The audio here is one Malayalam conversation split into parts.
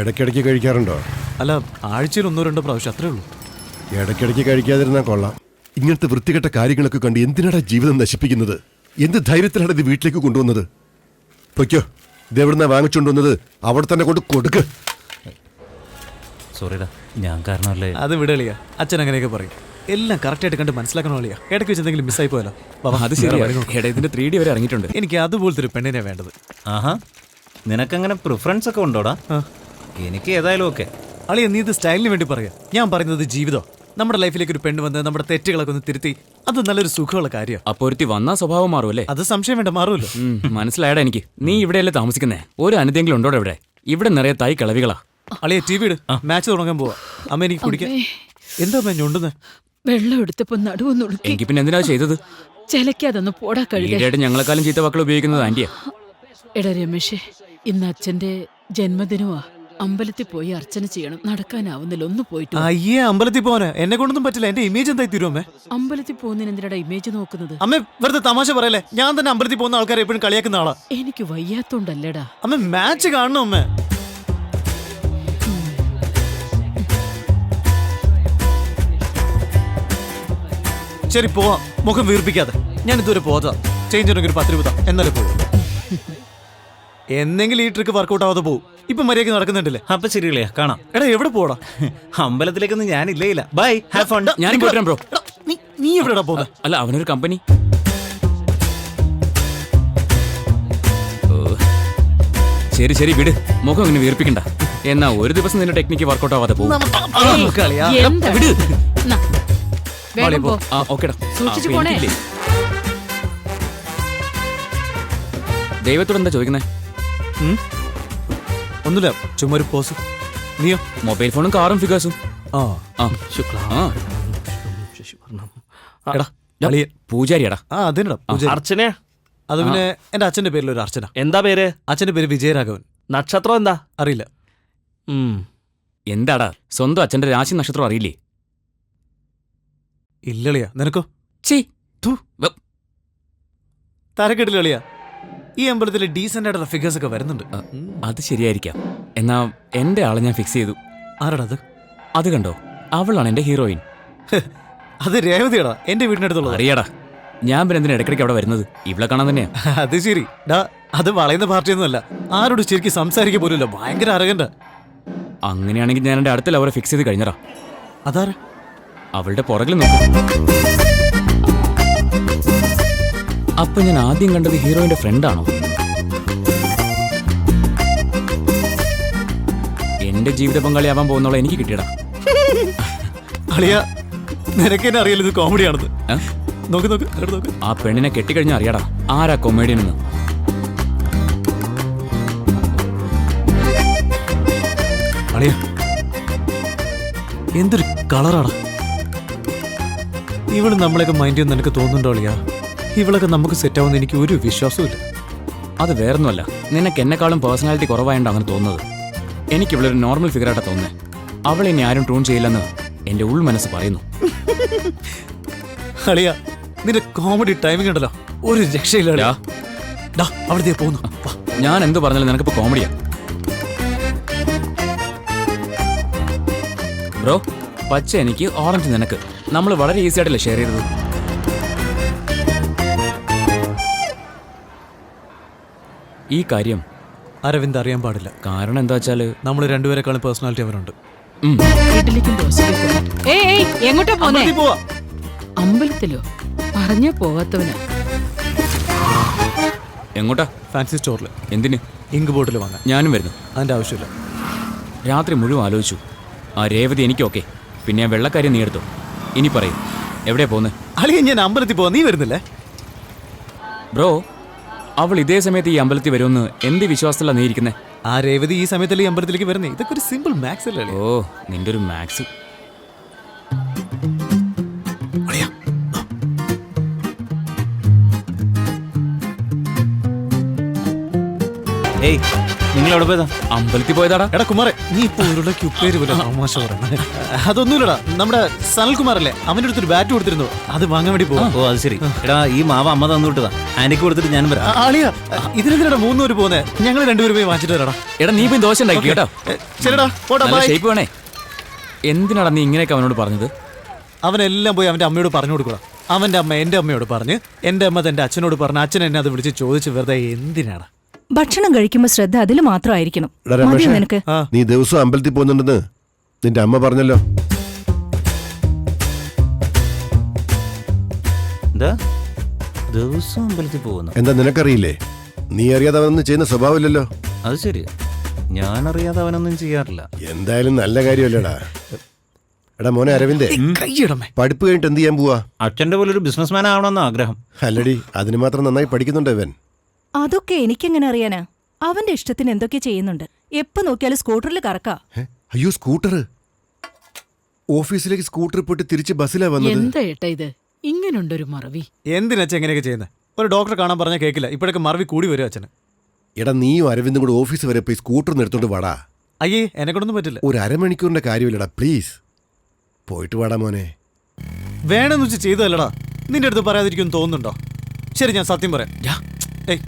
ഇടയ്ക്കിടയ്ക്ക് കഴിക്കാറുണ്ടോ? അല്ല, ആഴ്ചയിൽ 1-2 പ്രാവശ്യം, അത്രേ ഉള്ളൂ. ഇടയ്ക്കിടയ്ക്ക് കഴിക്കാതിരുന്നാൽ കൊള്ളാം. ഇങ്ങനത്തെ വൃത്തികെട്ട കാര്യങ്ങളൊക്കെ കണ്ട് എന്തിനാടാ ജീവിതം നശിപ്പിക്കുന്നത്? എന്ത് ധൈര്യത്തിലാണ് ഇത് വീട്ടിലേക്ക് കൊണ്ടുവന്നത്? പൊയ്ക്കോ, ഇതെവിടുന്നാ വാങ്ങിച്ചുകൊണ്ടുവന്നത്? അവിടെ തന്നെ കൊണ്ട് കൊടുക്ക്. സോറിടാ, ഞാൻ കാരണമല്ലേ. അത് വിടളിയാ, അച്ഛൻ അങ്ങനെയൊക്കെ പറയും. എല്ലാം കറക്റ്റായിട്ട് കണ്ട് മനസ്സിലാക്കണോ അളിയാ? ഇടയ്ക്ക് വെച്ച് എന്തെങ്കിലും മിസ്സായി പോയാലോ? അത് ശരിയാണ്. ഇതിന്റെ 3D വരെ ഇറങ്ങിയിട്ടുണ്ട്. എനിക്ക് അതുപോലത്തെ ഒരു പെണ്ണിനെ വേണ്ടത്. ആഹാ, നിനക്കങ്ങനെ പ്രിഫറൻസ് ഒക്കെ ഉണ്ടോടാ? എനിക്ക് ഏതായാലും ഓക്കെ. അളിയ, നീ ഇത് സ്റ്റൈലിന് വേണ്ടി പറയാ. ഞാൻ പറയുന്നത് ജീവിതം. നമ്മുടെ ലൈഫിലേക്ക് ഒരു പെണ്ണ് വന്ന് നമ്മുടെ തെറ്റുകളൊക്കെ ഒന്ന് തിരുത്തി, അത് നല്ലൊരു സുഖമുള്ള കാര്യമാണ്. അപ്പൊ ഒരുത്തി വന്നാ സ്വഭാവം മാറുമല്ലേ? അത് സംശയം വേണ്ട, മാറുമല്ലോ. മനസ്സിലായടാ എനിക്ക്. നീ ഇവിടെയല്ലേ താമസിക്കുന്നേ? ഒരു അനുതെങ്കിലും ഉണ്ടോടെ ഇവിടെ? ഇവിടെ നിറയെ തൈ കിളവികളാ. അളിയ, TV ഇട്, മാച്ച് തുടങ്ങാൻ പോവാ. അമ്മ എനിക്ക് കുടിക്കാൻ. എന്താ അമ്മ ഞൊണ്ടുന്നേ? വെള്ളം എടുത്തപ്പോ നടുവൊന്നുളുക്കി. എനിക്ക് പിന്നെ എന്തിനാ ചെയ്തത്? ചിലക്കാതൊന്ന് പോടാ കഴിയായിട്ട്. ഞങ്ങളെക്കാളും ചീത്ത വാക്കുകൾ ഉപയോഗിക്കുന്നത് ആന്റിയാ. എടാ രമേശേ, ഇന്ന് അച്ഛന്റെ ജന്മദിനമാ. അമ്പലത്തിൽ പോയി അർച്ചന ചെയ്യണം. നടക്കാനാവുന്നില്ല, ഒന്ന് പോയിട്ട്. അയ്യേ, അമ്പലത്തിൽ പോവാനാ? എന്നെ കൊണ്ടൊന്നും പറ്റില്ല. എന്റെ ഇമേജ് എന്തായി തീരും അമ്മേ? അമ്പലത്തിൽ പോകുന്നതിന് എന്തിനാ ഇമേജ് നോക്കുന്നത്? അമ്മ വെറുതെ തമാശ പറയല്ലേ. ഞാൻ തന്നെ അമ്പലത്തിൽ പോകുന്ന ആൾക്കാരെ എപ്പോഴും കളിയാക്കുന്ന ആളാ. എനിക്ക് വയ്യാത്തോണ്ടല്ലടാ. അമ്മ മാച്ച് കാണണം അമ്മ. ശരി, പോവാം. മുഖം വീർപ്പിക്കാതെ. ഞാൻ ഇതുവരെ പോകാ. ചേഞ്ച് ഉണ്ടെങ്കിൽ ഒരു 10 രൂപ എന്നാലേ പോകും. എന്നെങ്കിലും ഈ ട്രിക്ക് വർക്കൗട്ട് ആവാതെ പോകും. ഇപ്പൊ മര്യാദയ്ക്ക് നടക്കുന്നുണ്ടല്ലേ? അപ്പൊ ശരിയല്ലേ, കാണാം. എടാ, എവിടെ പോടാ? അമ്പലത്തിലേക്കൊന്നും ഞാനില്ല. Bye, have fun. ഞാൻ ബ്രോ. നീ എവിടെടാ പോകുന്നത്? അല്ല, അവനൊരു കമ്പനി. ശരി ശരി, വിട്. മുഖം അങ്ങനെ വീർപ്പിക്കണ്ട. എന്നാ ഒരു ദിവസം നിന്റെ ടെക്നിക്ക് വർക്കൗട്ട് ആവാതെ പോകും. ദൈവത്തോട് എന്താ ചോദിക്കുന്നേ? ഒന്നുമില്ല, ചുമ്മാ ഒരു പോസ്. നീയോ? മൊബൈൽ ഫോണും കാറും ഫിഗേഴ്സും. പൂജാരിയാടാ. അതെടാ അർച്ചനയാ. അത് പിന്നെ എന്റെ അച്ഛന്റെ പേരിൽ ഒരു അർച്ചന. എന്താ പേര്? അച്ഛന്റെ പേര് വിജയരാഘവൻ. നക്ഷത്രം എന്താ? അറിയില്ല. എന്താടാ, സ്വന്തം അച്ഛന്റെ രാശി നക്ഷത്രം അറിയില്ലേ? ഇല്ലളിയാ. നിനക്കോ? തരക്കെട്ടില്ല. ഈ അമ്പലത്തിൽ ഡീസന്റ് ആയിട്ടുള്ള ഫിഗേഴ്സ് ഒക്കെ വരുന്നുണ്ട്. അത് ശരിയായിരിക്കാം. എന്നാ എന്റെ ആളെ ഞാൻ ഫിക്സ് ചെയ്തു. ആരാടാ അത്? അത് കണ്ടോ, അവളാണ് എന്റെ ഹീറോയിൻ. അത് രേവതിയാടാ, എന്റെ വീടിനടുത്തുള്ളത്. അറിയാടാ, ഞാൻ പിന്നെ എന്തിനാ ഇടയ്ക്കിടയ്ക്ക് അവിടെ വരുന്നത്? ഇവിടെ കാണാൻ തന്നെയാ. അത് ശരി. ഡാ, അത് വളയുന്ന പാർട്ടിയൊന്നും അല്ല. ആരോട് ശരിക്കും സംസാരിക്കാൻ പോലുമില്ല. ഭയങ്കര അരകണ്ട. അങ്ങനെയാണെങ്കിൽ ഞാൻ എന്റെ അടുത്ത ലവറെ ഫിക്സ് ചെയ്ത് കഴിഞ്ഞടാ. അതാരാ? അവളുടെ പുറകിൽ നോക്കും. അപ്പൊ ഞാൻ ആദ്യം കണ്ടത് ഹീറോയിന്റെ ഫ്രണ്ടാണോ? എന്റെ ജീവിത പങ്കാളിയാവാൻ പോകുന്നോളെ എനിക്ക് കിട്ടിയടാ. അളിയ, നിനക്കെന്നെ അറിയില്ല ഇത് കോമഡിയാണെന്ന്. നോക്ക് നോക്ക് നോക്ക്. ആ പെണ്ണിനെ കെട്ടിക്കഴിഞ്ഞാൽ അറിയാടാ ആരാ കൊമേഡിയനെന്ന്. അളിയ, എന്തൊരു കളറാടാ. ഇവള് നമ്മളെയൊക്കെ മൈൻഡ് ചെയ്യുന്ന നിനക്ക് തോന്നുന്നുണ്ടോ അളിയ? ഇവളൊക്കെ നമുക്ക് സെറ്റ് ആവുന്ന എനിക്ക് ഒരു വിശ്വാസവും ഇല്ല. അത് വേറൊന്നുമല്ല, നിനക്ക് എന്നെക്കാളും പേഴ്സണാലിറ്റി കുറവായോണ്ട് അങ്ങനെ തോന്നുന്നത്. എനിക്ക് ഇവളൊരു നോർമൽ ഫിഗറായിട്ടാ തോന്നുന്നേ. അവളെ ഇനി ആരും ട്യൂൺ ചെയ്യില്ലെന്ന് എന്റെ ഉൾ മനസ്സ് പറയുന്നു. അളിയ, നിന്റെ കോമഡി ടൈമിംഗ് ഉണ്ടല്ലോ, ഒരു രക്ഷയില്ല. അവിടത്തെ പോകുന്നു. ഞാൻ എന്ത് പറഞ്ഞാലും നിനക്കിപ്പോ കോമഡിയാ. ബ്രോ, പച്ച എനിക്ക്, ഓറഞ്ച് നിനക്ക്. നമ്മൾ വളരെ ഈസി ആയിട്ടല്ലേ ഷെയർ ചെയ്തത്? ഈ കാര്യം അരവിന്ദ് അറിയാൻ പാടില്ല. കാരണം എന്താ വെച്ചാല് നമ്മൾ രണ്ടുപേരെക്കാളും പേഴ്സണാലിറ്റി അവരുണ്ട്. എങ്ങോട്ടാ പോന്നേ? പോവാ. അമ്പലത്തിലോ? പറഞ്ഞാ പോവാത്തവനാ. എങ്ങോട്ടാ? ഫാൻസി സ്റ്റോറിൽ. എന്തിന്? ഇങ്ക് ബോട്ടിൽ വാങ്ങാൻ. ഞാനും വരുന്നു. അതിന്റെ ആവശ്യമില്ല. രാത്രി മുഴുവൻ ആലോചിച്ചു. ആ രേവതി എനിക്കൊക്കെ. പിന്നെ ആ വെള്ളക്കാര്യം നീ എടുത്തു. ഇനി പറയും, എവിടെയാ പോന്നെ? അളിയ, ഞാൻ അമ്പലത്തിൽ പോവാ. നീ വരുന്നില്ലേ? ബ്രോ, അവൾ ഇതേ സമയത്ത് ഈ അമ്പലത്തിൽ വരുമെന്ന് എന്ത് വിശ്വാസത്തിലാണ് നീ ഇരിക്കുന്നേ? ആ രേവതി ഈ സമയത്തല്ലേ ഈ അമ്പലത്തിലേക്ക് വരുന്നേ? ഇതൊക്കെ ഒരു സിമ്പിൾ മാത്സ് അല്ലേ? ഓ, നിന്റെ ഒരു മാത്സ്. ഏയ് നിങ്ങൾ എവിടെ പോയതാ? അമ്പലത്തിൽ പോയതാടാ. എടാ കുമാറെ, നീ ഇപ്പൊ ഉരുളക്ക് ഉപ്പേര് പോലെ തമാശ പറയുന്നത്. അതൊന്നുമില്ലടാ, നമ്മുടെ സനൽകുമാർ അല്ലേ, അവന്റെ അടുത്തൊരു ബാറ്റ് കൊടുത്തിരുന്നു, അത് വാങ്ങാൻ വേണ്ടി പോകും. ഓ അത് ശരി. എടാ ഈ മാവ് അമ്മ തന്നു വിട്ടതാ, ആന്റിക്ക് കൊടുത്തിട്ട് ഞാനും വരാം. ആളിയാ, ഇതിനെന്തിനാ 3 പേര് പോകുന്നേ? ഞങ്ങൾ 2 പേര് പോയി വാങ്ങിച്ചിട്ട് വരാടാ. എടാ നീ പോയി ദോശ ഉണ്ടാക്കി കേട്ടോ. ശരിടാ, പോടാ, നല്ല ബൈ. ഷേപ്പ് വേണേ. എന്തിനാടാ നീ ഇങ്ങനെയൊക്കെ അവനോട് പറഞ്ഞത്? അവനെല്ലാം പോയി അവന്റെ അമ്മയോട് പറഞ്ഞു കൊടുക്കുക. അവന്റെ അമ്മ എന്റെ അമ്മയോട് പറഞ്ഞ്, എന്റെ അമ്മ തന്റെ അച്ഛനോട് പറഞ്ഞ്, അച്ഛൻ എന്നെ അത് വിളിച്ച് ചോദിച്ച് വെറുതെ എന്തിനാണ്? ഭക്ഷണം കഴിക്കുമ്പോ ശ്രദ്ധ അതിൽ മാത്രമായിരിക്കണം. എടാ രമേശേ, മതിയോ നിനക്ക്? നീ ദിവസവും അമ്പലത്തിൽ പോകുന്നുണ്ടെന്ന് നിന്റെ അമ്മ പറഞ്ഞല്ലോ. എന്താ ദിവസം അമ്പലത്തിൽ പോകുന്നു? എന്താ നിനക്കറിയില്ലേ? നീ അറിയാതെ അവനൊന്നും ചെയ്യുന്ന സ്വഭാവമില്ലല്ലോ. അത് ശരി, ഞാനറിയാതെ അവനൊന്നും ചെയ്യാറില്ല. എന്തായാലും നല്ല കാര്യമല്ലേടാ. എടാ മോനെ അരവിന്ദേ, കൈയിടമേ. പഠിപ്പ് കഴിഞ്ഞിട്ട് എന്ത് ചെയ്യാൻ പോവാ? അച്ഛന്റെ പോലെ ഒരു ബിസിനസ്മാൻ ആവണമെന്ന് ആഗ്രഹം. അല്ലടി, അതിന് മാത്രം നന്നായി പഠിക്കുന്നുണ്ട് ഇവൻ. അതൊക്കെ എനിക്കെങ്ങനെ അറിയാനാ? അവന്റെ ഇഷ്ടത്തിന് എന്തൊക്കെ ചെയ്യുന്നുണ്ട്. എപ്പോ നോക്കിയാലും സ്കൂട്ടറിൽ കറക്കാ. അയ്യോ സ്കൂട്ടർ! ഓഫീസിലേക്ക് സ്കൂട്ടർ പോയിട്ട് തിരിച്ച് ബസ്സിലാ വന്നത്. എന്താ ഏട്ടാ ഇത്? ഇങ്ങനുണ്ടൊരു മറവി. എന്തിനച്ഛൻ എങ്ങനെയൊക്കെ ചെയ്യുന്നത്? ഒരു ഡോക്ടറെ കാണാൻ പറഞ്ഞാൽ കേൾക്കില്ല, ഇപ്പോഴൊക്കെ മറവി കൂടി വരും അച്ഛന്. എടാ നീയും അരവിന്ദും കൂടെ ഓഫീസ് വരെ പോയി സ്കൂട്ടർ എടുത്തോണ്ട് വാടാ. അയ്യേ, എന്നെ കൊണ്ടൊന്നും പറ്റില്ല. ഒരു അരമണിക്കൂറിന്റെ കാര്യമില്ലടാ, പ്ലീസ് പോയിട്ട് വാടാ മോനെ. വേണമെന്ന് വെച്ച് ചെയ്തതല്ലടാ. നിന്റെ അടുത്ത് പറയാതിരിക്കും തോന്നുന്നുണ്ടോ? ശരി, ഞാൻ സത്യം പറയാം. ഏയ്,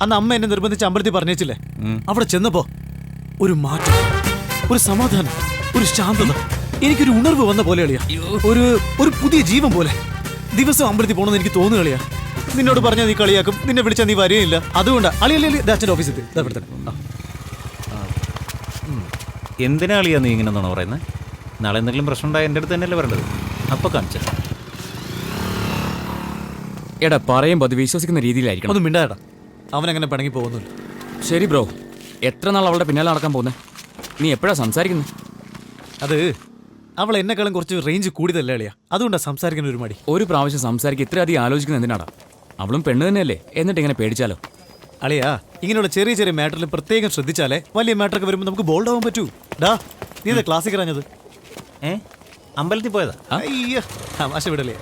അന്ന് അമ്മ എന്നെ നിർബന്ധിച്ച് അമ്പലത്തിൽ പറഞ്ഞേച്ചില്ലേ, അവിടെ ചെന്നപ്പോ ഒരു മാറ്റം, ഒരു സമാധാനം, ഒരു ശാന്തത, എനിക്കൊരു ഉണർവ് വന്ന പോലെ കളിയാ. ഒരു പുതിയ ജീവൻ പോലെ. ദിവസം അമ്പലത്തിൽ പോകണമെന്ന് എനിക്ക് തോന്നുക കളിയാ. നിന്നോട് പറഞ്ഞാൽ നീ കളിയാക്കും, നിന്നെ വിളിച്ചാൽ നീ വരികയില്ല. അതുകൊണ്ടാ അളിയല്ലേ അച്ഛൻ്റെ ഓഫീസിൽ ഇവിടെ തന്നെ. എന്തിനാ കളിയാ നീ ഇങ്ങനെ എന്നാണ് പറയുന്നത്? നാളെ എന്തെങ്കിലും പ്രശ്നം ഉണ്ടായ എൻ്റെ അടുത്ത് തന്നെയല്ലേ വരേണ്ടത്? അപ്പൊ കാണിച്ചു. എടാ പറയുമ്പോൾ അത് വിശ്വസിക്കുന്ന രീതിയിലായിരിക്കണം. ഒന്നും മിണ്ടാടാ, അവനങ്ങനെ പിണങ്ങി പോകുന്നില്ല. ശരി ബ്രോ, എത്ര നാൾ അവളുടെ പിന്നാലെ നടക്കാൻ പോകുന്നത്? നീ എപ്പോഴാ സംസാരിക്കുന്നത്? അത് അവൾ എന്നെക്കാളും കുറച്ച് റേഞ്ച് കൂടിയതല്ലേ അളിയാ, അതുകൊണ്ടാണ് സംസാരിക്കുന്ന ഒരു മടി. ഒരു പ്രാവശ്യം സംസാരിക്കുക ഇത്ര അധികം ആലോചിക്കുന്നത് എന്തിനാടാ? അവളും പെണ്ണ് തന്നെയല്ലേ, എന്നിട്ട് ഇങ്ങനെ പേടിച്ചാലോ? അളിയാ, ഇങ്ങനെയുള്ള ചെറിയ ചെറിയ മാറ്ററിൽ പ്രത്യേകം ശ്രദ്ധിച്ചാലേ വലിയ മാറ്ററൊക്കെ വരുമ്പോൾ നമുക്ക് ബോൾഡ് ആവാൻ പറ്റൂ. ഡാ, നീ എന്താ ക്ലാസ്സിൽ പറഞ്ഞത്? അമ്പലത്തിൽ പോയതാ? അയ്യ, തമാശ വിടലേ.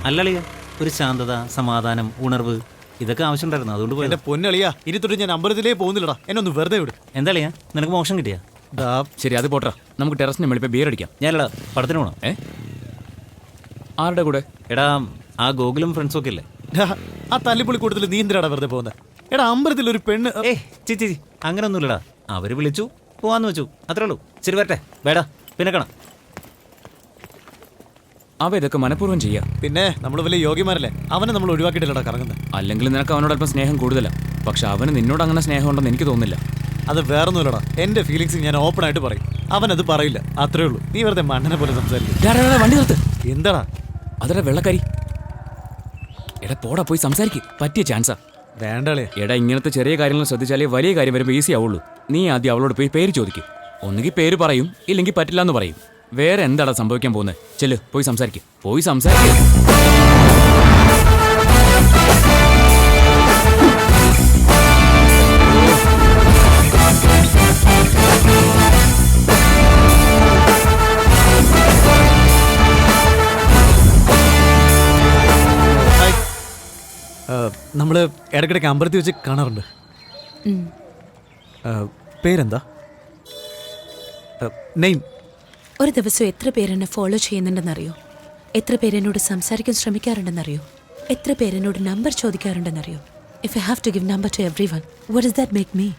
അല്ലളിയ, ഒരു ശാന്തത, സമാധാനം, ഉണർവ്, ഇതൊക്കെ ആവശ്യമുണ്ടായിരുന്നു, അതുകൊണ്ട് പോയത്. എന്റെ പൊന്നളിയാ, ഇനി തൊട്ട് ഞാൻ അമ്പലത്തിലേ പോകുന്നില്ലടാ, എന്നെ ഒന്ന് വെറുതെ വിട്. എന്താളിയാ, നിനക്ക് മോശം കിട്ടിയാ? ശരി, അത് പോട്ടാ, നമുക്ക് ടെറസിന് മേളിൽ ബിയർ അടിക്കാം. ഞാനടാ പടത്തിന് പോകണം. ആരുടെ കൂടെ? എടാ ആ ഗോകുലും ഫ്രണ്ട്സും ഒക്കെ ഇല്ലേ? ഡാ, ആ തല്ലിപ്പൊളി കൂട്ടത്തിൽ നീ എന്തിനാടാ വെറുതെ പോകുന്നത്? എടാ, അമ്പലത്തിൽ ഒരു പെണ്ണ്. ചേച്ചി അങ്ങനെ ഒന്നുമില്ലടാ, അവര് വിളിച്ചു പോവാന്ന് വെച്ചു, അത്രേ ഉള്ളൂ. ശരി വരട്ടെ, വേടാ, പിന്നെ കാണാം. അവ ഇതൊക്കെ മനഃപൂർവ്വം ചെയ്യാം. പിന്നെ നമ്മൾ വലിയ യോഗ്യമാരല്ലേ, അവനെ നമ്മൾ ഒഴിവാക്കിയിട്ടില്ലടാ കറങ്ങുന്നത്. അല്ലെങ്കിൽ നിനക്ക് അവനോട് അല്പം സ്നേഹം കൂടുതലാണ്, പക്ഷെ അവന് നിന്നോട് അങ്ങനെ സ്നേഹം ഉണ്ടെന്ന് എനിക്ക് തോന്നുന്നില്ല. അത് വേറൊന്നുമില്ലടാ, എന്റെ ഫീലിങ്സ് ഞാൻ ഓപ്പൺ ആയിട്ട് പറയും, അവനത് പറയില്ല, അത്രേ ഉള്ളൂ. നീ വെറുതെ മണ്ണനെ പോലെ സംസാരിക്കും. വണ്ടി നിർത്ത്. എന്താടാ? അതടാ വെള്ളക്കാരി. എടാ പോടാ, പോയി സംസാരിക്കും, പറ്റിയ ചാൻസാ. വേണ്ടളേ. എടാ, ഇങ്ങനത്തെ ചെറിയ കാര്യങ്ങൾ ശ്രദ്ധിച്ചാലേ വലിയ കാര്യം വരുമ്പോൾ ഈസി ആവുള്ളൂ. നീ ആദ്യം അവളോട് പോയി പേര് ചോദിക്കും. ഒന്നുകിൽ പേര് പറയും, ഇല്ലെങ്കിൽ പറ്റില്ല എന്ന് പറയും. വേറെ എന്താടാ സംഭവിക്കാൻ പോകുന്നത്? ചെല്ല്, പോയി സംസാരിക്കും, പോയി സംസാരിക്കും. നമ്മള് ഇടയ്ക്കിടയ്ക്ക് അമ്പലത്തിൽ വെച്ച് കാണാറുണ്ട്. പേരെന്താ? നെയിം? ഒരു ദിവസം എത്ര പേരെന്നെ ഫോളോ ചെയ്യുന്നുണ്ടെന്നറിയോ? എത്ര പേരെന്നോട് സംസാരിക്കാൻ ശ്രമിക്കാറുണ്ടെന്നറിയോ? എത്ര പേരെന്നോട് നമ്പർ ചോദിക്കാറുണ്ടെന്നറിയോ? If I have to give number to everyone, what does that make me?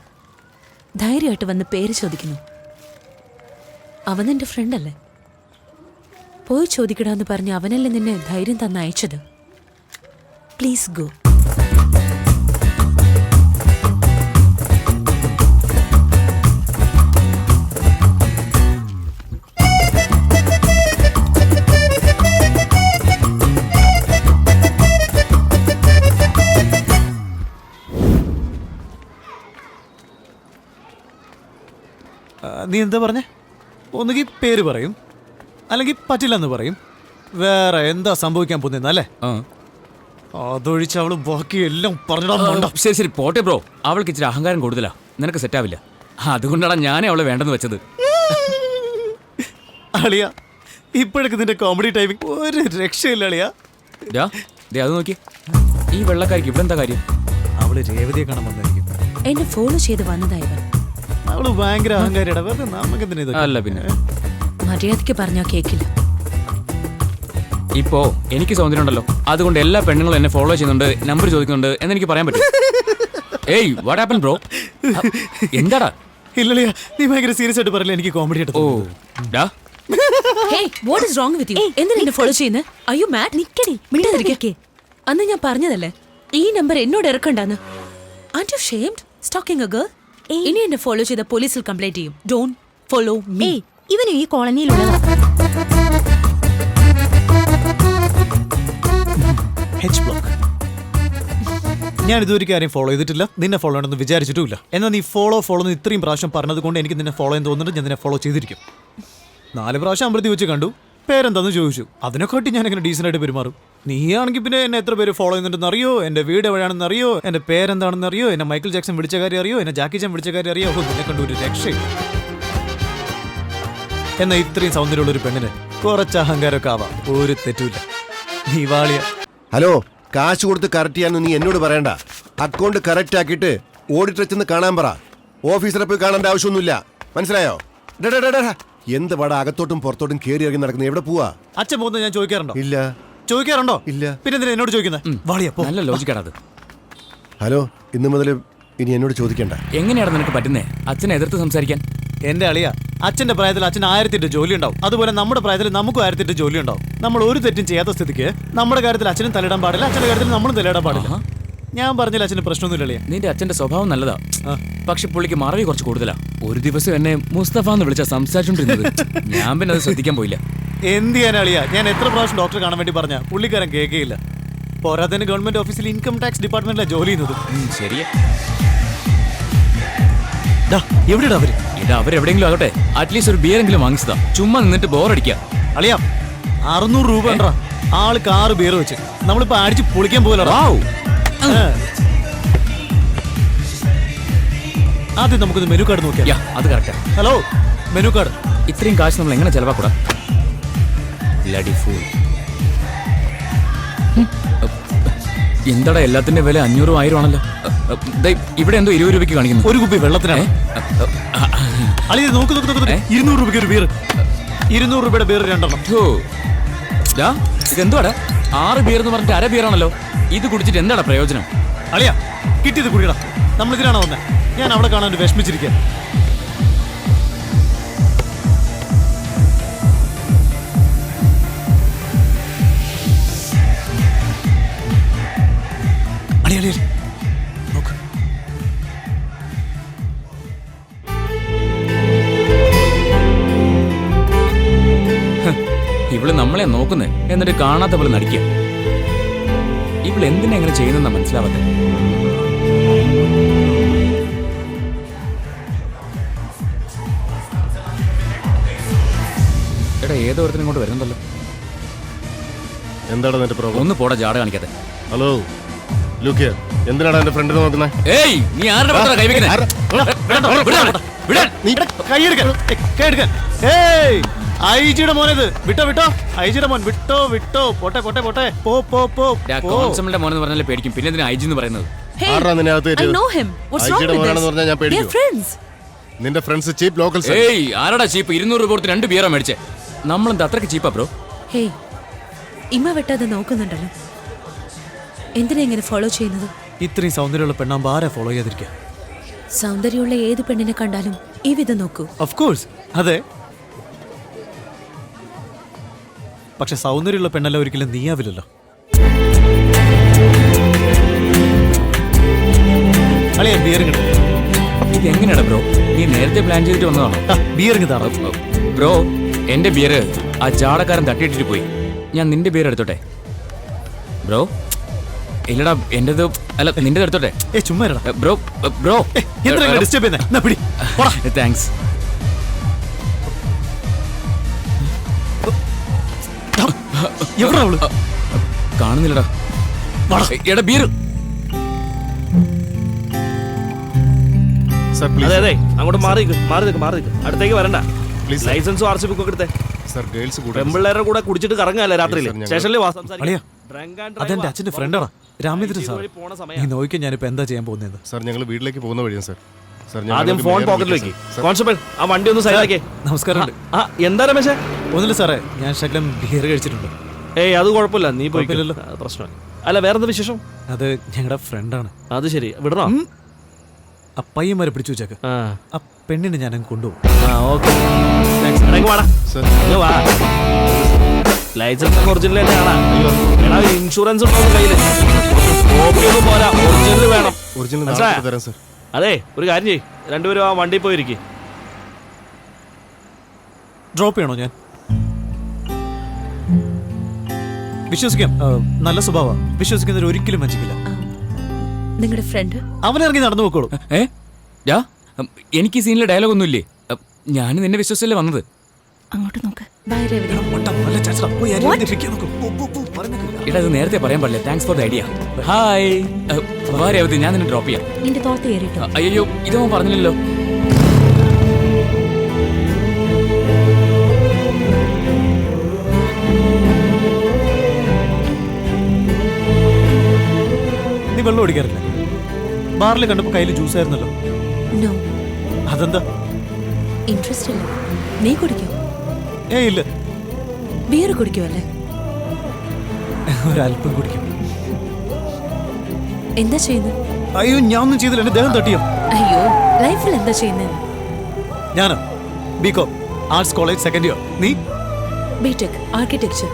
ധൈര്യമായിട്ട് വന്ന് പേര് ചോദിക്കുന്നു. അവൻ എൻ്റെ ഫ്രണ്ടല്ലേ? പോയി ചോദിക്കടാന്ന് പറഞ്ഞ് അവനല്ലേ നിന്നെ ധൈര്യം തന്ന് അയച്ചത്? Please go. നീ എന്താ പറഞ്ഞേ? ഒന്നുകിൽ പേര് പറയും, അല്ലെങ്കിൽ പറ്റില്ലെന്ന് പറയും. വേറെ എന്താ സംഭവിക്കാൻ പോകുന്നല്ലേ? അതൊഴിച്ച് അവള് ബാക്കി എല്ലാം പറഞ്ഞിടാൻ. ശരി ശരി, പോട്ടെ ബ്രോ, അവൾക്ക് ഇച്ചിരി അഹങ്കാരം കൂടുതലാ, നിനക്ക് സെറ്റാവില്ല. അതുകൊണ്ടാണ് ഞാനേ അവളെ വേണ്ടെന്ന് വെച്ചത്. അളിയാ, ഇപ്പോഴൊക്കെ നിന്റെ കോമഡി ടൈമിംഗ് ഒരു രക്ഷയില്ല അളിയാ. അത് നോക്കി, ഈ വെള്ളക്കാരിക്ക് ഇവിടെ എന്താ കാര്യം? അവള് രേവതിയെ കാണാൻ വന്നായിരിക്കും. എന്നെ ഫോളോ ചെയ്ത് വന്നതാ ഇവൻ. അവള് ഭയങ്കര അഹങ്കാരിയുടെ വെറുതെ നമുക്ക് എന്തിനാ ഇതൊക്കെ? അല്ല പിന്നെ മര്യാദയ്ക്ക് പറഞ്ഞാ കേക്കില്ല. ഇപ്പോ എനിക്ക് സൗന്ദര്യം ഉണ്ടല്ലോ, അതുകൊണ്ട് എല്ലാ പെണ്ണുങ്ങളും എന്നെ ഫോളോ ചെയ്യുന്നുണ്ട്, നമ്പർ ചോദിക്കുന്നുണ്ട് എന്നെനിക്ക് പറയാൻ പറ്റും. ഏയ് വാട്ട് ഹാപ്പൻ ബ്രോ? എന്താടാ? ഇല്ലല്ലയാ, നീ ഭയങ്കര സീരിയസ് ആയിട്ട് പറയില്ല, എനിക്ക് കോമഡി ആയിട്ട് ഓ തോന്നുന്നു. ഡാ Hey, what is wrong with you? എന്തിനാ എന്നെ ഫോളോ ചെയ്യുന്നത്? Are you mad? നിക്കടി, മിണ്ടാതിരിക്കേ. അന്ന് ഞാൻ പറഞ്ഞതല്ലേ ഈ നമ്പർ എന്നോട് ഇറക്കണ്ടെന്ന്. Aren't you ashamed? Stalking a girl? ഇനി എന്നെ ഫോളോ ചെയ്ത പോലീസിൽ കംപ്ലൈന്റ് ചെയ്യും. Don't follow me. ഇവനും ഈ കോളനിയിലുള്ളതാ. H block. ഞാൻ ഇതുവരെ ആരെയും ഫോളോ ചെയ്തിട്ടില്ല, നിന്നെ ഫോളോ ചെയ്യണമെന്ന് വിചാരിച്ചിട്ടുമില്ല. എന്നാൽ നീ ഫോളോ എന്ന് ഇത്രയും പ്രാവശ്യം പറഞ്ഞത് കൊണ്ട് എനിക്ക് നിന്നെ ഫോളോ ചെയ്യാൻ തോന്നുന്നുണ്ട്. ഞാൻ നിന്നെ ഫോളോ ചെയ്തിരിക്കും. 4 പ്രാവശ്യം അമ്പലത്തിൽ വെച്ച് കണ്ടു, പേരെന്താന്ന് ചോദിച്ചു. അതിനെക്കാട്ടി ഞാൻ എങ്ങനെ ഡീസൻ്റ് ആയിട്ട് പെരുമാറും. നീയാണെങ്കിൽ പിന്നെ എന്നെ എത്ര പേര് ഫോളോ ചെയ്യുന്നുണ്ടെന്ന് അറിയോ, എന്റെ വീട് എവിടെയാണെന്ന് അറിയോ, എന്റെ പേരെന്താണെന്ന് അറിയോ, എന്നെ മൈക്കിൾ ജാക്സൺ വിളിച്ച കാര്യം അറിയോ, എന്നെ ജാക്കി ചാൻ വിളിച്ച കാര്യം അറിയോ. നിന്നെ കണ്ടു ഒരു രക്ഷയും. എന്നാൽ ഇത്രയും സൗന്ദര്യമുള്ള ഒരു പെണ്ണിന് കുറച്ച് അഹങ്കാരമൊക്കെ ആവാം, ഒരു തെറ്റുമില്ല. നീ വാളിയ. ഹലോ, കാശ് കൊടുത്ത് കറക്റ്റ് ചെയ്യാനൊന്നും നീ എന്നോട് പറയണ്ട. അക്കൗണ്ട് കറക്റ്റ് ആക്കിയിട്ട് ഓഡിറ്റർ ചെന്ന് കാണാൻ പറ. ഓഫീസറെ പോയി കാണേണ്ട ആവശ്യമൊന്നുമില്ല, മനസ്സിലായോ? എന്ത് വട അകത്തോട്ടും പുറത്തോട്ടും കയറി ഇറങ്ങി നടക്കുന്നത്? എവിടെ പോവാ? അച്ഛൻ പോകുന്നത് ഞാൻ ചോദിക്കാറുണ്ടോ? ഇല്ല. ചോദിക്കാറുണ്ടോ? ഇല്ല. പിന്നെ എന്തിനാ എന്നോട് ചോദിക്കുന്നത്? വാളിയ പോ. നല്ല ലോജിക്കാണ് അത്. ഹലോ, ഇന്നു മുതൽ ഇനി എന്നോട് ചോദിക്കണ്ട. എങ്ങനെയാണ് നിനക്ക് പറ്റുന്നേ അച്ഛനെ എതിർത്ത് സംസാരിക്കാൻ? എന്റെ അളിയ, അച്ഛന്റെ പ്രായത്തിൽ അച്ഛൻ 1008 ജോലി ഉണ്ടാവും. അതുപോലെ നമ്മുടെ പ്രായത്തിൽ നമുക്കും 1008 ജോലി ഉണ്ടാവും. നമ്മൾ ഒരു തെറ്റും ചെയ്യാത്ത സ്ഥിതിക്ക് നമ്മുടെ കാര്യത്തിൽ അച്ഛനും തലയിടാൻ പാടില്ല, അച്ഛന്റെ കാര്യത്തിൽ നമ്മളും തലയിടാൻ പാടില്ല. ഞാൻ പറഞ്ഞില്ല അച്ഛന് പ്രശ്നമൊന്നുമില്ല. നിന്റെ അച്ഛന്റെ സ്വഭാവം നല്ലതാ, പക്ഷെ പുള്ളിക്ക് മറവി കുറച്ച് കൂടുതലാ. ഒരു ദിവസം എന്നെ മുസ്തഫ എന്ന് വിളിച്ചാ സംസാരിച്ചോണ്ടിരുന്നത്. ഞാൻ പിന്നെ അത് ശ്രദ്ധിക്കാൻ പോയില്ല. എന്ത് ചെയ്യാൻ അളിയ, ഞാൻ എത്ര പ്രാവശ്യം ഡോക്ടറെ കാണാൻ വേണ്ടി പറഞ്ഞ പുള്ളിക്കാരൻ കേൾക്കുകയില്ല. പോരാത്തതിന് ഗവൺമെന്റ് ഓഫീസിൽ ഇൻകം ടാക്സ് ഡിപ്പാർട്ട്മെന്റിലാണ് ജോലി ചെയ്യുന്നത്. ശരിയാ. എവിടെയാ അവര്? ഇതാ അവരെവിടെയെങ്കിലും ആകട്ടെ, അറ്റ്ലീസ്റ്റ് ഒരു ബിയറെങ്കിലും വാങ്ങിച്ചതാ. ചുമ്മാ നിന്നിട്ട് ബോറടിക്കുക. അളിയ, 600 രൂപ ഉണ്ടാ ആൾക്ക് 6 ബിയർ വെച്ച് നമ്മളിപ്പോ അടിച്ച് പൊളിക്കാൻ പോകലോ. ആദ്യം നമുക്കൊന്ന് മെനു കാർഡ് നോക്കിയാ. അത് കറക്റ്റാ. Hello, menu card. ഇത്രയും കാശ് നമ്മൾ എങ്ങനെ ചെലവാക്കൂടാ? Bloody fool. എന്താടാ എല്ലാത്തിന്റെ വില 500 1000 ആണല്ലോ. ഇവിടെ എന്തോ 20 രൂപയ്ക്ക് കാണിക്കുന്നു. ഒരു കുപ്പി വെള്ളത്തിനാണ്. അളിയ നോക്ക് 200 രൂപയ്ക്ക് ഒരു ബിയർ. 200 രൂപയുടെ ബിയർ 2 എണ്ണം. ഇതെന്തുവാടാ? 6 ബിയർ എന്ന് പറഞ്ഞിട്ട് 1/2 ബിയറാണല്ലോ. ഇത് കുടിച്ചിട്ട് എന്താടാ പ്രയോജനം? അളിയ, കിട്ടിയത് കുടിയടാ. നമ്മൾ ഇതിനാണോ വന്നേ? ഞാൻ അവിടെ കാണാൻ വിഷമിച്ചിരിക്കുക. അളിയ നോക്ക്. ഇവള് നമ്മളെ നോക്കുന്നേ, എന്നിട്ട് കാണാത്ത പോലെ നടിക്കുക. ഇവള് എന്തിനാ എങ്ങനെ ചെയ്യുന്നെന്നാ മനസ്സിലാവാത്തെ. എടാ, ഏതോ ഒരുത്തിനും ഇങ്ങോട്ട് വരുന്നുണ്ടല്ലോ. എന്താണ് നിന്റെ പ്രോബ്ലം? ഒന്ന് പോടാ ജാട കാണിക്കാതെ. Hello, look here. എന്തിനാണ് എന്റെ ഫ്രണ്ടിനെ നോക്കുന്നത്? ഏയ്, നീ ആരുടെ പത്രമാണ് കൈവയ്ക്കുന്നേ? ഐജിയുടെ മോനത്. വിട്ടോ ഐജിയുടെ മോൻ. വിട്ടോ പോട്ടെ കോൺസ്റ്റബിളിന്റെ മോനെന്ന് പറഞ്ഞാലേ പേടിക്കും. പിന്നെ എന്തിനാ ഐജി എന്ന് പറയുന്നത്? Hey, I know him. What's wrong with this? They're friends. നിന്റെ ഫ്രണ്ട്സ് ചീപ്പ് ലോക്കൽസ്. ഏയ്, ആരടാ ചീപ്പ്? 200 രൂപ കൊടുത്ത് 2 ബിയറാ മേടിച്ചേ. നമ്മളെന്താ അത്രയ്ക്ക് ചീപ്പാ ബ്രോ? ഹേയ്, ഇമ്മ വെട്ടാതെ നോക്കുന്നുണ്ടല്ലോ. എന്തിനാ ഇങ്ങനെ ഫോളോ ചെയ്യുന്നത്? ഇത്രയും സൗന്ദര്യമുള്ള പെണ്ണാകുമ്പോ ആരാ ഫോളോ ചെയ്യാതിരിക്കുക? സൗന്ദര്യമുള്ള ഏത് പെണ്ണിനെ കണ്ടാലും ഈ വിധം നോക്കൂ. ഓഫ് കോഴ്സ്, അതെ. പക്ഷെ സൗന്ദര്യമുള്ള പെണ്ണല്ല ഒരിക്കലും നീയാവില്ലല്ലോ. അളിയ, ബിയർ ഇത് എങ്ങനെയാടാ ബ്രോ? നീ നേരത്തെ പ്ലാൻ ചെയ്തിട്ട് വന്നതാണോ? ബിയർ ബ്രോ, എന്റെ ബിയർ ആ ചാടക്കാരൻ തട്ടിയിട്ടിട്ട് പോയി. ഞാൻ നിന്റെ ബിയർ എടുത്തോട്ടെ ബ്രോ? ഇല്ലടാ, എന്റേത് അല്ല, നിന്റെ എടുത്തോട്ടെ. ചുമ്മാ ബ്രോ ഡിസ്റ്റർബ് ചെയ്യുന്നേ. താങ്ക്സ്. എവിടെ അവള്? കാണുന്നില്ലടാ. എടാ, ബിയർ. അതെ, അങ്ങോട്ട് മാറി നിൽക്ക്. അടുത്തേക്ക് വരണ്ട. ലൈസൻസും RC ബുക്കും എടുത്തേ. പെമ്പിള്ളേരുടെ കൂടെ കുടിച്ചിട്ട് കറങ്ങാല്ലേ രാത്രിയിൽ? സ്റ്റേഷനിൽ അതെന്റെ അച്ഛന്റെ ഫ്രണ്ടാണ്. രാമേന്ദ്രൻ സാർ വഴി പോണ സമയം ഈ നോയിക്ക് ഞാനിപ്പോ എന്താ ചെയ്യാൻ പോകുന്നത്? സാർ ഞങ്ങൾ വീട്ടിലേക്ക് പോകുന്ന വഴിയാണ് സാർ. സാർ ഞാൻ ആദ്യം വേണമെങ്കിൽ ഫോൺ മേയറെ പോക്കറ്റിൽ വിളിക്കാം, വെക്ക്. സാർ. കോൺസ്റ്റബിൾ ആ വണ്ടി ഒന്ന് സൈഡാക്കേ. നമസ്കാരമുണ്ട്. ആ എന്താ രമേശേ? ഒന്നില്ല സാറേ, ഞാൻ ശകലം ബിയർ കഴിച്ചിട്ടുണ്ട്. ഏയ് അത് കുഴപ്പമില്ല, നീ പോയി കുഴപ്പമില്ലല്ലോ. പ്രശ്നമാണ്. അല്ല വേറെന്താ വിശേഷം? അത് ഞങ്ങളുടെ ഫ്രണ്ടാണ്. അത് ശരി, വിടണോ? ആ പയ്യന്മാരെ പിടിച്ചു വെച്ചേക്ക്. ആ ആ പെണ്ണിനെ ഞാൻ കൊണ്ടുപോകും. ഓക്കെ, വാടാ. സാർ. ഇങ്ങ് വാ. ലൈസൻസ് ഒക്കെ ഒറിജിനൽ തന്നെയാണോ? എടാ ഇൻഷുറൻസ് ഉണ്ടോ കയ്യില്? കോപ്പി ഒന്നും പോരാ, ഒറിജിനൽ വേണം. ഒറിജിനൽ മനസ്സിലായോ? നാളെ തരാം സാർ. അതെ ഒരു കാര്യം ചെയ്യ്, രണ്ടുപേരും ആ വണ്ടിയിൽ പോയിരിക്കും. ഡ്രോപ്പ് ചെയ്യണോ ഞാൻ? വിശ്വസിക്കാം, നല്ല സ്വഭാവം. വിശ്വസിക്കുന്നവർ ഒരിക്കലും വഞ്ചിക്കില്ല. നിങ്ങളുടെ ഫ്രണ്ട് അവനിറങ്ങി നടന്നു പോക്കോളൂ. ഏ ഡാ, എനിക്ക് ഈ സീനിലെ ഡയലോഗ് ഒന്നുമില്ലേ? ഞാൻ നിന്നെ വിശ്വസിച്ചല്ലേ വന്നത്. അങ്ങോട്ട് നോക്ക്. ബൈ രവി. എടാ ഇത് നേരത്തെ പറയാൻ പാടില്ല. Thanks for the idea. Hi വാ രേവതി, ഞാൻ നിന്നെ ഡ്രോപ്പ് ചെയ്യാം. നിന്റെ തോർത്ത് കയറിട്ടോ. അയ്യോ ഇതൊന്നും പറഞ്ഞില്ലല്ലോ. നീ വെള്ളം ഓടിക്കാറില്ല? ബാറിൽ കണ്ടപ്പോ കയ്യിൽ ജ്യൂസ് ആയിരുന്നല്ലോ. നോ, അതെന്താ? ഇൻട്രസ്റ്റ് ഇല്ല. നീ കുടിക്കോ? ഇല്ല, ബിയർ കുടിക്കുമല്ലേ? ഒരല്പം കുടിക്കും. എന്താ ചെയ്യുന്നത്? അയ്യോ ഞാൻ ഒന്നും ചെയ്തില്ല, എന്റെ ദേഹം തട്ടിയോ? അയ്യോ, ലൈഫിൽ എന്താ ചെയ്യുന്നത്? ഞാനോ BCom arts college second year. നീ? BTech architecture.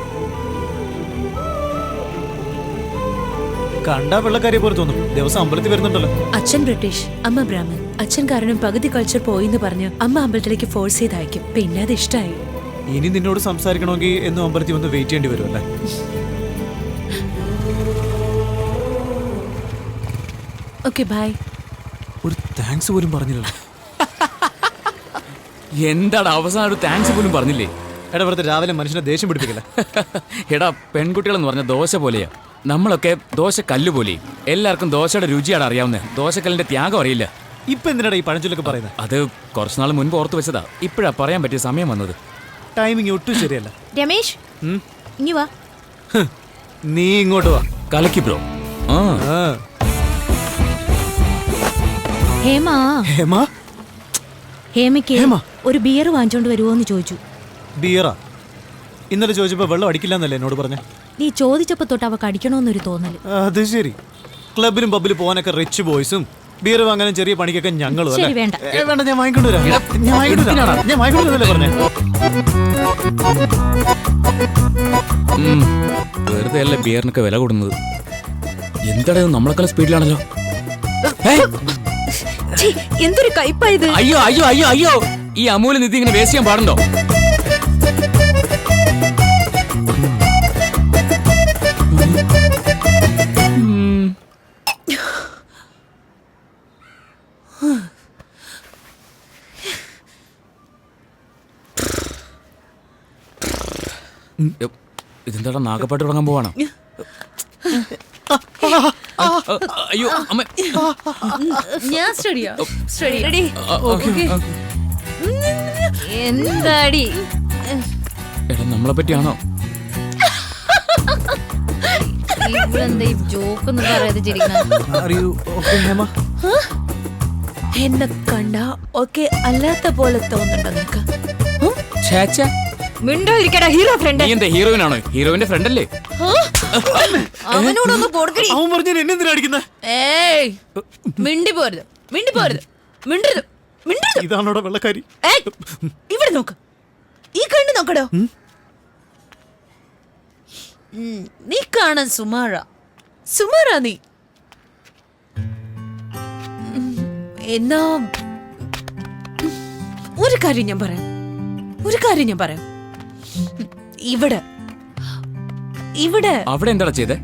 കണ്ടാ വെള്ളക്കാരിയെ പോലെ തോന്നും. ദിവസം അമ്പലത്തിൽ വരുന്നുണ്ടല്ലോ. അച്ഛൻ ബ്രിട്ടീഷ്, അമ്മ ബ്രാഹ്മൺ. അച്ഛൻ കാരണം പകുതി കൾച്ചർ പോയിന്ന് പറഞ്ഞ് അമ്മ അമ്പലത്തിലേക്ക് ഫോഴ്സ് ചെയ്ത് അയക്കും. പിന്നെ അത് ഇഷ്ടമായി. ഇനി നിന്നോട് സംസാരിക്കണമെങ്കിൽ എന്നും അമ്പലത്തിൽ വന്ന് വെയിറ്റ് ചെയ്യേണ്ടി വരും അല്ലേ? Okay bye. ഒരു താങ്ക്സ് പോലും പറഞ്ഞില്ലല്ലോ. എന്താണ് അവസാനം ഒരു താങ്ക്സ് പോലും പറഞ്ഞില്ലേ? എടാ വെറുതെ രാവിലെ മനുഷ്യനെ ദേഷ്യം പിടിപ്പിക്കില്ല. എടാ പെൺകുട്ടികളെന്ന് പറഞ്ഞ ദോശ പോലെയാ. നമ്മളൊക്കെ ദോശ കല്ല് പോലെയും. എല്ലാവർക്കും ദോശയുടെ രുചിയാണ് അറിയാവുന്നത്, ദോശക്കല്ലിന്റെ ത്യാഗം അറിയില്ല. ഇപ്പൊ എന്തിനാടാ ഈ പഴഞ്ചൊല്ലൊക്കെ പറയുന്നത്? അത് കുറച്ചുനാൾ മുൻപ് ഓർത്ത് വെച്ചതാ. ഇപ്പോഴാ പറയാൻ പറ്റിയ സമയം വന്നത്. ടൈമിങ് ഒട്ടും ശരിയല്ല. രമേശ്, ഇനി വാ. നീ ഇങ്ങോട്ട് വാ. കലക്കി ബ്രോ. ആ ആ. ഹേമ, ഹേമ, ഹേമയ്ക്ക് ഹേമ. ഒരു ബിയർ വാങ്ങിച്ചോണ്ട് വരുമോന്ന് ചോദിച്ചു. ബിയറാ? ഇന്നലെ ചോദിച്ചപ്പോ വെള്ളം അടിക്കില്ല എന്നല്ലേ എന്നോട് പറഞ്ഞ? നീ ചോദിച്ചപ്പോ തൊട്ട് അവക്ക് അടിക്കണോന്നൊരു തോന്നല്. അത് ശരി. ക്ലബിലും പബ്ബിലും പോകാനൊക്കെ റിച്ച് ബോയ്സും ബിയർ വാങ്ങാനും ചെറിയ പണിക്കൊക്കെ ഞങ്ങളും ശരി, വേണ്ട. വേണ്ട, ഞാൻ വാങ്ങിക്കൊണ്ടുവരാം. ഞാൻ വാങ്ങിക്കൊണ്ടുവരല്ലേ പറഞ്ഞേ? വെറുതെ അല്ല ബിയറിനൊക്കെ വില കൂടുന്നത്. എന്താടാ നമ്മളെക്കാൾ സ്പീഡിലാണല്ലോ. എന്തൊരു കയ്പായത്. അയ്യോ അയ്യോ അയ്യോ അയ്യോ, ഈ അമൂല്യ നിധി ഇങ്ങനെ വേസ്റ്റ് ചെയ്യാൻ പാടുണ്ടോ? ഇതെന്താടാ നാഗപ്പാട്ട് തുടങ്ങാൻ പോവാണോ? അയ്യോ അമ്മ. ഞാൻ സ്റ്റഡിയാ. റെഡി? എന്താടി? എടാ നമ്മളെ പറ്റിയാണോ? ഇവളെന്താ ഈ ജോക്കൊന്നും പറയാതെ ചിരിക്കണം? ഹേമ, എന്നെ കണ്ട ഒക്കെ അല്ലാത്ത പോലെ തോന്നുന്നുണ്ടോ നിനക്ക്? ഛേ, മിണ്ടോ ഇരിക്കടാ ഹീറോ ഫ്രണ്ട്. നീ എന്താ ഹീറോയിനാണോ? ഹീറോയിന്റെ ഫ്രണ്ട് അല്ലേ? അവനോടൊന്ന് കൊടുക്കടി. അവൻ പറഞ്ഞ എന്നെന്തിനാ അടിക്കുന്നത്? ഏയ്, മിണ്ടി പോരുത്, മിണ്ടി പോരുത്, മിണ്ടരുത്, മിണ്ടരുത്. ഇതാണോടാ വെള്ളക്കാരി? ഏയ്, ഇവിടെ നോക്ക്, ഈ കണ്ണ് നോക്കടോ. നീ കാണാൻ സുമാറാ നീ. എന്നാ ഒരു കാര്യം ഞാൻ പറയാം. ഇവിടെ അവിടെ എന്താടാ ചെയ്തേ?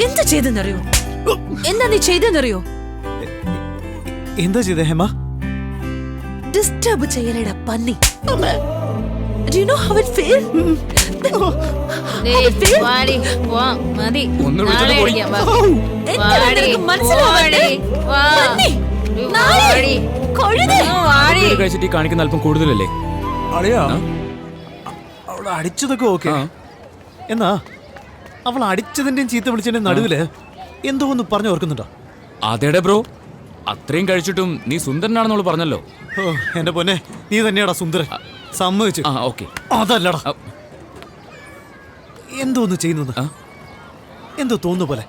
എന്താ ചെയ്തെന്നറിയോ? എന്താ നീ ചെയ്തെന്നറിയോ? എന്താ ചെയ്തേ ഹേമ? ഡിസ്റ്റർബ് ചെയ്യലടാ പന്നി. Do you know how it feels? ഒന്ന് വിളിച്ചത് പോയി. കഴിച്ചിട്ട് ഈ കാണിക്കുന്ന അല്പം കൂടുതലല്ലേ? അളിയാ, അവൾ അടിച്ചതൊക്കെ ഓക്കെ, എന്നാ അവൾ അടിച്ചതിന്റെയും ചീത്ത വിളിച്ചതിന്റെ നടുവില് എന്തോ ഒന്ന് പറഞ്ഞു ഓർക്കുന്നുണ്ടോ? അതേടെ ബ്രോ, അത്രയും കഴിച്ചിട്ടും നീ സുന്ദരനാണെന്നോള് പറഞ്ഞല്ലോ. ഓ എന്റെ പൊന്നെ, നീ തന്നെയാടാ സുന്ദരൻ. സമ്മതിച്ചു. ആ ഓക്കെ. അതല്ലടാ, എന്തോ ഒന്ന് ചെയ്യുന്നത്, എന്തോ തോന്നുന്നു പോലെ,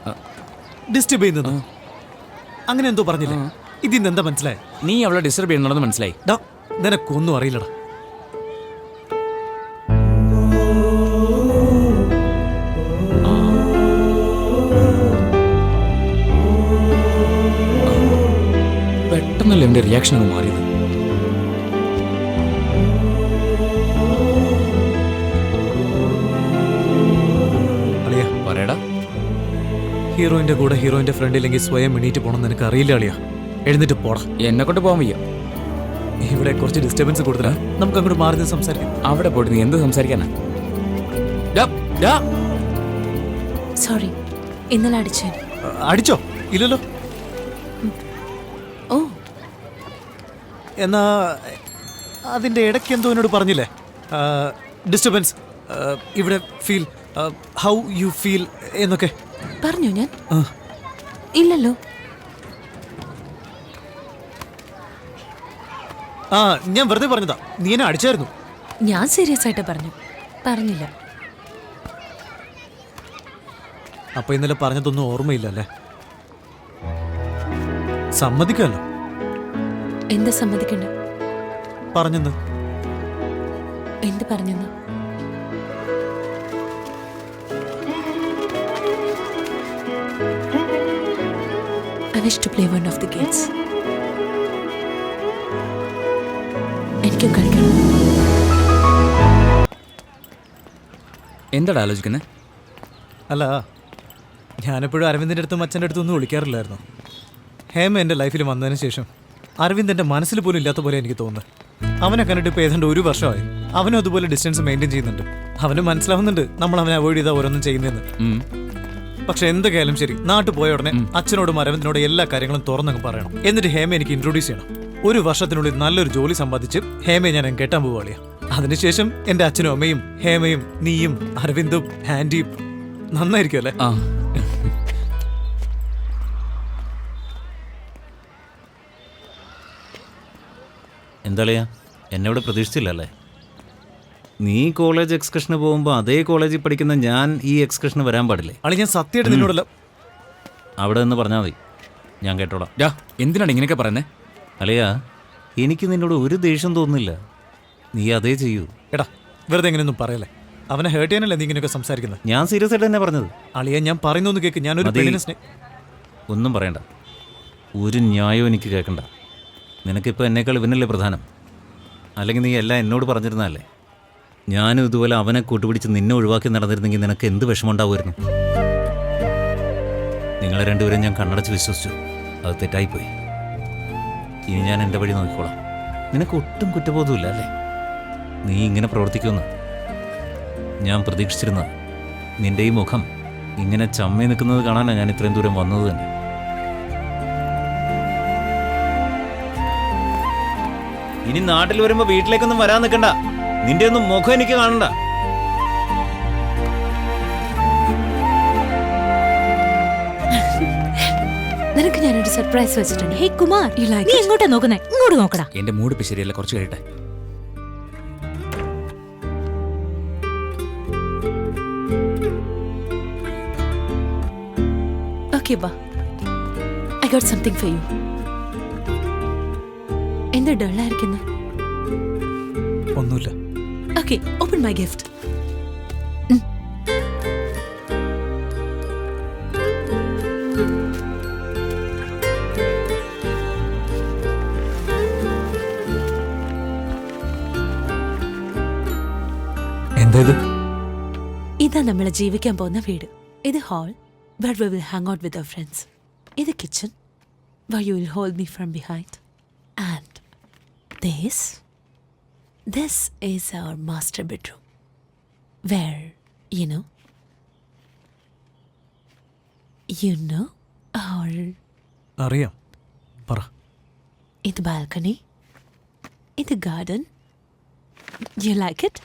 ഡിസ്റ്റർബ് ചെയ്യുന്നത്, അങ്ങനെ എന്തോ പറഞ്ഞില്ലേ? ഇതിന്ന് എന്താ മനസ്സിലായ? നീ അവളെ ഡിസ്റ്റർബ് ചെയ്യുന്നുണ്ടെന്ന് മനസ്സിലായി. ഡാ, നിനക്കൊന്നും അറിയില്ലടാ. പെട്ടെന്നല്ലേ എന്റെ റിയാക്ഷൻ അങ്ങ് മാറിയത്. അളിയ പറയടാ. ഹീറോയിന്റെ കൂടെ ഹീറോയിന്റെ ഫ്രണ്ട് ഇല്ലെങ്കിൽ സ്വയം എണീറ്റ് പോണെന്ന് നിനക്ക് അറിയില്ല അളിയ. എഴുന്നേറ്റ് പോടാ. എന്നെ കൊണ്ട് പോകാൻ വയ്യ. ഇവിടെ കുറച്ച് ഡിസ്റ്റർബൻസ് കൂടുതലാ, നമുക്ക് അങ്ങോട്ട് മാറി നിന്ന് സംസാരിക്കാം. അവിടെ പോയിട്ട് നീ എന്ത് സംസാരിക്കാനാ? സോറി, ഇന്നലെ അടിച്ചു. അടിച്ചോ? ഇല്ലല്ലോ. ഓ, എന്നാ അതിന്റെ ഇടയ്ക്ക് എന്തോ എന്നോട് പറഞ്ഞില്ലേ? ഡിസ്റ്റർബൻസ് ഇവിടെ ഫീൽ, ഹൗ യു ഫീൽ എന്നൊക്കെ പറഞ്ഞു ഞാൻ? ഇല്ലല്ലോ. ആ, ഞാൻ വെറുതെ പറഞ്ഞതാ. നീ എന്നെ അടിച്ചായിരുന്നു. ഞാൻ സീരിയസ് ആയിട്ട് പറഞ്ഞില്ല. അപ്പൊ ഇന്നലെ പറഞ്ഞതൊന്നും ഓർമ്മയില്ല അല്ലേ? സമ്മതിക്കാലോ. എന്താ സമ്മതിക്കണ്ട? പറഞ്ഞെന്ന്. എന്ത് പറഞ്ഞെന്ന്? I wish to play one of the games. എനിക്കും കളിക്കണം. എന്താടാ ആലോചിക്കുന്നത്? അല്ല, ഞാനെപ്പോഴും അരവിന്ദിൻ്റെ അടുത്തും അച്ഛൻ്റെ അടുത്തും ഒന്നും വിളിക്കാറില്ലായിരുന്നു. ഹേമ എൻ്റെ ലൈഫിൽ വന്നതിന് ശേഷം അരവിന്ദ് എൻ്റെ മനസ്സിൽ പോലും ഇല്ലാത്ത പോലെ എനിക്ക് തോന്നുന്നത്. അവനെ കണ്ടിട്ട് ഇപ്പോൾ ഏതാണ്ട് 1 വർഷമായി. അവനും അതുപോലെ ഡിസ്റ്റൻസ് മെയിൻറ്റെയിൻ ചെയ്യുന്നുണ്ട്. അവന് മനസ്സിലാവുന്നുണ്ട് നമ്മൾ അവനെ അവോയ്ഡ് ചെയ്താൽ ഓരോന്നും ചെയ്യുന്നതെന്ന്. പക്ഷെ എന്തൊക്കെയായാലും ശരി, നാട്ടിൽ പോയ ഉടനെ അച്ഛനോടും അരവിന്ദിനോടും എല്ലാ കാര്യങ്ങളും തുറന്നങ്ങ് പറയണം. എന്നിട്ട് ഹേമ എനിക്ക് ഇൻട്രൊഡ്യൂസ് ചെയ്യണം. 1 വർഷത്തിനുള്ളിൽ നല്ലൊരു ജോലി സമ്പാദിച്ച് ഹേമയെ ഞാൻ കെട്ടാൻ പോവുകയാളിയാ. അതിനുശേഷം എൻ്റെ അച്ഛനും അമ്മയും ഹേമയും നീയും അരവിന്ദും ആൻറ്റിയും നന്നായിരിക്കും അല്ലേ? ആ, എന്താളിയാ, എന്നോട് പ്രതീക്ഷിച്ചില്ലല്ലേ? നീ കോളേജ് എക്സ്കർഷന് പോകുമ്പോൾ അതേ കോളേജിൽ പഠിക്കുന്ന ഞാൻ ഈ എക്സ്കർഷന് വരാൻ പാടില്ലേ? അളി, ഞാൻ സത്യമായിട്ട് നിന്നോടല്ല. അവിടെ നിന്ന് പറഞ്ഞാൽ മതി, ഞാൻ കേട്ടോളാം. എന്തിനാണ് ഇങ്ങനെയൊക്കെ പറയുന്നത്? അളിയാ, എനിക്ക് നിന്നോട് ഒരു ദേഷ്യം തോന്നുന്നില്ല. നീ അതേ ചെയ്യൂ. എടാ, വെറുതെ എങ്ങനെയൊന്നും പറയല്ലേ. അവനെ ഹേർട്ട് ചെയ്യാനല്ലേ നീ ഇങ്ങനെയൊക്കെ സംസാരിക്കുന്നത്? ഞാൻ സീരിയസ് ആയിട്ട് തന്നെ പറഞ്ഞത്. അളിയെ, ഞാൻ പറയുന്നൊന്ന് കേൾക്ക്. ഞാനൊരു മതി. പെണ്ണിനെ ഒന്നും പറയണ്ട, ഒരു ന്യായവും എനിക്ക് കേൾക്കണ്ട. നിനക്കിപ്പോൾ എന്നേക്കാൾ ഇവനല്ലേ പ്രധാനം? അല്ലെങ്കിൽ നീ എല്ലാം എന്നോട് പറഞ്ഞിരുന്നല്ലേ? ഞാനും ഇതുപോലെ അവനെ കൂട്ടുപിടിച്ച് നിന്നെ ഒഴിവാക്കി നടന്നിരുന്നെങ്കിൽ നിനക്ക് എന്ത് വിഷമമുണ്ടാവുമായിരുന്നു? നിങ്ങളെ രണ്ടുപേരും ഞാൻ കണ്ണടച്ച് വിശ്വസിച്ചു. അത് തെറ്റായിപ്പോയി. ഇനി ഞാൻ എൻ്റെ വഴി നോക്കിക്കോളാം. നിനക്ക് ഒട്ടും കുറ്റബോധമില്ല അല്ലേ? നീ ഇങ്ങനെ പ്രവർത്തിക്കുമെന്ന് ഞാൻ പ്രതീക്ഷിച്ചിരുന്നത്. നിൻ്റെ ഈ മുഖം ഇങ്ങനെ ചമ്മി നിൽക്കുന്നത് കാണാനാണ് ഞാൻ ഇത്രയും ദൂരം വന്നത് തന്നെ. ഇനി നാട്ടിൽ വരുമ്പോൾ വീട്ടിലേക്കൊന്നും വരാൻ നിൽക്കണ്ട. നിന്റെ ഒന്നും മുഖം എനിക്ക് കാണണ്ട. നിനക്ക് ഞാനൊരു സർപ്രൈസ് വെച്ചിട്ടുണ്ട്. ഹേ കുമാർ, നീ എങ്ങോട്ടാ നോക്കുന്നേ? ഇങ്ങോട്ട് നോക്കടാ. എന്റെ മൂഡ് ഇപ്പൊ ശരിയല്ല, കുറച്ച് കഴിയട്ടെ. Okay, ba. I got something for you. എന്താ ഡള്ളായിരിക്കുന്നു? ഒന്നുമില്ല. Okay, open my gift. എന്താ ഇത്? ഇതാ നമ്മൾ ജീവിക്കാൻ പോകുന്ന വീട്. ഇത് hall, where we will hang out with our friends. ഇത് kitchen, where you will hold me from behind. And this is our master bedroom, where, you know our അറിയാം, പറ. ഇത് ബാൽക്കണി, ഇത് ഗാർഡൻ. You like it?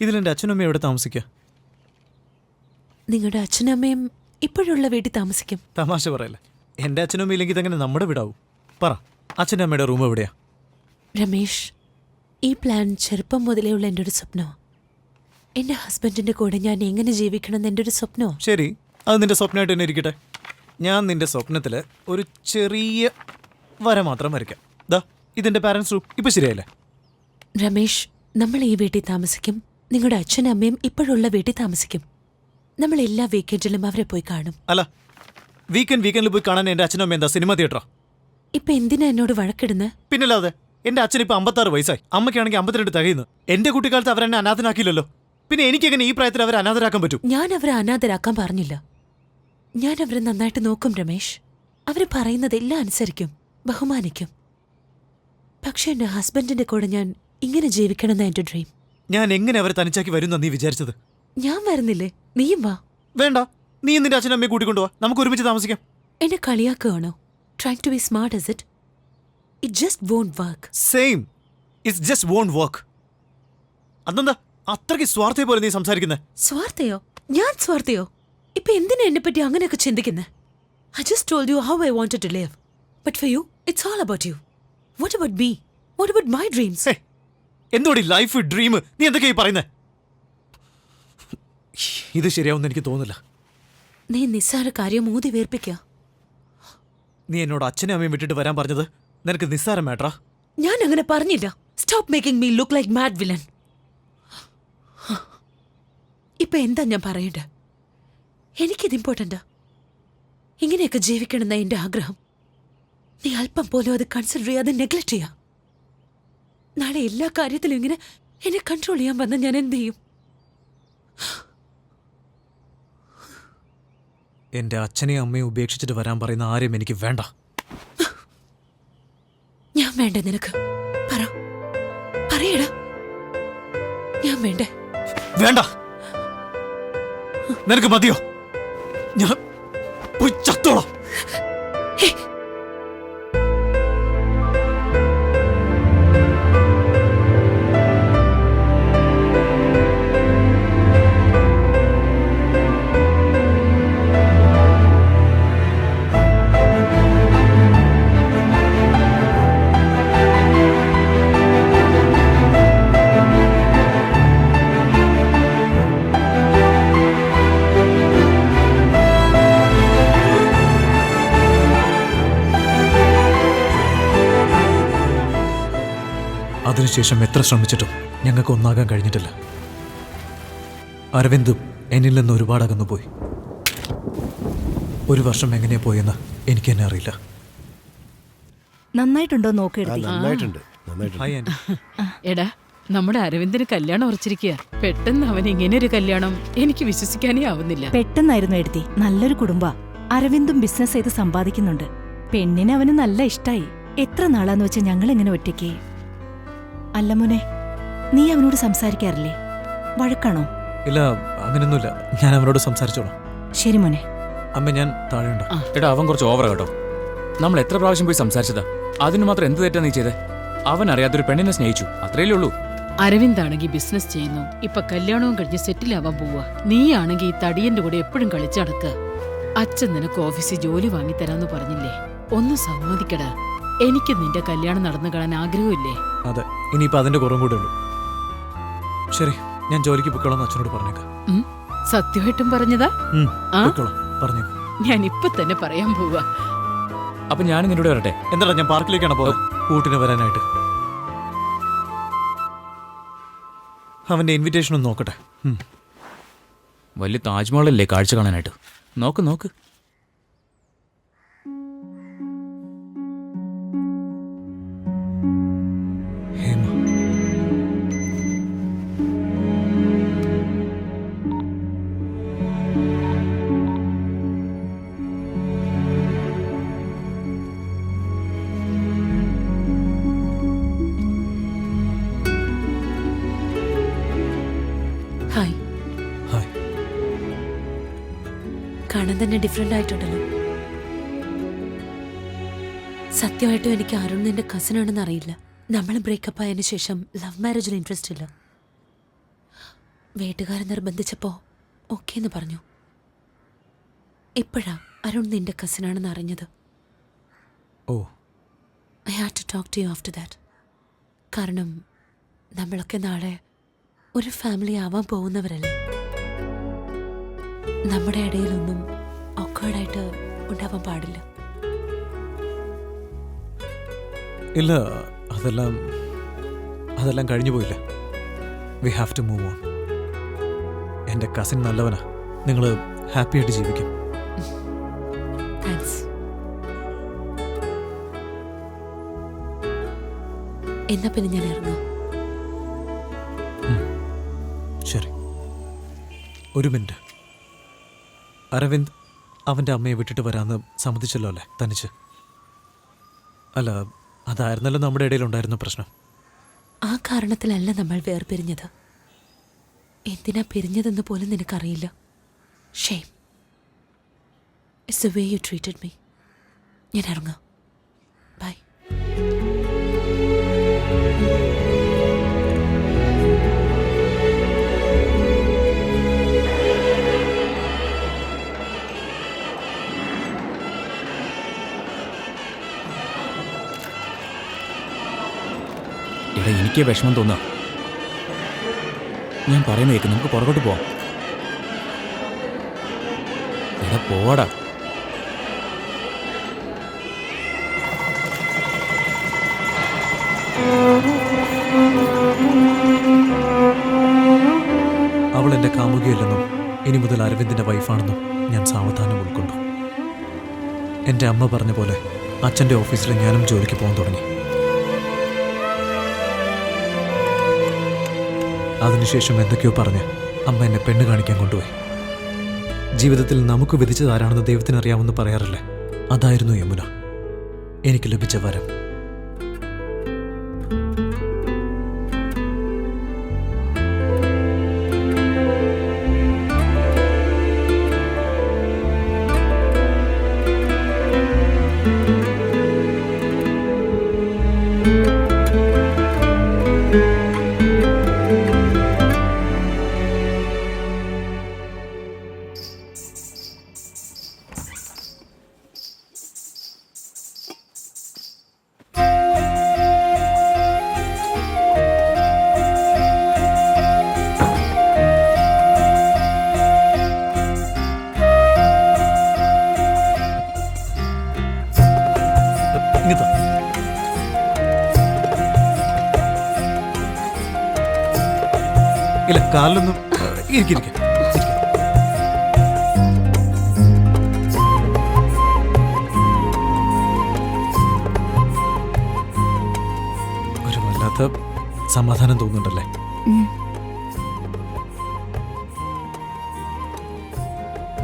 ഇതിലെൻ്റെ അച്ഛനും അമ്മയും എവിടെ താമസിക്കുക? നിങ്ങളുടെ അച്ഛനും അമ്മയും ഇപ്പോഴുള്ള വീട്ടിൽ താമസിക്കും. തമാശ പറയല്ലേ. എൻ്റെ അച്ഛനും അമ്മയും ഇല്ലെങ്കിൽ ഇതങ്ങനെ നമ്മുടെ വീടാവും? പറ, അച്ഛൻ്റെ അമ്മയുടെ റൂം എവിടെയാ? രമേഷ്, ഈ പ്ലാൻ ചെറുപ്പം മുതലേ ഉള്ള എൻ്റെ ഒരു സ്വപ്നമാണ്. എൻ്റെ ഹസ്ബൻഡിൻ്റെ കൂടെ ഞാൻ എങ്ങനെ ജീവിക്കണം എന്ന് എൻ്റെ ഒരു സ്വപ്നമാണ്. ശരി, അത് നിന്റെ സ്വപ്നമായിട്ട് തന്നെ ഇരിക്കട്ടെ. ഞാൻ നിന്റെ സ്വപ്നത്തിൽ ഒരു ചെറിയ വര മാത്രം വരയ്ക്കാം. ദാ ഇതെൻ്റെ പാരൻസ് റൂം. ഇപ്പം ശരിയല്ലേ? രമേഷ്, നമ്മൾ ഈ വീട്ടിൽ താമസിക്കും. നിങ്ങളുടെ അച്ഛനും അമ്മയും ഇപ്പോഴുള്ള വീട്ടിൽ താമസിക്കും. നമ്മൾ എല്ലാ വീക്കെൻഡിലും അവരെ പോയി കാണും. അല്ല, വീക്കെൻഡിൽ പോയി കാണാൻ എൻ്റെ അച്ഛനും അമ്മ എന്താ സിനിമ തിയേറ്ററോ? ഇപ്പൊ എന്തിനാ എന്നോട് വഴക്കിടുന്നത്? പിന്നല്ലാതെ. എൻ്റെ അച്ഛൻ ഇപ്പം 56 വയസ്സായി, അമ്മയ്ക്കാണെങ്കിൽ 52 തികയുന്നു. എൻ്റെ കുട്ടിക്കാലത്ത് അവരെന്നെ അനാഥനാക്കിയില്ലല്ലോ. പിന്നെ എനിക്കെങ്ങനെ ഈ പ്രായത്തിൽ അവരെ അനാഥരാക്കാൻ പറ്റും? ഞാൻ അവരെ അനാഥരാക്കാൻ പറഞ്ഞില്ല. ഞാൻ അവരെ നന്നായിട്ട് നോക്കും രമേഷ്. അവർ പറയുന്നതെല്ലാം അനുസരിക്കും, ബഹുമാനിക്കും. പക്ഷെ എൻ്റെ ഹസ്ബൻഡിന്റെ കൂടെ ഞാൻ ഇങ്ങനെ ജീവിക്കണമെന്ന എൻ്റെ ഡ്രീം. ഞാൻ എങ്ങനെ അവരെ തനിച്ചാക്കി വരുന്ന നീ വിചാരിച്ചത്? ഞാൻ വരുന്നില്ലേ? നീയും വാ. വേണ്ട, നീ നിന്റെ അച്ഛനും അമ്മയെ കൂട്ടിക്കൊണ്ടുവാ, നമുക്ക് ഒരുമിച്ച് താമസിക്കാം. എന്നെ കളിയാക്കുകയാണോ? Trying to be smart is it? It just won't work. Same, it's just won't work. അതെന്താ അത്രയ്ക്ക് സ്വാർത്ഥയെ പോലെ നീ സംസാരിക്കുന്നത്? സ്വാർത്ഥയോ? ഞാൻ സ്വാർത്ഥയോ? ഇപ്പൊ എന്തിനാ എന്നെ പറ്റി അങ്ങനെയൊക്കെ ചിന്തിക്കുന്നത്? I just told you how I wanted to live. But for you, it's all about you. What about me? What about my dreams? എന്തോടി ലൈഫ് ഡ്രീം? നീ എന്തൊക്കെയായി പറയുന്നത്? ഇത് ശരിയാവുമെന്ന് എനിക്ക് തോന്നുന്നില്ല. നീ നിസ്സാര കാര്യം ഊതി വേർപ്പിക്കുക. നീ എന്നോട് അച്ഛനും അമ്മയും വിട്ടിട്ട് വരാൻ പറഞ്ഞത് നിനക്ക് നിസ്സാരം മാറ്ററാ? ഞാൻ അങ്ങനെ പറഞ്ഞില്ല. Stop making me look like mad villain. ഇപ്പൊ എന്താ ഞാൻ പറയണ്ടേ? എനിക്കിത് ഇമ്പോർട്ടൻ്റാ. ഇങ്ങനെയൊക്കെ ജീവിക്കണമെന്ന എൻ്റെ ആഗ്രഹം. നീ അല്പം പോലും അത് കൺസിഡർ ചെയ്യാതെ നെഗ്ലക്ട് ചെയ്യാം. നാളെ എല്ലാ കാര്യത്തിലും ഇങ്ങനെ എന്നെ കൺട്രോൾ ചെയ്യാൻ വന്ന ഞാൻ എന്ത് ചെയ്യും? എൻ്റെ അച്ഛനെയും അമ്മയും ഉപേക്ഷിച്ചിട്ട് വരാൻ പറയുന്ന ആരെയും എനിക്ക് വേണ്ട. ഞാൻ വേണ്ട നിനക്ക്? പറയടാ, ഞാൻ വേണ്ടേ? വേണ്ട. നിനക്ക് മതിയോ? ഞാൻ പോയി ചത്തോളാം. അതിനുശേഷം എത്ര ശ്രമിച്ചിട്ടും ഞങ്ങൾക്ക് ഒന്നാകാൻ കഴിഞ്ഞിട്ടില്ല. അരവിന്ദും എന്നിൽ നിന്ന് ഒരുപാട് അകന്നു പോയി. 1 വർഷം എങ്ങനെയാ പോയെന്ന് എനിക്ക് തന്നെ അറിയില്ല. നന്നായിട്ടുണ്ടോ നോക്കെടുത്തി? നന്നായിട്ടുണ്ട്, നന്നായിട്ടുണ്ട്. Hi aunty. എടാ, നമ്മുടെ അരവിന്ദന് കല്യാണം ഉറച്ചിരിക്കുക. പെട്ടെന്ന് അവൻ ഇങ്ങനെ ഒരു കല്യാണം എനിക്ക് വിശ്വസിക്കാനേ ആവുന്നില്ല. പെട്ടെന്നായിരുന്നു എഴുതി. നല്ലൊരു കുടുംബ. അരവിന്ദും ബിസിനസ് ചെയ്ത് സമ്പാദിക്കുന്നുണ്ട്. പെണ്ണിനെ അവന് നല്ല ഇഷ്ടായി. എത്ര നാളാന്ന് വെച്ചാൽ ഞങ്ങൾ ഇങ്ങനെ ഒറ്റയ്ക്ക്. അല്ല മോനെ, നീ അവനോട് സംസാരിക്കാറില്ലേ? വഴക്കാണോ? ഇല്ല, അങ്ങനെയൊന്നുമില്ല. ഞാൻ അവനോട് സംസാരിച്ചോളാം. ശരി മോനെ. അമ്മ, ഞാൻ താഴെയുണ്ട്. എടാ, അവൻ കുറച്ച് ഓവറാ കേട്ടോ. നമ്മൾ എത്ര പ്രാവശ്യം പോയി സംസാരിച്ചതാ? അതിന് മാത്രം എന്ത് തെറ്റാ നീ ചെയ്തേ? അവൻ അറിയാത്തൊരു പെണ്ണിനെ സ്നേഹിച്ചു, അത്രയല്ലേ ഉള്ളൂ. അരവിന്ദ് ആണെങ്കിൽ ബിസിനസ് ചെയ്യുന്നു. ഇപ്പൊ കല്യാണവും കഴിഞ്ഞ് സെറ്റിൽ ആവാൻ പോവാ. നീയാണെങ്കിൽ ഈ തടിയന്റെ കൂടെ എപ്പോഴും കളിച്ചടക്കുക. അച്ഛൻ നിനക്ക് ഓഫീസിൽ ജോലി വാങ്ങിത്തരാന്ന് പറഞ്ഞില്ലേ? ഒന്ന് സമ്മതിക്കടാ. എനിക്ക് നിന്റെ കല്യാണം നടന്നു കാണാൻ ആഗ്രഹമില്ലേ? അതെ, ഇനിയിപ്പോൾ അതിന്റെ കുറവും കൂടെ ഉള്ളൂ. ശരി, ഞാൻ ജോലിക്ക് പൊയ്ക്കോളാം അച്ഛനോട് പറഞ്ഞേക്കാം. സത്യമായിട്ടും പറഞ്ഞതാ? ആ? പൊയ്ക്കോളാം, പറഞ്ഞേക്കാം. ഞാൻ ഇപ്പൊ തന്നെ പറയാൻ പോവാ. അപ്പൊ ഞാൻ നിന്നോട് വരട്ടെ? എന്താടാ, ഞാൻ പാർക്കിലേക്കാണ് പോകുന്നത് കൂട്ടിന് വരാനായിട്ട്. അവന്റെ ഇൻവിറ്റേഷൻ ഒന്ന് നോക്കട്ടെ. വലിയ താജ്മഹലല്ലേ കാഴ്ച കാണാനായിട്ട്. നോക്ക് നോക്ക്. ഹേമ, ഹായ്. ഹായ്. കാണാൻ തന്നെ ഡിഫറെന്റ് ആയിട്ടുണ്ടല്ലോ. സത്യമായിട്ടും എനിക്ക് അരുൺ നിന്റെ കസിൻ ആണെന്ന് അറിയില്ല. നമ്മൾ ബ്രേക്കപ്പ് ആയതിനു ശേഷം ലവ് മാരേജിൽ ഇൻട്രസ്റ്റ് ഇല്ല. വീട്ടുകാരെ നിർബന്ധിച്ചപ്പോൾ ഓക്കെ എന്ന് പറഞ്ഞു. ഇപ്പോഴാ അരുൺ നിന്റെ കസിനാണെന്ന് അറിഞ്ഞത്. Oh I had to talk to you after that. കാരണം നമ്മളൊക്കെ നാളെ ഒരു ഫാമിലി ആവാൻ പോകുന്നവരല്ലേ. നമ്മുടെ ഇടയിലൊന്നും ഓക്കേർഡായിട്ട് ഉണ്ടാവാൻ പാടില്ല. ഇല്ല, അതെല്ലാം കഴിഞ്ഞു പോയില്ല. We have to move on. എൻ്റെ കസിൻ നല്ലവനാ. നിങ്ങൾ ഹാപ്പിയായിട്ട് ജീവിക്കും. താങ്ക്സ്. എന്നാ പിന്നെ ഞാൻ ഇറങ്ങാം. ശരി, ഒരു മിനിറ്റ്. അരവിന്ദ് അവൻ്റെ അമ്മയെ വിട്ടിട്ട് വരാമെന്ന് സമ്മതിച്ചല്ലോ അല്ലേ, തനിച്ച്? അല്ല, അതായിരുന്നല്ലോ നമ്മുടെ ഇടയിലുണ്ടായിരുന്ന പ്രശ്നം. ആ കാരണത്തിലല്ല നമ്മൾ വേർപിരിഞ്ഞത്. എന്തിനാ പിരിഞ്ഞതെന്ന് പോലും നിനക്കറിയില്ല. Shame. It's the way you treated me. ഞാൻ ഇറങ്ങാം. ബൈ. ഇവിടെ എനിക്ക് വിഷമം തോന്നുക. ഞാൻ പറയുന്ന കേൾക്ക്, നമുക്ക് പുറകോട്ട് പോവാം. ഇവിടെ പോവാടാ. അവൾ എൻ്റെ കാമുകിയല്ലെന്നും ഇനി മുതൽ അരവിന്ദിൻ്റെ വൈഫാണെന്നും ഞാൻ സാവധാനം ഉൾക്കൊണ്ടു. എൻ്റെ അമ്മ പറഞ്ഞ പോലെ അച്ഛൻ്റെ ഓഫീസിൽ ഞാനും ജോലിക്ക് പോകാൻ തുടങ്ങി. അതിനുശേഷം എന്തൊക്കെയോ പറഞ്ഞ് അമ്മ എന്നെ പെണ്ണ് കാണിക്കാൻ കൊണ്ടുപോയി. ജീവിതത്തിൽ നമുക്ക് വിധിച്ചതാരാണെന്ന് ദൈവത്തിന് അറിയാമെന്ന് പറയാറില്ലേ, അതായിരുന്നു യമുന. എനിക്ക് ലഭിച്ച വരം. ഇങ്ങനത്തെ ഇല്ല, കാലിലൊന്നും ഇരിക്കിരിക്ക. ഒരു വല്ലാത്ത സമാധാനം തോന്നുന്നുണ്ടല്ലേ?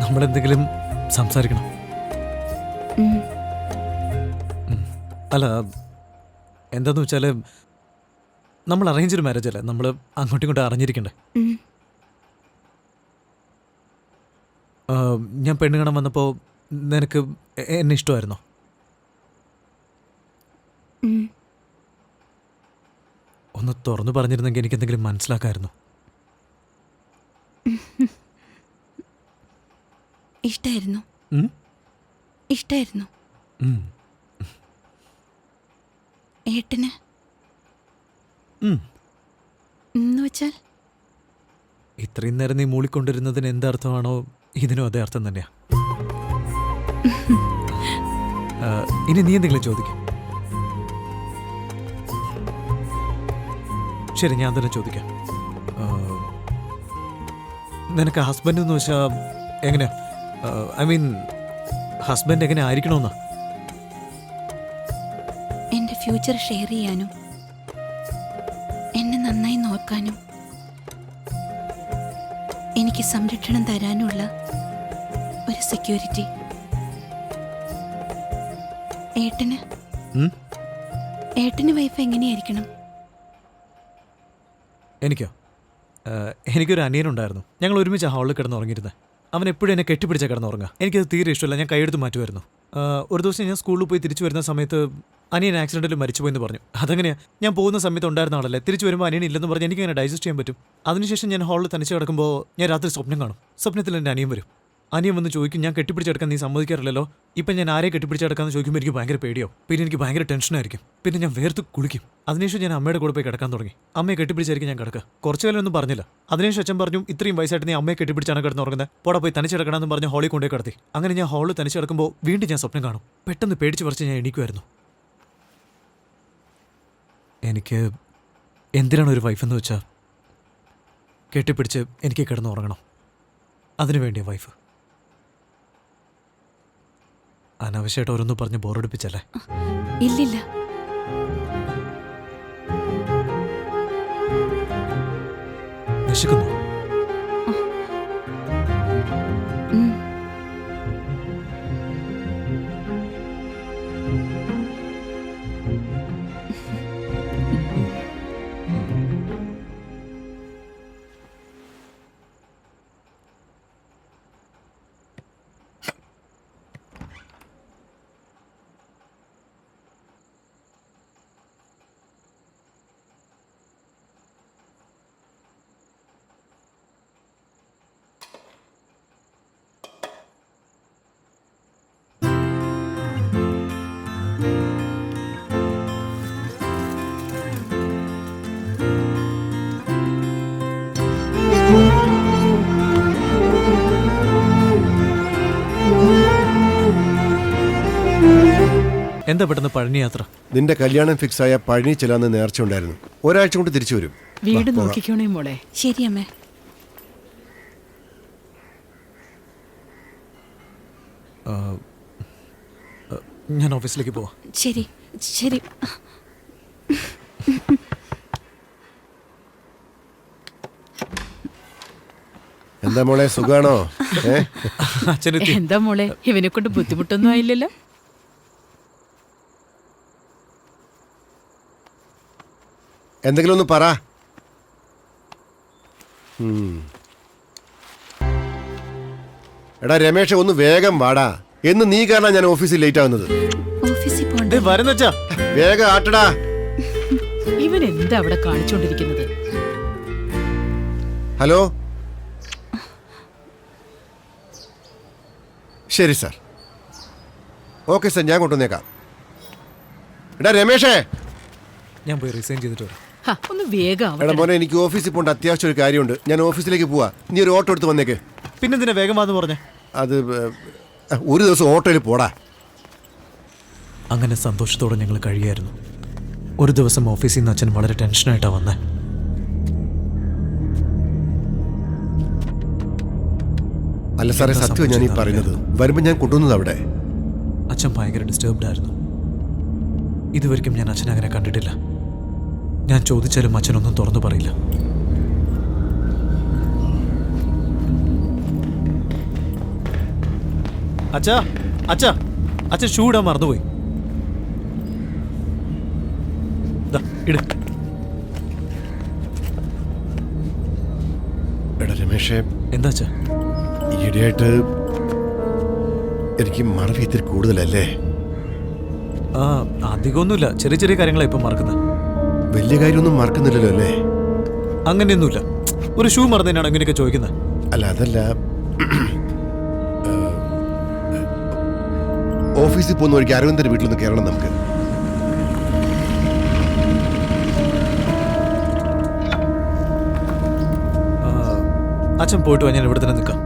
നമ്മളെന്തെങ്കിലും സംസാരിക്കണം. അല്ല, എന്താന്ന് വെച്ചാല് നമ്മൾ അറേഞ്ച്ഡ് മാരേജ് അല്ലേ, നമ്മൾ അങ്ങോട്ടും ഇങ്ങോട്ടും അറിഞ്ഞിരിക്കണ്ടേ. ഞാൻ പെണ്ണ് കാണാൻ വന്നപ്പോൾ നിനക്ക് എന്നെ ഇഷ്ടമായിരുന്നോ? ഒന്ന് തുറന്നു പറഞ്ഞിരുന്നെങ്കിൽ എനിക്ക് എന്തെങ്കിലും മനസ്സിലാക്കാമായിരുന്നു. ഇഷ്ടായിരുന്നു. ഇഷ്ടായിരുന്നു. ഏട്ടന് എന്ന് വെച്ചാൽ ഇത്രയും നേരം നീ മൂളിക്കൊണ്ടിരുന്നതിന് എന്തർത്ഥമാണോ ഇതിനും അതേ അർത്ഥം തന്നെയാ. ഇനി നീ എന്തെങ്കിലും ചോദിക്കാം. ശരി, ഞാൻ തന്നെ ചോദിക്കാം. നിനക്ക് ഹസ്ബൻഡ് എന്ന് വെച്ചാൽ എങ്ങനെയാ? ഐ മീൻ, ഹസ്ബൻഡ് എങ്ങനെ ആയിരിക്കണമെന്നാ? എൻ്റെ ഫ്യൂച്ചർ ഷെയർ ചെയ്യാനും എന്നെ നന്നായി നോക്കാനും എനിക്ക് സംരക്ഷണം തരാനുള്ള ഒരു സെക്യൂരിറ്റി. ഏട്ടന് വൈഫ് എങ്ങനെയായിരിക്കണം? എനിക്കോ? എനിക്കൊരു അനിയനുണ്ടായിരുന്നു. ഞങ്ങൾ ഒരുമിച്ച് ഹാളിൽ കിടന്നുറങ്ങിയിരുന്നത്. അവൻ എപ്പോഴും എന്നെ കെട്ടിപ്പിടിച്ചാൽ കിടന്നുറങ്ങുക. എനിക്കത് തീരെ ഇഷ്ടമല്ല. ഞാൻ കൈയെടുത്ത് മാറ്റുമായിരുന്നു. ഒരു ദിവസം ഞാൻ സ്കൂളിൽ പോയി തിരിച്ചു വരുന്ന സമയത്ത് അനിയൻ ആക്സിഡന്റിൽ മരിച്ചുപോയെന്ന് പറഞ്ഞു. അതെങ്ങനെയാ? ഞാൻ പോകുന്ന സമയത്ത് ഉണ്ടായിരുന്ന ആളല്ലേ. തിരിച്ചു വരുമ്പോൾ അനിയൻ ഇല്ലെന്ന് പറഞ്ഞ് എനിക്ക് അങ്ങനെ ഡൈജസ്റ്റ് ചെയ്യാൻ പറ്റും? അതിനുശേഷം ഞാൻ ഹാളിൽ തനിച്ച് കിടക്കുമ്പോൾ ഞാൻ രാത്രി സ്വപ്നം കാണും. സ്വപ്നത്തിൽ എൻ്റെ അനിയൻ വരും. അനിയൻ വന്ന് ചോദിക്കും, ഞാൻ കെട്ടിപ്പിടിച്ചെടുക്കാൻ നീ സമ്മതിക്കാറില്ലല്ലോ, ഇപ്പം ഞാൻ ആരെ കെട്ടിപ്പിടിച്ചെടുക്കാന്ന് ചോദിക്കുമ്പോൾ എനിക്ക് ഭയങ്കര പേടിയോ. പിന്നെ എനിക്ക് ഭയങ്കര ടെൻഷനായിരിക്കും. പിന്നെ ഞാൻ വേർത്ത് കുളിക്കും. അതിനുശേഷം ഞാൻ അമ്മയുടെ കൂടെ പോയി കിടക്കാൻ തുടങ്ങി. അമ്മയെ കെട്ടിപ്പിടിച്ചായിരിക്കും ഞാൻ കിടക്കുക. കുറച്ചു കാലം ഒന്നും പറഞ്ഞില്ല. അതിനുശേഷം അച്ഛൻ പറഞ്ഞു, ഇത്രയും വയസ്സായിട്ട് നീ അമ്മയെ കെട്ടിപ്പിടിച്ചാണ് കിടന്ന് ഉറങ്ങുന്നത്, പോടെ പോയി തനിച്ച് കിടക്കണമെന്ന് പറഞ്ഞ് ഹോളിൽ കൊണ്ടേ കിടത്തി. അങ്ങനെ ഞാൻ ഹാളിൽ തനിച്ച് കിടക്കുമ്പോൾ വീണ്ടും ഞാൻ സ്വപ്നം കാണും. പെട്ടെന്ന് പേടിച്ച് പറിച്ച് ഞാൻ എണീക്കുമായിരുന്നു. എനിക്ക് എന്തിനാണ് ഒരു വൈഫെന്ന് വെച്ചാൽ കെട്ടിപ്പിടിച്ച് എനിക്ക് കിടന്ന് ഉറങ്ങണം. അതിനു വേണ്ടിയ വൈഫ്. അനാവശ്യമായിട്ട് ഓരോന്നും പറഞ്ഞ് ബോറടിപ്പിച്ചല്ലേ? ഇല്ലില്ല, വിശക്കുന്നു. ഉം. എന്താ പെട്ടെന്ന് പഴനി യാത്ര? നിന്റെ കല്യാണം ഫിക്സ് ആയ പഴനി ചെല്ലാന്ന് നേർച്ച ഉണ്ടായിരുന്നു. ഒരാഴ്ച കൊണ്ട് തിരിച്ചു വരും. വീട് നോക്കിക്കോണേ മോളെ. ശരി അമ്മേ. ഞാൻ ഓഫീസിലേക്ക് പോവാം. ശരി ശരി. എന്താ മോളെ, സുഖാണോ? അച്ഛനെത്തി. എന്താ മോളെ, ഇവനെ കൊണ്ട് ബുദ്ധിമുട്ടൊന്നും ആയില്ലല്ലോ? എന്തെങ്കിലും ഒന്ന് പറ. എടാ രമേഷ്, ഒന്ന് വേഗം വാടാ. എന്ന് നീ കാരണം ഞാൻ ഓഫീസിൽ ലേറ്റ് ആവുന്നത്. ഓഫീസിൽ പോണ്ടേ? വരുന്നച്ചാ, വേഗം ആട്ടടാ. ഇവൻ എന്താ അവിടെ കാണിച്ചോണ്ടിരിക്കുന്നത്? ഹലോ. ശരി സാർ. ഓക്കെ സാർ, ഞാൻ കൊണ്ടുവന്നേക്കാം. എടാ രമേഷേ, ഞാൻ പോയി റിസൈൻ ചെയ്തിട്ട് വരാം. ഹ, ഒന്ന് വേഗം എടാ മോനെ, എനിക്ക് ഓഫീസിൽ പോകേണ്ട അത്യാവശ്യം ഒരു കാര്യമുണ്ട്. ഞാൻ ഓഫീസിലേക്ക് പോവാ. നീ ഒരു ഓട്ടോ എടുത്ത് വന്നേക്ക്. പിന്നെന്തിനാ വേഗം വന്ന് പറഞ്ഞേ? അത് ഒരു ദിവസം ഓട്ടോയിൽ പോടാ. അങ്ങനെ സന്തോഷത്തോടെ ഞങ്ങൾ കഴിയായിരുന്നു. ഒരു ദിവസം ഓഫീസിൽ നിന്ന് അച്ഛൻ വളരെ ടെൻഷനായിട്ടാണ് വന്നേ. അല്ല സാറേ, സത്യം ഞാൻ ഈ പറയുന്നത്. വരുമ്പോൾ ഞാൻ കൊണ്ടുവന്നത് അവിടെ. അച്ഛൻ ഭയങ്കര ഡിസ്റ്റർബ്ഡ് ആയിരുന്നു. ഇതുവരെയും ഞാൻ അച്ഛനെ അങ്ങനെ കണ്ടിട്ടില്ല. ഞാൻ ചോദിച്ചാലും അച്ഛനൊന്നും തുറന്നു പറയില്ല. അച്ഛാ, അച്ഛാ, അച്ഛൻ ഷൂ ഇടാൻ മറന്നുപോയി. ഇട്. എടാ രമേഷേ, എന്താ അച്ഛാ? ഈയിടെയായിട്ട് എനിക്ക് മറവി ഇത്തിരി കൂടുതലല്ലേ? ആ, അധികമൊന്നുമില്ല. ചെറിയ ചെറിയ കാര്യങ്ങളാണ് ഇപ്പം മറക്കുന്നത്. വലിയ കാര്യമൊന്നും മറക്കുന്നില്ലല്ലോ അല്ലേ? അങ്ങനെയൊന്നുമില്ല. ഒരു ഷൂ മറന്നതിനാണ് അങ്ങനെയൊക്കെ ചോദിക്കുന്നത്. അല്ല, അതല്ല. ഓഫീസിൽ പോകുന്ന വഴിക്ക് അരവിന്ദന്റെ വീട്ടിലൊന്ന് കയറണം നമുക്ക്. അച്ഛൻ പോയിട്ട് വാ, ഞാൻ ഇവിടെ തന്നെ നിൽക്കാം.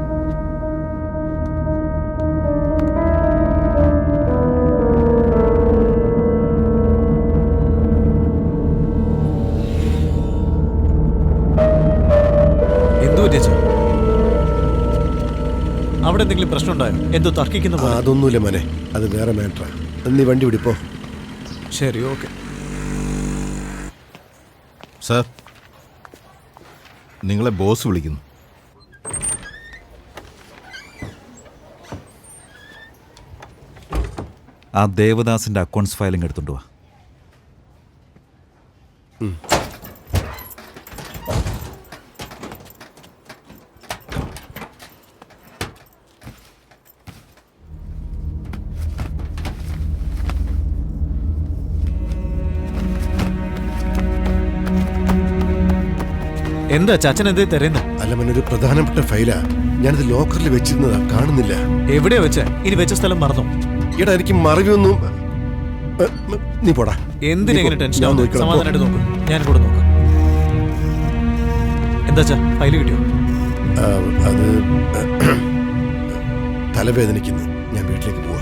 അവിടെ എന്തെങ്കിലും പ്രശ്നം ഉണ്ടായോ? എന്തോ തർക്കിക്കുന്ന പോലെ. അതൊന്നുമില്ല മോനെ, അത് വേറെ മാറ്ററാ. നീ വണ്ടി വിടിപ്പോ. ശരി, ഓക്കെ. സാർ, നിങ്ങളെ ബോസ് വിളിക്കുന്നു. ആ ദേവദാസിന്റെ അക്കൗണ്ട്സ് ഫയലിംഗ് എടുത്തോണ്ട് വാ. എന്താ ചാച്ചൻ എന്തേ തെരയുന്നേ? അല്ല മോനെ, ഒരു പ്രധാനപ്പെട്ട ഫയലാ. ഞാനിത് ലോക്കറിൽ വെച്ചിരുന്നതാ, കാണുന്നില്ല. എവിടെയാ വെച്ചേ? ഇനി വെച്ച സ്ഥലം മറന്നോ? എടാ എനിക്ക് മറവിയൊന്നും. നീ പോടാ. എന്തിനെങ്ങനെ നീ ടെൻഷൻ ഞാൻ ആവുന്നു? നോക്കിക്കോളാം. സമാധാനമായിട്ട് നോക്കും, ഞാൻ കൂടെ നോക്കാം. എന്താ ഫയല് കിട്ടിയോ? അത് തലവേദനിക്കുന്നു. ഞാൻ വീട്ടിലേക്ക് പോവാ.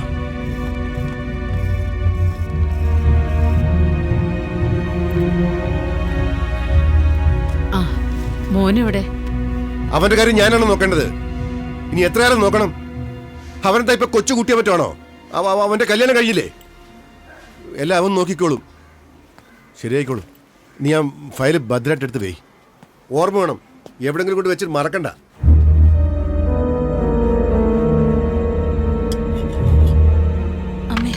ആ മോനെവിടെ? അവന്റെ കാര്യം ഞാനാണ് നോക്കേണ്ടത്. ഇനി എത്ര കാലം നോക്കണം? അവനെന്താ ഇപ്പൊ കൊച്ചു കുട്ടിയെ പറ്റുവാണോ? അവന്റെ കല്യാണം കഴിഞ്ഞില്ലേ? എല്ലാം അവൻ നോക്കിക്കോളും, ശരിയായിക്കോളും. നീ ആ ഫയല് ഭദ്രമായിട്ട് എടുത്ത് പോയി. ഓർമ്മ വേണം, എവിടെങ്കിലും കൊണ്ട് വെച്ചിട്ട് മറക്കണ്ട. അമ്മേ,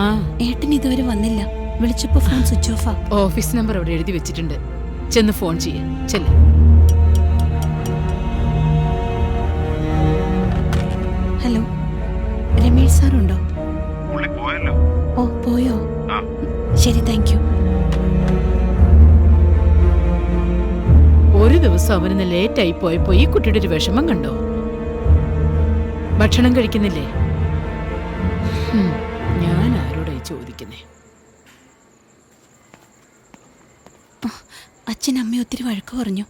ആ ഏട്ടൻ ഇതുവരെ വന്നില്ല. വിളിച്ചപ്പോ ഫോൺ സ്വിച്ച് ഓഫാ. ഓഫീസ് നമ്പർ അവിടെ എഴുതി വെച്ചിട്ടുണ്ട്. ചെന്ന് ഫോൺ ചെയ്യ. ചെല്ല. ഹലോ, രമേഷ് സാർ ഉണ്ടോ? ഓ പോയോ? ശരി, താങ്ക് യു. ഒരു ദിവസം അവനിന്ന് ലേറ്റായി പോയപ്പോ ഈ കുട്ടിയുടെ ഒരു വിഷമം കണ്ടോ? ഭക്ഷണം കഴിക്കുന്നില്ലേ? ഞാൻ ആരോടായി ചോദിക്കുന്നേ? അച്ഛൻ അമ്മ ഒത്തിരി വഴക്ക് പറഞ്ഞു.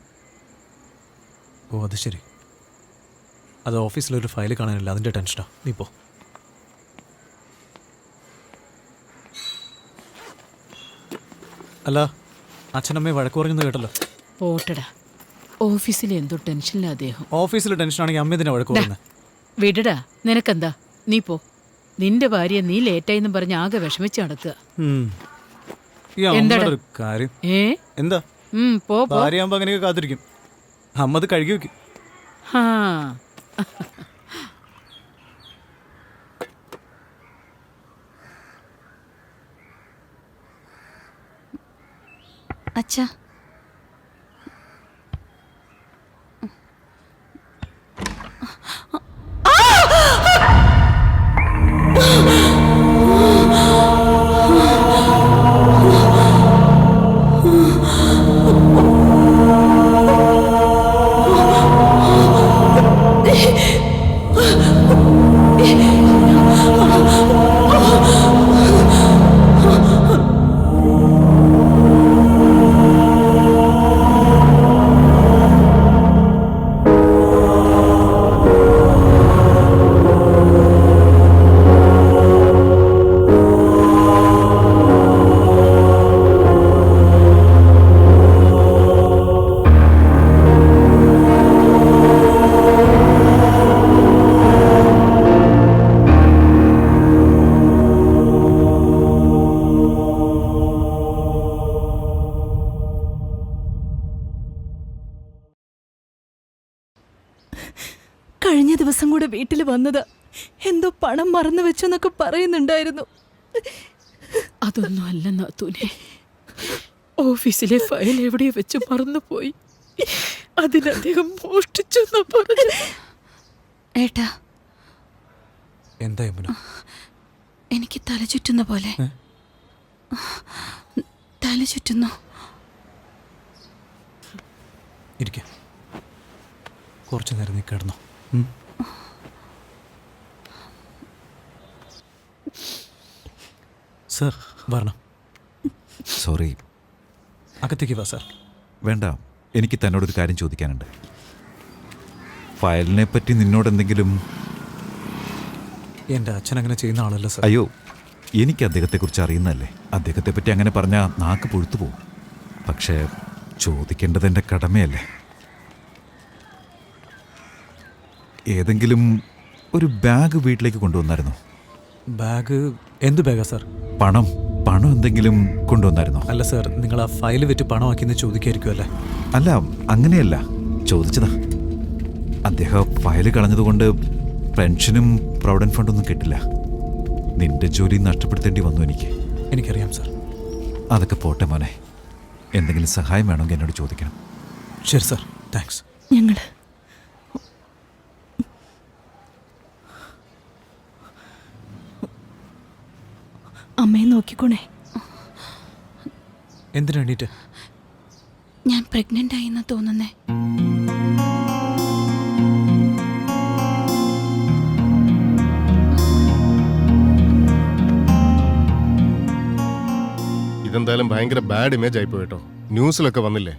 ഓ അത് ശരി. അത് ഓഫീസിലൊരു ഫയൽ കാണാനില്ല, അതിന്റെ ടെൻഷനാ. നീ പോ. അല്ല, അച്ഛനമ്മയെ വഴക്ക് പറഞ്ഞെന്ന് കേട്ടല്ലോ. പോട്ടടാ, ഓഫീസിൽ എന്തോ ടെൻഷനില്ല അദ്ദേഹം. ഓഫീസിൽ ടെൻഷനാണെങ്കിൽ അമ്മ ഇതിനെ വഴക്ക് പറയുന്നത്. വിടടാ, നിനക്കെന്താ? നീ പോ. നിന്റെ ഭാര്യ നീ ലേറ്റായിന്നും പറഞ്ഞ് ആകെ വിഷമിച്ച് നടക്കുക. ഈ അമ്മയുടെ ഒരു കാര്യം. എന്താ പോ പോ. ഭാര്യയാകുമ്പോ അങ്ങനെയൊക്കെ കാത്തിരിക്കും. അമ്മ അത് കഴുകി വെക്കും. ഹാ അച്ഛാ, കഴിഞ്ഞ ദിവസം കൂടെ വീട്ടിൽ വന്നതാ. എന്തോ പണം മറന്നു വെച്ചെന്നൊക്കെ പറയുന്നുണ്ടായിരുന്നു. അതൊന്നും അല്ല നാത്തൂനെ. ഓഫീസിലെ ഫയൽ എവിടെയോ വെച്ച് മറന്നുപോയി. അതിനദ്ദേഹം മോഷ്ടിച്ചെന്നാ പറഞ്ഞു. ഏട്ടാ, എന്താ യമുന? എനിക്ക് തല ചുറ്റുന്ന പോലെ. തല ചുറ്റുന്നു. ഇരിക്ക, കുറച്ചു നേരം നീ കിടന്നോ. സർ വരണം. സോറി. അകത്തേക്ക് വാ സർ. വേണ്ട, എനിക്ക് തന്നോടൊരു കാര്യം ചോദിക്കാനുണ്ട്. ഫയലിനെ പറ്റി നിന്നോട് എന്തെങ്കിലും? എൻ്റെ അച്ഛൻ അങ്ങനെ ചെയ്യുന്ന ആളല്ല സർ. അയ്യോ, എനിക്ക് അദ്ദേഹത്തെക്കുറിച്ച് അറിയുന്നതല്ലേ. അദ്ദേഹത്തെ പറ്റി അങ്ങനെ പറഞ്ഞാൽ നാക്ക് പൊഴുത്തു പോകും. പക്ഷേ ചോദിക്കേണ്ടത് എൻ്റെ കടമയല്ലേ. ഏതെങ്കിലും ഒരു ബാഗ് വീട്ടിലേക്ക് കൊണ്ടുവന്നായിരുന്നോ? ബാഗ്? എന്ത് ബാഗാ സർ? പണം എന്തെങ്കിലും കൊണ്ടുവന്നായിരുന്നോ? അല്ല സർ, നിങ്ങൾ ആ ഫയൽ വിറ്റ് പണമാക്കിയെന്ന് ചോദിക്കായിരിക്കും അല്ലേ? അല്ല, അങ്ങനെയല്ല ചോദിച്ചതാ. അദ്ദേഹം ഫയൽ കളഞ്ഞതുകൊണ്ട് പെൻഷനും പ്രൊവിഡന്റ് ഫണ്ടൊന്നും കിട്ടില്ല. നിന്റെ ജോലി നഷ്ടപ്പെടുത്തേണ്ടി വന്നു എനിക്കറിയാം സർ. അതൊക്കെ പോട്ടെ മോനെ. എന്തെങ്കിലും സഹായം വേണമെങ്കിൽ എന്നോട് ചോദിക്കണം. ശരി സർ, താങ്ക്സ്. ഞങ്ങള് അമ്മയെ നോക്കിക്കോണേ. എന്തിനു വേണ്ടിയിട്ട്? ഞാൻ പ്രഗ്നന്റ് ആയിന്നാ തോന്നുന്നേ. ഇതെന്തായാലും ഭയങ്കര ബാഡ് ഇമേജ് ആയിപ്പോയി കേട്ടോ. ന്യൂസിലൊക്കെ വന്നില്ലേ?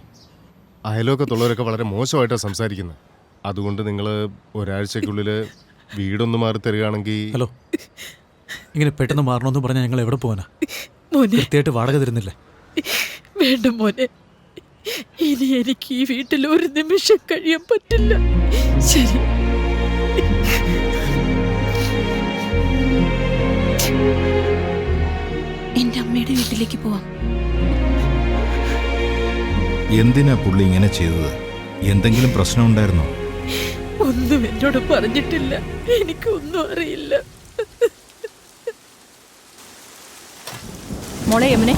അയലോക്കത്തുള്ളവരൊക്കെ വളരെ മോശമായിട്ടാണ് സംസാരിക്കുന്നത്. അതുകൊണ്ട് നിങ്ങൾ ഒരാഴ്ചക്കുള്ളിൽ വീടൊന്ന് മാറി തരികയാണെങ്കിൽ. ഹലോ, ഇങ്ങനെ പെട്ടെന്ന് മാറണമെന്ന് പറഞ്ഞാൽ ഞങ്ങൾ എവിടെ പോകാനാ? മോനെ കൃത്യമായിട്ട് വാടക തരുന്നില്ലേ? വേണ്ട മോനെ, ഇനി എനിക്ക് ഈ വീട്ടിൽ ഒരു നിമിഷം കഴിയാൻ പറ്റില്ല. ശരി, എന്റെ അമ്മയുടെ വീട്ടിലേക്ക് പോവാം. എന്തിനാ പുള്ളി ഇങ്ങനെ ചെയ്തത്? എന്തെങ്കിലും പ്രശ്നം ഉണ്ടായിരുന്നോ? ഒന്നും എന്നോട് പറഞ്ഞിട്ടില്ല. എനിക്കൊന്നും അറിയില്ല. മോളെ യമുനെ,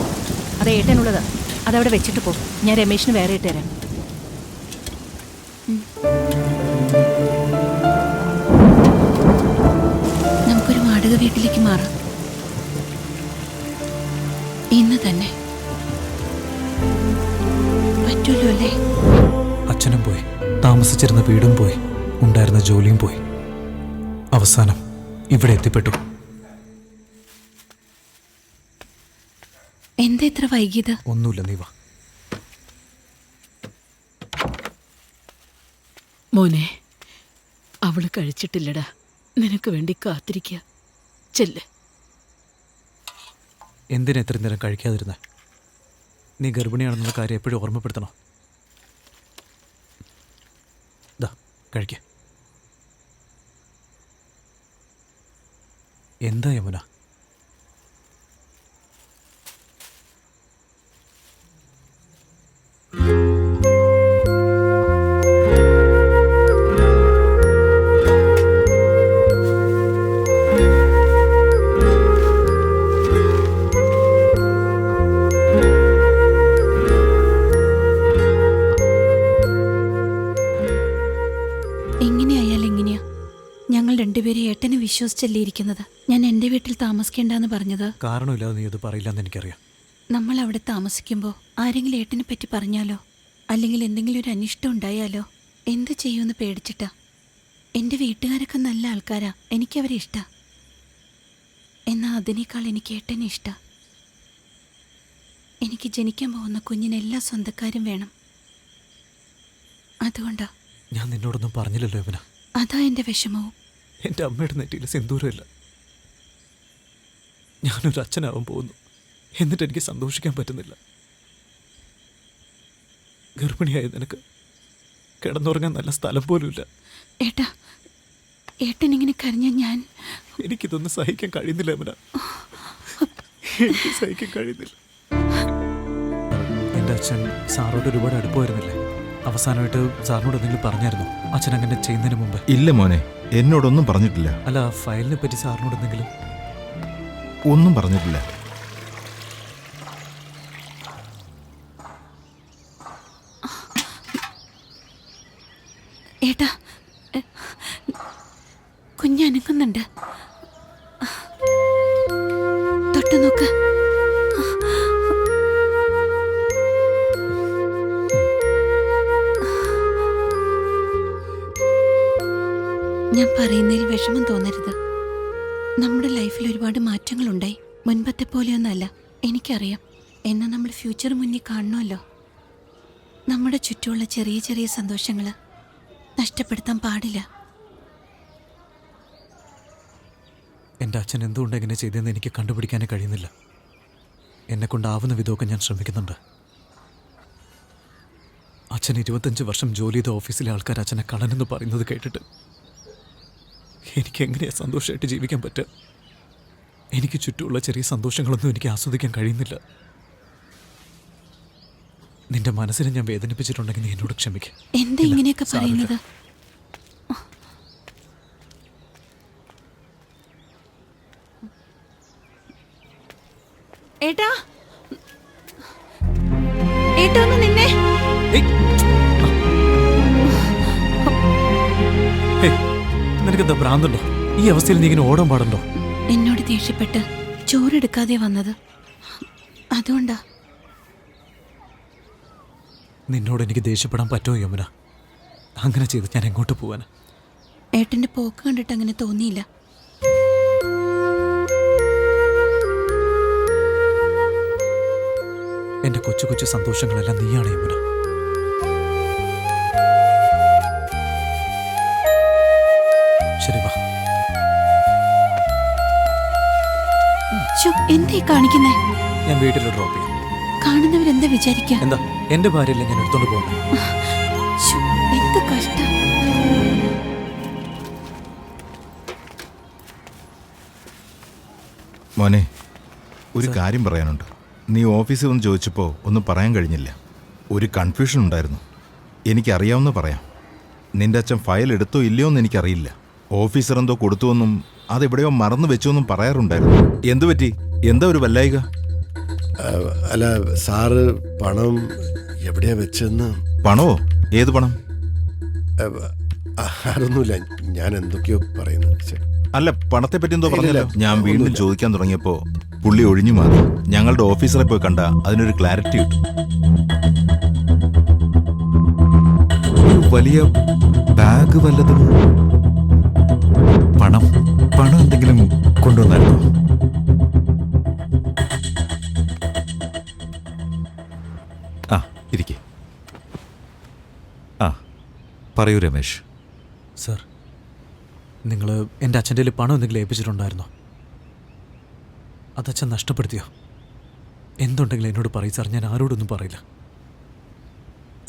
അത് ഏട്ടനുള്ളതാ. അതവിടെ വെച്ചിട്ട് പോ. ഞാൻ രമേശിന് വേറെ ഇട്ടുതരാം. നമുക്കൊരു വാടക വീട്ടിലേക്ക് മാറാം ഇന്ന് തന്നെ. പറ്റുമല്ലോ അല്ലേ? അച്ഛനും പോയി, താമസിച്ചിരുന്ന വീടും പോയി, ഉണ്ടായിരുന്ന ജോലിയും പോയി. അവസാനം ഇവിടെ എത്തിപ്പെട്ടു. എന്താ ഇത്ര വൈകിയത്? ഒന്നുമില്ല, നീ വാ. മോനെ, അവള് കഴിച്ചിട്ടില്ലടാ. നിനക്ക് വേണ്ടി കാത്തിരിക്കുക. ചെല്ല്. എന്തിനാ എത്ര നേരം കഴിക്കാതിരുന്നേ? നീ ഗർഭിണിയാണെന്നുള്ള കാര്യം എപ്പോഴും ഓർമ്മപ്പെടുത്തണോ? ദാ കഴിക്ക. എന്താ യമുന? എങ്ങനെയായാലും എങ്ങനെയാ ഞങ്ങൾ രണ്ടുപേരും ഏട്ടനെ വിശ്വസിച്ചല്ലേ ഇരിക്കുന്നത്. ഞാൻ എൻ്റെ വീട്ടിൽ താമസിക്കേണ്ടെന്ന് പറഞ്ഞത് കാരണമില്ലാതെ നീ അത് പറയില്ലെന്ന് എനിക്കറിയാം. നമ്മൾ അവിടെ താമസിക്കുമ്പോൾ ആരെങ്കിലും ഏട്ടനെ പറ്റി പറഞ്ഞാലോ, അല്ലെങ്കിൽ എന്തെങ്കിലും ഒരു അനിഷ്ടം ഉണ്ടായാലോ എന്ത് ചെയ്യുമെന്ന് പേടിച്ചിട്ടാ. എൻ്റെ വീട്ടുകാരൊക്കെ നല്ല ആൾക്കാരാ, എനിക്കവരെ ഇഷ്ടാ. എന്നാൽ അതിനേക്കാൾ എനിക്ക് ഏട്ടനെ ഇഷ്ടാ. എനിക്ക് ജനിക്കാൻ പോകുന്ന കുഞ്ഞിന് എല്ലാ സ്വന്തക്കാരും വേണം. അതുകൊണ്ടാ. ഞാൻ നിന്നോടൊന്നും പറഞ്ഞില്ലല്ലോ യമുന. അതാ എൻ്റെ വിഷമവും. എൻ്റെ അമ്മയുടെ നെറ്റിയിൽ സിന്ദൂരമില്ല. ഞാനൊരു അച്ഛനാവാൻ പോകുന്നു, എന്നിട്ട് എനിക്ക് സന്തോഷിക്കാൻ പറ്റുന്നില്ല. ഗർഭിണിയായ നിനക്ക് കിടന്നുറങ്ങാൻ നല്ല സ്ഥലം പോലുമില്ല. ഏട്ടാ, ഏട്ടൻ ഇങ്ങനെ കരഞ്ഞ ഞാൻ. എനിക്കിതൊന്നും സഹിക്കാൻ കഴിയുന്നില്ല യമുന. എനിക്ക് സഹിക്കാൻ കഴിയുന്നില്ല. എൻ്റെ അച്ഛൻ സാറോട് ഒരുപാട് അടുപ്പമായിരുന്നില്ലേ? അവസാനമായിട്ട് സാറിനോട് എന്തെങ്കിലും പറഞ്ഞായിരുന്നു അച്ഛൻ അങ്ങനെ ചെയ്യുന്നതിന് മുമ്പ്? ഇല്ല മോനെ, എന്നോടൊന്നും പറഞ്ഞിട്ടില്ല. അല്ല, ഫയലിനെ പറ്റി സാറിനോട് എന്തെങ്കിലും? ഒന്നും പറഞ്ഞിട്ടില്ല. ഏട്ടാ, കുഞ്ഞനങ്ങുന്നുണ്ട്. തൊട്ടു നോക്ക്. ഞാൻ പറയുന്നതിൽ വിഷമം തോന്നരുത്. നമ്മുടെ ലൈഫിൽ ഒരുപാട് മാറ്റങ്ങളുണ്ടായി. മുൻപത്തെ പോലെയൊന്നല്ല, എനിക്കറിയാം. എന്നാൽ നമ്മൾ ഫ്യൂച്ചർ മുന്നിൽ കാണണമല്ലോ. നമ്മുടെ ചുറ്റുമുള്ള ചെറിയ ചെറിയ സന്തോഷങ്ങൾ നഷ്ടപ്പെടുത്താൻ പാടില്ല. എൻ്റെ അച്ഛൻ എന്തുകൊണ്ട് എങ്ങനെ ചെയ്തതെന്ന് എനിക്ക് കണ്ടുപിടിക്കാനേ കഴിയുന്നില്ല. എന്നെക്കൊണ്ടാവുന്ന വിധമൊക്കെ ഞാൻ ശ്രമിക്കുന്നുണ്ട്. അച്ഛൻ 25 വർഷം ജോലി ചെയ്ത ഓഫീസിലെ ആൾക്കാർ അച്ഛനെ കള്ളനെന്ന് പറയുന്നത് കേട്ടിട്ട് എനിക്ക് എങ്ങനെയാണ് സന്തോഷമായിട്ട് ജീവിക്കാൻ പറ്റുക? എനിക്ക് ചുറ്റുമുള്ള ചെറിയ സന്തോഷങ്ങളൊന്നും എനിക്ക് ആസ്വദിക്കാൻ കഴിയുന്നില്ല. നിന്റെ മനസ്സിനെ ഞാൻ വേദനിപ്പിച്ചിട്ടുണ്ടെങ്കിൽ നീ എന്നോട് ക്ഷമിക്കുക. എന്താ ഇങ്ങനെയൊക്കെ പറയുന്നത്? ഏട്ടാ, ഏട്ടാ ഒന്ന് നിന്നെ. നിനക്കെന്താ ഭ്രാന്തുണ്ടോ? ഈ അവസ്ഥയിൽ നീ ഇങ്ങനെ ഓടാൻ പാടുണ്ടോ? എന്നോട് ദേഷ്യപ്പെട്ട് ചോറെടുക്കാതെ വന്നത് അതുകൊണ്ടാ. നിന്നോട് എനിക്ക് ദേഷ്യപ്പെടാൻ പറ്റുമോ യമുന? അങ്ങനെ ചെയ്ത് ഞാൻ എങ്ങോട്ട് പോവാനാ? ഏട്ടന്റെ പോക്ക് കണ്ടിട്ട് അങ്ങനെ തോന്നിയില്ല. എന്റെ കൊച്ചു കൊച്ചു സന്തോഷങ്ങളെല്ലാം നീയാണ് യമുന. ശരി വാ. എന്തായി കാണിക്കുന്നേ? ഞാൻ വീട്ടിൽ ഡ്രോപ്പ് ചെയ്യാം. കാണുന്നവരെന്താ വിചാരിക്കുക? എന്താ എന്റെ ഭാര്യയല്ലേ ഞാൻ എടുത്തോണ്ട് പോകുന്നത്? എന്ത് കഷ്ടം. മോനെ, ഒരു കാര്യം പറയാനുണ്ട്. നീ ഓഫീസിൽ വന്ന് ചോദിച്ചപ്പോൾ ഒന്നും പറയാൻ കഴിഞ്ഞില്ല. ഒരു കൺഫ്യൂഷൻ ഉണ്ടായിരുന്നു. എനിക്കറിയാവുന്ന പറയാം. നിന്റെ അച്ഛൻ ഫയൽ എടുത്തോ ഇല്ലയോ എന്ന് എനിക്കറിയില്ല. ഓഫീസർ എന്തോ കൊടുത്തുവെന്നും അതെവിടെയോ മറന്നു വെച്ചോന്നും പറയാറുണ്ടായിരുന്നു. എന്തു പറ്റി? എന്താ ഒരു വല്ലായിക? അല്ല സാറ് പണം എവിടെയാ വെച്ചെന്ന്. പണമോ? ഏത് പണം? അതൊന്നുമില്ല, ഞാൻ എന്തൊക്കെയോ പറയുന്നു. അല്ല, പണത്തെ പറ്റി എന്തോ പറഞ്ഞില്ല. ഇല്ല, ഞാൻ വീണ്ടും ഒന്നുമില്ല. ചോദിക്കാൻ തുടങ്ങിയപ്പോ പുള്ളി ഒഴിഞ്ഞു മാറി. ഞങ്ങളുടെ ഓഫീസറെ പോയി കണ്ട അതിനൊരു ക്ലാരിറ്റി കിട്ടും. ഒരു വലിയ ബാഗ് വല്ലതും? പണം എന്തെങ്കിലും കൊണ്ടുവന്നായിരുന്നോ? ആ, ഇരിക്കെ. ആ, പറയൂ രമേശ്. സർ, നിങ്ങൾ എൻ്റെ അച്ഛൻ്റെ കയ്യിൽ പണം എന്തെങ്കിലും ഏൽപ്പിച്ചിട്ടുണ്ടായിരുന്നോ? അതച്ഛൻ നഷ്ടപ്പെടുത്തിയോ? എന്തുണ്ടെങ്കിലും എന്നോട് പറയും സാർ. ഞാൻ ആരോടൊന്നും പറയില്ല.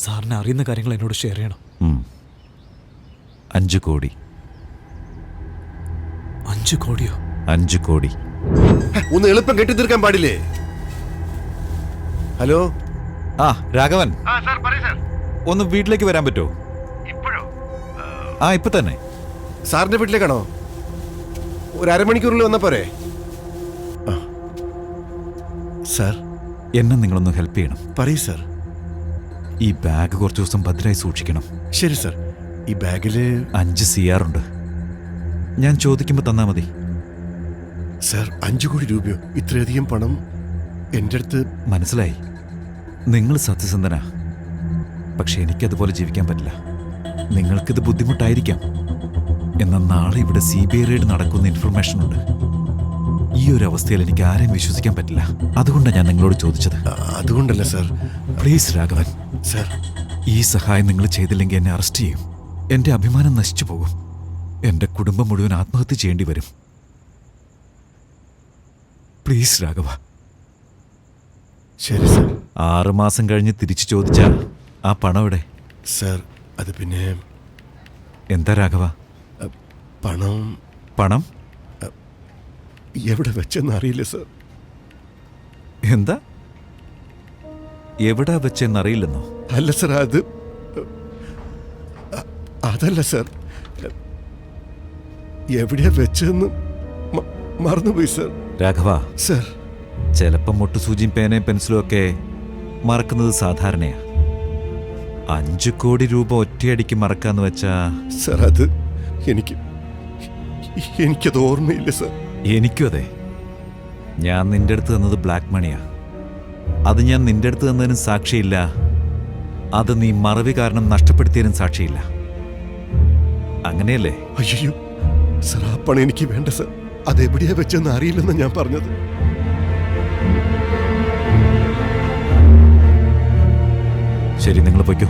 സാറിനെ അറിയുന്ന കാര്യങ്ങൾ എന്നോട് ഷെയർ ചെയ്യണം. 5 കോടി. 5 കോടിയോ? 5 കോടി. ഒന്ന് എളുപ്പം കെട്ടിത്തീർക്കാൻ പാടില്ലേ? ഹലോ. ആ, രാഘവൻ, ഒന്ന് വീട്ടിലേക്ക് വരാൻ പറ്റുമോ? ആ, ഇപ്പൊ തന്നെ. സാറിന്റെ വീട്ടിലേക്കാണോ? ഒരു അരമണിക്കൂറിൽ വന്നാ പോരെ? സാർ, എന്നെ നിങ്ങളൊന്ന് ഹെൽപ്പ് ചെയ്യണം. പറയൂ സാർ. ഈ ബാഗ് കുറച്ച് ദിവസം ഭദ്രമായി സൂക്ഷിക്കണം. ശരി സാർ. ഈ ബാഗില് 5 CR ഉണ്ട്. ഞാൻ ചോദിക്കുമ്പോൾ തന്നാ മതി. സാർ, 5 കോടി രൂപയോ? ഇത്രയധികം പണം എൻ്റെ അടുത്ത്. മനസ്സിലായി, നിങ്ങൾ സത്യസന്ധനാ. പക്ഷെ എനിക്കതുപോലെ ജീവിക്കാൻ പറ്റില്ല. നിങ്ങൾക്കിത് ബുദ്ധിമുട്ടായിരിക്കാം. എന്നാൽ നാളെ ഇവിടെ CBI റെയ്ഡ് നടക്കുന്ന ഇൻഫർമേഷൻ ഉണ്ട്. ഈ ഒരു അവസ്ഥയിൽ എനിക്ക് ആരെയും വിശ്വസിക്കാൻ പറ്റില്ല. അതുകൊണ്ടാണ് ഞാൻ നിങ്ങളോട് ചോദിച്ചത്. അതുകൊണ്ടല്ല സാർ. പ്ലീസ് രാഘവൻ സാർ, ഈ സഹായം നിങ്ങൾ ചെയ്തില്ലെങ്കിൽ എന്നെ അറസ്റ്റ് ചെയ്യും. എൻ്റെ അഭിമാനം നശിച്ചു പോകും. എൻ്റെ കുടുംബം മുഴുവൻ ആത്മഹത്യ ചെയ്യേണ്ടി വരും. പ്ലീസ് രാഘവ. ശരി സാർ. 6 മാസം കഴിഞ്ഞ് തിരിച്ചു ചോദിച്ചാ ആ പണം എവിടെ? സാർ, അത് പിന്നെ. എന്താ രാഘവ? പണം എവിടെ വെച്ചെന്ന് അറിയില്ല സാർ. എന്താ? എവിടെ വെച്ചെന്നറിയില്ലെന്നോ? അല്ല സാർ, അതല്ല സാർ. എവിടെയാ വെച്ചെന്ന് മറന്നുപോയി സാർ. രാഘവ സാർ, ചിലപ്പം മുട്ടുസൂചിയും പേനയും പെൻസിലും ഒക്കെ മറക്കുന്നത് സാധാരണയാ. 5 കോടി രൂപ ഒറ്റയടിക്ക് മറക്കാന്ന് വെച്ചാ. സാർ, അത് എനിക്കത് ഓർമ്മയില്ല സാർ. എനിക്കും അതെ. ഞാൻ നിന്റെ അടുത്ത് തന്നത് ബ്ലാക്ക് മണിയാ. അത് ഞാൻ നിന്റെ അടുത്ത് തന്നതിനും സാക്ഷിയില്ല. അത് നീ മറവി കാരണം നഷ്ടപ്പെടുത്തിയതിനും സാക്ഷിയില്ല. അങ്ങനെയല്ലേ? അയ്യോ സാർ, ആ പണം എനിക്ക് വേണ്ട സാർ. അതെവിടെയാ വെച്ചെന്ന് അറിയില്ലെന്ന് ഞാൻ പറഞ്ഞത്. ശരി, നിങ്ങൾ പൊയ്ക്കോ.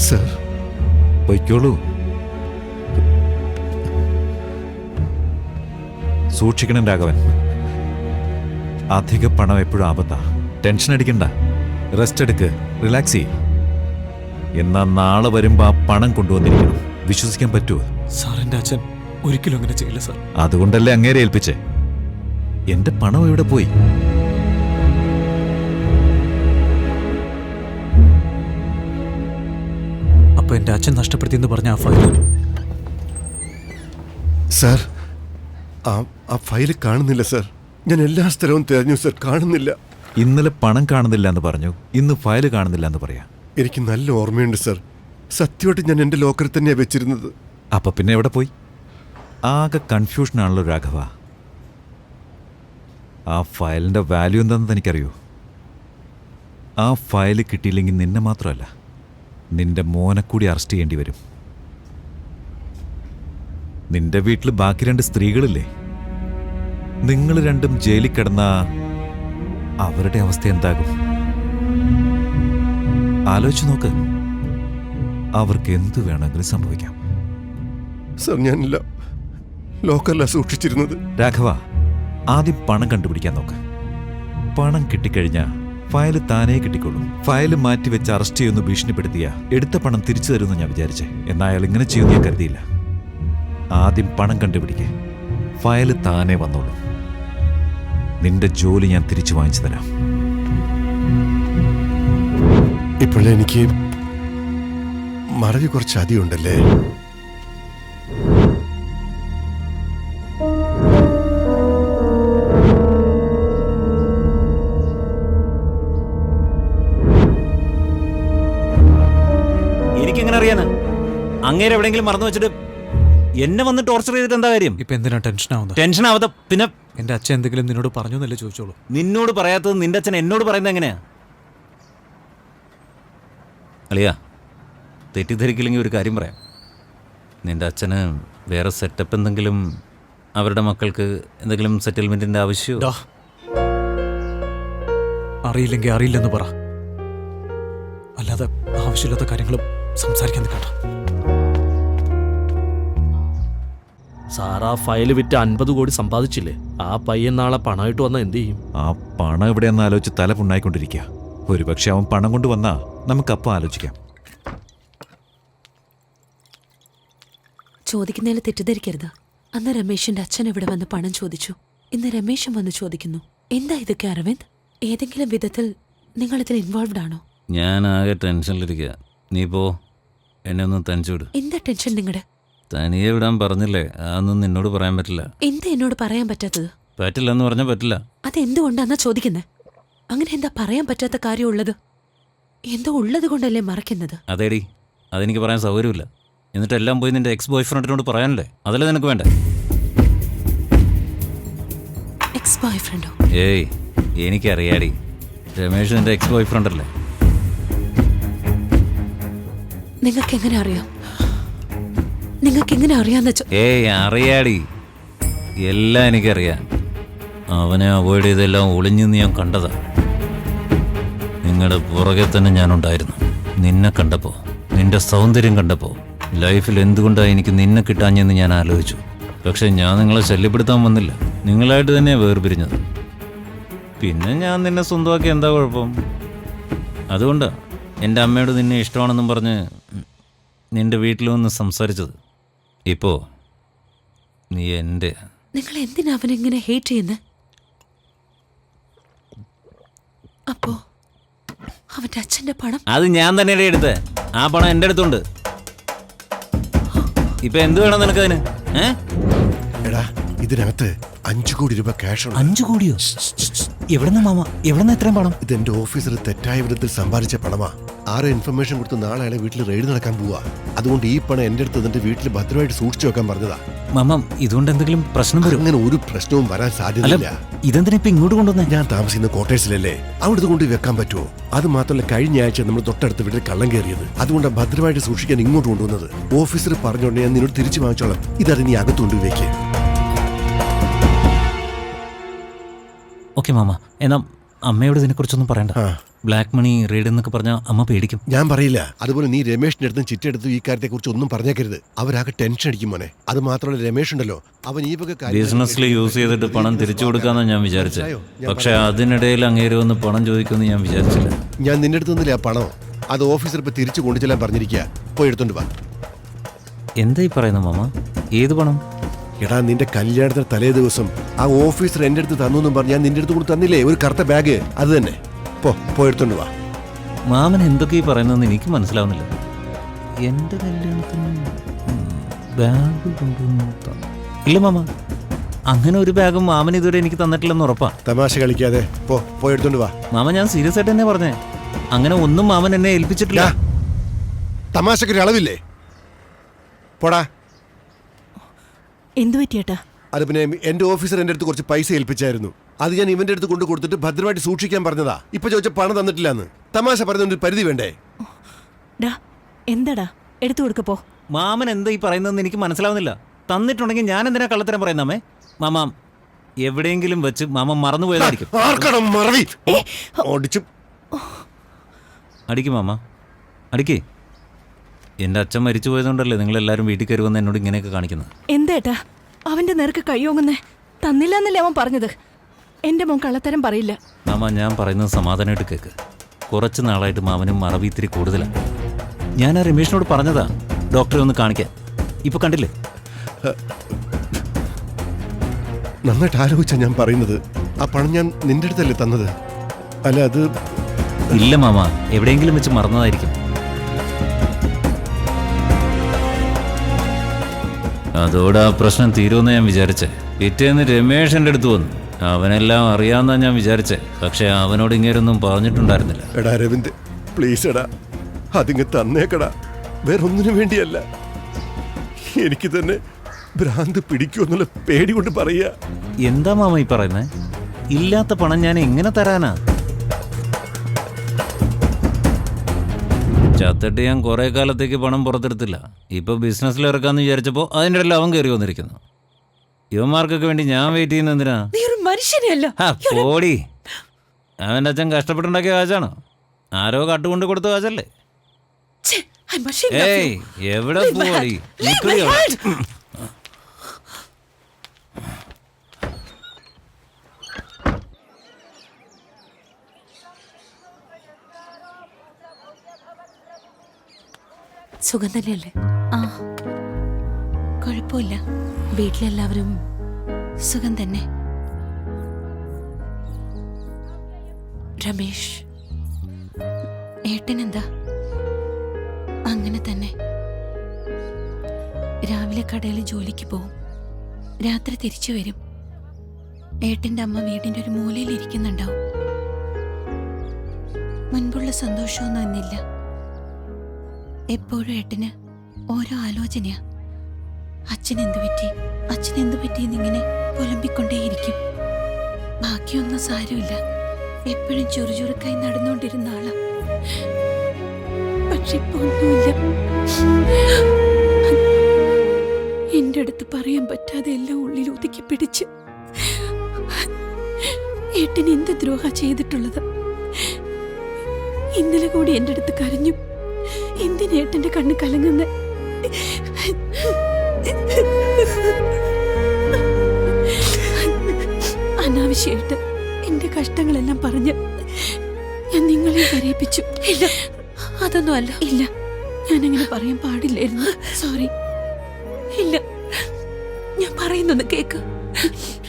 സാർ, പൊയ്ക്കോളൂ. സൂക്ഷിക്കണം രാഘവൻ. അധിക പണം എപ്പോഴും ആപത്താ. ടെൻഷൻ അടിക്കണ്ട. റെസ്റ്റ് എടുക്ക്, റിലാക്സ് ചെയ്യ്. എന്നാ നാളെ വരുമ്പോ ആ പണം കൊണ്ടുവന്നിരിക്കണം. വിശ്വസിക്കാൻ പറ്റുമോ? സാർ, എൻ്റെ അച്ഛൻ ഒരിക്കലും അങ്ങനെ ചെയ്യില്ല സാർ. അതുകൊണ്ടല്ലേ അങ്ങേരെ ഏൽപ്പിച്ചേ. എന്റെ പണം എവിടെ പോയി? അപ്പൊ എൻ്റെ അച്ഛൻ നഷ്ടപ്പെടുത്തിയെന്ന് പറഞ്ഞ ആ ഫയൽ. സാർ, ആ ഫയൽ കാണുന്നില്ല സാർ. ഞാൻ എല്ലാ സ്ഥലവും തിരഞ്ഞു സാർ, കാണുന്നില്ല. ഇന്നലെ പണം കാണുന്നില്ല എന്ന് പറഞ്ഞു, ഇന്ന് ഫയൽ കാണുന്നില്ല എന്ന് പറയാം. എനിക്ക് നല്ല ഓർമ്മയുണ്ട് സാർ. സത്യമായിട്ട് ഞാൻ എൻ്റെ ലോക്കറിൽ തന്നെയാണ് വെച്ചിരുന്നത്. അപ്പൊ പിന്നെ എവിടെ പോയി? ആകെ കൺഫ്യൂഷനാണല്ലോ രാഘവ. ആ ഫയലിന്റെ വാല്യൂ എന്താണെന്ന് എനിക്കറിയോ? ആ ഫയൽ കിട്ടിയില്ലെങ്കിൽ നിന്നെ മാത്രമല്ല നിന്റെ മോനെ കൂടി അറസ്റ്റ് ചെയ്യേണ്ടി വരും. നിന്റെ വീട്ടിൽ ബാക്കി 2 സ്ത്രീകളില്ലേ? നിങ്ങൾ രണ്ടും ജയിലിൽ കിടന്ന അവരുടെ അവസ്ഥ എന്താകും? ആലോചിച്ച് നോക്ക്. അവർക്ക് എന്തു വേണമെങ്കിലും സംഭവിക്കാം. സർ, ഞാനില്ല ലോക്കല്ല സൂക്ഷിച്ചിരുന്നത്. രാഘവ, ആദ്യം പണം കണ്ടുപിടിക്കാൻ നോക്ക്. പണം കിട്ടിക്കഴിഞ്ഞാൽ ഫയല് താനേ കിട്ടിക്കൊള്ളും. ഫയല് മാറ്റിവെച്ച് അറസ്റ്റ് ചെയ്യുമെന്ന് ഭീഷണിപ്പെടുത്തിയ എടുത്ത പണം തിരിച്ചു തരുമെന്ന് ഞാൻ വിചാരിച്ചേ. എന്നാൽ അയാൾ ഇങ്ങനെ ചെയ്യുമെന്ന് ഞാൻ കരുതിയില്ല. ആദ്യം പണം കണ്ടുപിടിക്കേ, ഫയല് താനേ വന്നോളൂ. നിന്റെ ജോലി ഞാൻ തിരിച്ചു വാങ്ങിച്ചു തരാം. ഇപ്പോഴേ എനിക്ക് മറവി കുറച്ച് അധികം ഉണ്ടല്ലേ? എനിക്കെങ്ങനെ അറിയാനാ? അങ്ങേരെ എവിടെയെങ്കിലും മറന്നു വെച്ചിട്ട് എന്നെ വന്ന് ടോർച്ചർ ചെയ്തിട്ട് എന്താ കാര്യം? ഇപ്പൊ എന്തിനാ ടെൻഷൻ ആവുന്നത്? ടെൻഷൻ ആവാത്ത പിന്നെ എന്റെ അച്ഛൻ എന്തെങ്കിലും നിന്നോട് പറഞ്ഞു എന്നല്ലേ ചോദിച്ചോളൂ. നിന്നോട് പറയാത്തത് നിന്റെ അച്ഛൻ എന്നോട് പറയുന്നത് എങ്ങനെയാ? അളിയാ, തെറ്റിദ്ധരിക്കില്ലെങ്കിൽ ഒരു കാര്യം പറയാം. നിന്റെ അച്ഛന് വേറെ സെറ്റപ്പ് എന്തെങ്കിലും, അവരുടെ മക്കൾക്ക് എന്തെങ്കിലും സെറ്റിൽമെന്റിന്റെ ആവശ്യമോ? ഡാ, അറിയില്ലെങ്കിൽ അറിയില്ലെന്ന് പറ. അല്ലാതെ ആവശ്യമില്ലാത്ത കാര്യങ്ങളും സംസാരിക്കാൻ നിൽക്കണ്ട. സാർ ആ ഫയൽ വിറ്റ് 50 കോടി സമ്പാദിച്ചില്ലേ? ആ പയ്യൻ നാളെ പണമായിട്ട് വന്നാൽ എന്ത് ചെയ്യും? ആ പണം എവിടെയെന്ന് ആലോചിച്ച് തല പുണ്ണായിക്കൊണ്ടിരിക്കുക. ഒരുപക്ഷെ അവൻ പണം കൊണ്ട് വന്നാ നമുക്കപ്പം ആലോചിക്കാം. ചോദിക്കുന്നതിൽ തെറ്റിദ്ധരിക്കരുത്. അന്ന് രമേശിന്റെ അച്ഛൻ ഇവിടെ വന്ന് പണം ചോദിച്ചു. ഇന്ന് രമേശും വന്ന് ചോദിക്കുന്നു. എന്താ ഇതൊക്കെ അരവിന്ദ്? ഏതെങ്കിലും വിധത്തിൽ നിങ്ങൾ ഇതിൽ ഇൻവോൾവ്ഡ് ആണോ? ഞാൻ ആകെ ടെൻഷനിലിരിക്കുക. നീ പോ, എന്നെ ഒന്ന് തനിച്ചു വിട്. എന്താ ടെൻഷൻ നിങ്ങളുടെ? തനിയെ വിടാൻ പറഞ്ഞില്ലേ, അതൊന്നും നിന്നോട് പറയാൻ പറ്റില്ല. എന്താ എന്നോട് പറയാൻ പറ്റാത്തത്? പറ്റില്ല എന്ന് പറഞ്ഞാൽ പറ്റില്ല. അതെന്തുകൊണ്ടാന്നാ ചോദിക്കുന്നത്? അങ്ങനെ എന്താ പറയാൻ പറ്റാത്ത കാര്യമുള്ളത്? എന്തോ ഉള്ളത് കൊണ്ടല്ലേ മറക്കുന്നത്? അതേടി, അതെനിക്ക് പറയാൻ സൗകര്യമില്ല. എന്നിട്ട് എല്ലാം പോയി നിന്റെ എക്സ് ബോയ് ഫ്രണ്ടിനോട് പറയാനല്ലേ? അതല്ലേ നിനക്ക് വേണ്ടേ? എക്സ് ബോയ് ഫ്രണ്ടോ? ഏയ്, എനിക്കറിയാടി. രമേശ് നിന്റെ എക്സ് ബോയ് ഫ്രണ്ട് അല്ലേ? നിങ്ങൾക്ക് എങ്ങനെ അറിയാം? നിങ്ങൾക്ക് എങ്ങനെ അറിയാന്ന് ഏയ്, അറിയാടി. എല്ലാം എനിക്കറിയാം. അവനെ അവോയ്ഡ് ചെയ്തെല്ലാം ഒളിഞ്ഞെന്ന് ഞാൻ കണ്ടതാ. നിങ്ങളുടെ പുറകെ തന്നെ ഞാനുണ്ടായിരുന്നു. നിന്നെ കണ്ടപ്പോൾ, നിന്റെ സൗന്ദര്യം കണ്ടപ്പോൾ ലൈഫിൽ എന്തുകൊണ്ടാണ് എനിക്ക് നിന്നെ കിട്ടാഞ്ഞെന്ന് ഞാൻ ആലോചിച്ചു. പക്ഷെ ഞാൻ നിങ്ങളെ ശല്യപ്പെടുത്താൻ വന്നില്ല. നിങ്ങളായിട്ട് തന്നെയാണ് വേർപിരിഞ്ഞത്. പിന്നെ ഞാൻ നിന്നെ സ്വന്തമാക്കി എന്താ കുഴപ്പം? അതുകൊണ്ടാണ് എൻ്റെ അമ്മയോട് നിന്നെ ഇഷ്ടമാണെന്നും പറഞ്ഞ് നിന്റെ വീട്ടിൽ വന്ന് സംസാരിച്ചത്. ഇപ്പോൾ നീ എൻ്റെ. നിങ്ങൾ എന്തിനാ അവനെങ്ങനെ ഹേറ്റ് ചെയ്യുന്നത്? അപ്പോ അവന്റെ അച്ഛന്റെ പണം അത് ഞാൻ തന്നെയാണ് എടുത്തത്. ആ പണം എൻ്റെ അടുത്തുണ്ട്. ഇപ്പൊ എന്ത് വേണം നിനക്കതിന്? എടാ, ഇതിനകത്ത് 5 കോടി രൂപ ക്യാഷ് ഉണ്ട്. 5 കോടിയോ? എവിടെന്നാ മാമ? എവിടെന്നാ ഇത്രയും പണം? ഇത് എന്റെ ഓഫീസർ തെറ്റായ വിധത്തിൽ സമ്പാദിച്ച പണമാ. ആരോ ഇൻഫർമേഷൻ കൊടുത്ത് നാളെ അയാളെ വീട്ടിൽ റെയ്ഡ് നടക്കാൻ പോവാ. അതുകൊണ്ട് ഈ പണം എന്റെ അടുത്ത് നിന്റെ വീട്ടിൽ ഭദ്രമായിട്ട് സൂക്ഷിച്ചു വെക്കാൻ പറഞ്ഞതാ. മാമ, ഇതുകൊണ്ട് എന്തെങ്കിലും പ്രശ്നം വരും? അങ്ങനെ ഒരു പ്രശ്നവും വരാൻ സാധ്യതയില്ല. ഇതെന്തിനാ ഇപ്പൊ ഇങ്ങോട്ട് കൊണ്ടുവന്നേ? ഞാൻ താമസിക്കുന്ന ക്വാർട്ടേഴ്സിലല്ലേ, അവിടുത്തെ കൊണ്ട് വെക്കാൻ പറ്റുമോ? അത് മാത്രമല്ല, കഴിഞ്ഞ ആഴ്ച നമ്മൾ തൊട്ടടുത്ത് വീട്ടിൽ കള്ളം കയറിയത്. അതുകൊണ്ട് ഭദ്രമായിട്ട് സൂക്ഷിക്കാൻ ഇങ്ങോട്ട് കൊണ്ടുവന്നത്. ഓഫീസർ പറഞ്ഞോണ്ട് ഞാൻ നിന്നോട് തിരിച്ചു വാങ്ങിച്ചോളാം. ഇതത് നീ അകത്തുകൊണ്ട് വെക്കേ. ഓക്കെ മാമ, എന്നാ അമ്മയോട് ഇതിനെക്കുറിച്ചൊന്നും പറയണ്ട. ബ്ലാക്ക് മണി റെയ്ഡ് എന്നൊക്കെ പറഞ്ഞാൽ അമ്മ പേടിക്കും. ഞാൻ പറയില്ല. അതുപോലെ നീ രമേഷിന്റെ അടുത്തും ചിറ്റെടുത്തും ഈ കാര്യത്തെ കുറിച്ച് ഒന്നും പറഞ്ഞേക്കരുത്. അവരാകെ ടെൻഷൻ അടിക്കും മോനെ. അത് മാത്രമല്ല, രമേഷ് ഉണ്ടല്ലോ, അവൻ ഈ വക ബിസിനസ്സിൽ യൂസ് ചെയ്തിട്ട് പണം തിരിച്ചു കൊടുക്കാന്നാണ് ഞാൻ വിചാരിച്ചത്. പക്ഷെ അതിനിടയിൽ അങ്ങേര് വന്ന് പണം ചോദിക്കുമെന്ന് ഞാൻ വിചാരിച്ചില്ല. ഞാൻ നിന്റെ അടുത്ത് നിന്നില്ല ആ പണം. അത് ഓഫീസർ ഇപ്പൊ തിരിച്ചു കൊണ്ടുചെല്ലാൻ പറഞ്ഞിരിക്കുക. പോയി എടുത്തോണ്ട് വാ. എന്തായി പറയുന്നു മാമ? ഏത് പണം? എടാ, നിന്റെ കല്യാണത്തിന് തലേ ദിവസം ആ ഓഫീസർ എന്റെ അടുത്ത് തന്നു എന്നും പറഞ്ഞ് ഞാൻ നിന്റെ അടുത്ത് കൂടി തന്നില്ലേ ഒരു കറുത്ത ബാഗ്? അത് തന്നെ. പോയെടുത്തോണ്ട് വാ. മാമൻ എന്തൊക്കെ ഈ പറയുന്നതെന്ന് എനിക്ക് മനസ്സിലാവുന്നില്ല. എന്റെ കല്യാണത്തിന് ബാഗ് കൊണ്ടുവന്നു? ഇല്ല മാമ, അങ്ങനെ ഒരു ബാഗും മാമൻ ഇതുവരെ എനിക്ക് തന്നിട്ടില്ലെന്ന് ഉറപ്പാ. തമാശ കളിക്കാതെ പോയെടുത്തോണ്ട് വാ. മാമ, ഞാൻ സീരിയസ് ആയിട്ട് തന്നെ പറഞ്ഞേ. അങ്ങനെ ഒന്നും മാമൻ എന്നെ ഏൽപ്പിച്ചിട്ടില്ല. തമാശക്കൊരു അളവില്ലേ? പോടാ. എന്തു പറ്റിയേട്ടാ? അത് പിന്നെ എന്റെ ഓഫീസർ എന്റെ അടുത്ത് കുറച്ച് പൈസ ഏൽപ്പിച്ചായിരുന്നു. അത് ഞാൻ ഇവന്റെ അടുത്ത് കൊണ്ട് കൊടുത്തിട്ട് ഭദ്രമായിട്ട് സൂക്ഷിക്കാൻ പറഞ്ഞതാ. ഇപ്പൊ ചോദിച്ച പണം തന്നിട്ടില്ലാന്ന്. തമാശ പറയുന്നതിന് പരിധി വേണ്ടേ? ഡാ, എന്താടാ എടുത്തു കൊടുക്കപ്പോ. മാമൻ എന്താ ഈ പറയുന്നതെന്ന് എനിക്ക് മനസ്സിലാവുന്നില്ല. തന്നിട്ടുണ്ടെങ്കിൽ ഞാൻ എന്തിനാ കള്ളത്തരം പറയുന്നമ്മേ? മാമ എവിടെയെങ്കിലും വെച്ച് മാമ മറന്നുപോയതായിരിക്കും. അടിക്കും മാമ, അടിക്കേ. എൻ്റെ അച്ഛൻ മരിച്ചു പോയതുകൊണ്ടല്ലേ നിങ്ങളെല്ലാവരും വീട്ടിൽ കയറി വന്ന് എന്നോട് ഇങ്ങനെയൊക്കെ കാണിക്കുന്നത്. എന്തേട്ടാ അവന്റെ നേർക്ക് കയ്യോങ്ങുന്നേ? തന്നില്ല എന്നല്ലേ അവൻ പറഞ്ഞത്. എന്റെ മോൻ കള്ളത്തരം പറയില്ല. മാമ ഞാൻ പറയുന്നത് സമാധാനമായിട്ട് കേൾക്ക്. കുറച്ച് നാളായിട്ട് മാമനും മറവി ഇത്തിരി കൂടുതലാണ്. ഞാൻ ആ രമേഷിനോട് പറഞ്ഞതാ ഡോക്ടറെ ഒന്ന് കാണിക്കാൻ. ഇപ്പൊ കണ്ടില്ലേ? നന്നായിട്ട് ആലോചിച്ചാ ഞാൻ പറയുന്നത്. ആ പണം ഞാൻ നിന്റെ അടുത്തല്ലേ തന്നത്? അല്ല അത് ഇല്ല മാമ, എവിടെയെങ്കിലും വെച്ച് മറന്നതായിരിക്കും. അതോടെ ആ പ്രശ്നം തീരുമെന്ന് ഞാൻ വിചാരിച്ചേ. പിറ്റേന്ന് രമേഷ് എൻ്റെ അടുത്ത് വന്നു. അവനെല്ലാം അറിയാമെന്നാ ഞാൻ വിചാരിച്ചേ. പക്ഷെ അവനോട് ഇങ്ങേരൊന്നും പറഞ്ഞിട്ടുണ്ടായിരുന്നില്ല. എടാ അരവിന്ദ്, പ്ലീസ് എടാ, അതിങ്ങ് തന്നേക്കടാ. വേറൊന്നിനു വേണ്ടിയല്ല, എനിക്ക് തന്നെ ഭ്രാന്ത് പിടിക്കുമെന്നുള്ള പേടി കൊണ്ട് പറയാ. എന്താ മാമ ഈ പറയുന്നേ? ഇല്ലാത്ത പണം ഞാൻ എങ്ങനെ തരാനാ? ചത്തിട്ട് ഞാൻ കുറെ കാലത്തേക്ക് പണം പുറത്തെടുത്തില്ല. ഇപ്പൊ ബിസിനസ്സിൽ ഇറക്കാന്ന് വിചാരിച്ചപ്പോ അതിൻ്റെ ഇടയിൽ അവൻ കയറി വന്നിരിക്കുന്നു. യുവമാർക്കൊക്കെ വേണ്ടി ഞാൻ വെയിറ്റ് ചെയ്യുന്ന എന്തിനാ? പോടി. അവൻ്റെ അച്ഛൻ കഷ്ടപ്പെട്ടുണ്ടാക്കിയ കാശാണോ? ആരോ കട്ടുകൊണ്ട് കൊടുത്ത കാശല്ലേ? ഏയ് എവിടെ പോടി? സുഖം തന്നെയല്ലേ? ആ, കുഴപ്പമില്ല. വീട്ടിലെല്ലാവരും സുഖം തന്നെ. രമേഷ് ഏട്ടനെന്താ? അങ്ങനെ തന്നെ. രാവിലെ കടയിൽ ജോലിക്ക് പോവും, രാത്രി തിരിച്ചു വരും. ഏട്ടൻ്റെ അമ്മ വീടിൻ്റെ ഒരു മൂലയിൽ ഇരിക്കുന്നുണ്ടാവും. മുൻപുള്ള സന്തോഷമൊന്നും ഇന്നില്ല. എപ്പോഴും ഏട്ടന് ഓരോ ആലോചനയാ. അച്ഛനെന്തു പറ്റി എന്നിങ്ങനെ പുലമ്പിക്കൊണ്ടേയിരിക്കും. ബാക്കിയൊന്നും സാരമില്ല. എപ്പോഴും ചുറുചുറുക്കായി നടന്നുകൊണ്ടിരുന്ന ആളാ. പക്ഷെ ഇപ്പൊ ഒന്നുമില്ല. എന്റെ അടുത്ത് പറയാൻ പറ്റാതെ എല്ലാം ഉള്ളിൽ ഒതുക്കി പിടിച്ച് ഏട്ടൻ എന്ത് ദ്രോഹ ചെയ്തിട്ടുള്ളത്. ഇന്നലെ കൂടി എന്റെ അടുത്ത് കരഞ്ഞു. എന്തിനേട്ടന്റെ കണ്ണ് കലങ്ങുന്ന? അനാവശ്യമായിട്ട് എന്റെ കഷ്ടങ്ങളെല്ലാം പറഞ്ഞ് ഞാൻ നിങ്ങളെ കരയിപ്പിച്ചു. ഇല്ല, അതൊന്നും അല്ല. ഇല്ല, ഞാനങ്ങനെ പറയാൻ പാടില്ലായിരുന്നു. സോറി. ഇല്ല, ഞാൻ പറയുന്നൊന്ന് കേക്ക്.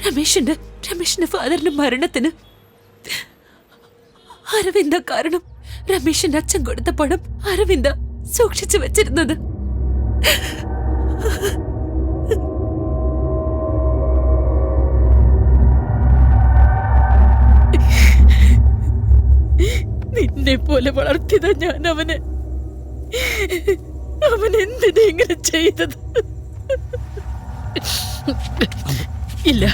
രമേഷിന്റെ ഫാദറിന്റെ മരണത്തിന് അരവിന്ദ കാരണം. രമേഷിന്റെ അച്ഛൻ കൊടുത്ത പണം അരവിന്ദ സൂക്ഷിച്ചു വെച്ചിരുന്നത്. നിന്നെ പോലെ വളർത്തിയതാ ഞാൻ അവനെ. അവൻ എന്തിനാ ഇങ്ങനെ ചെയ്തത്? ഇല്ല,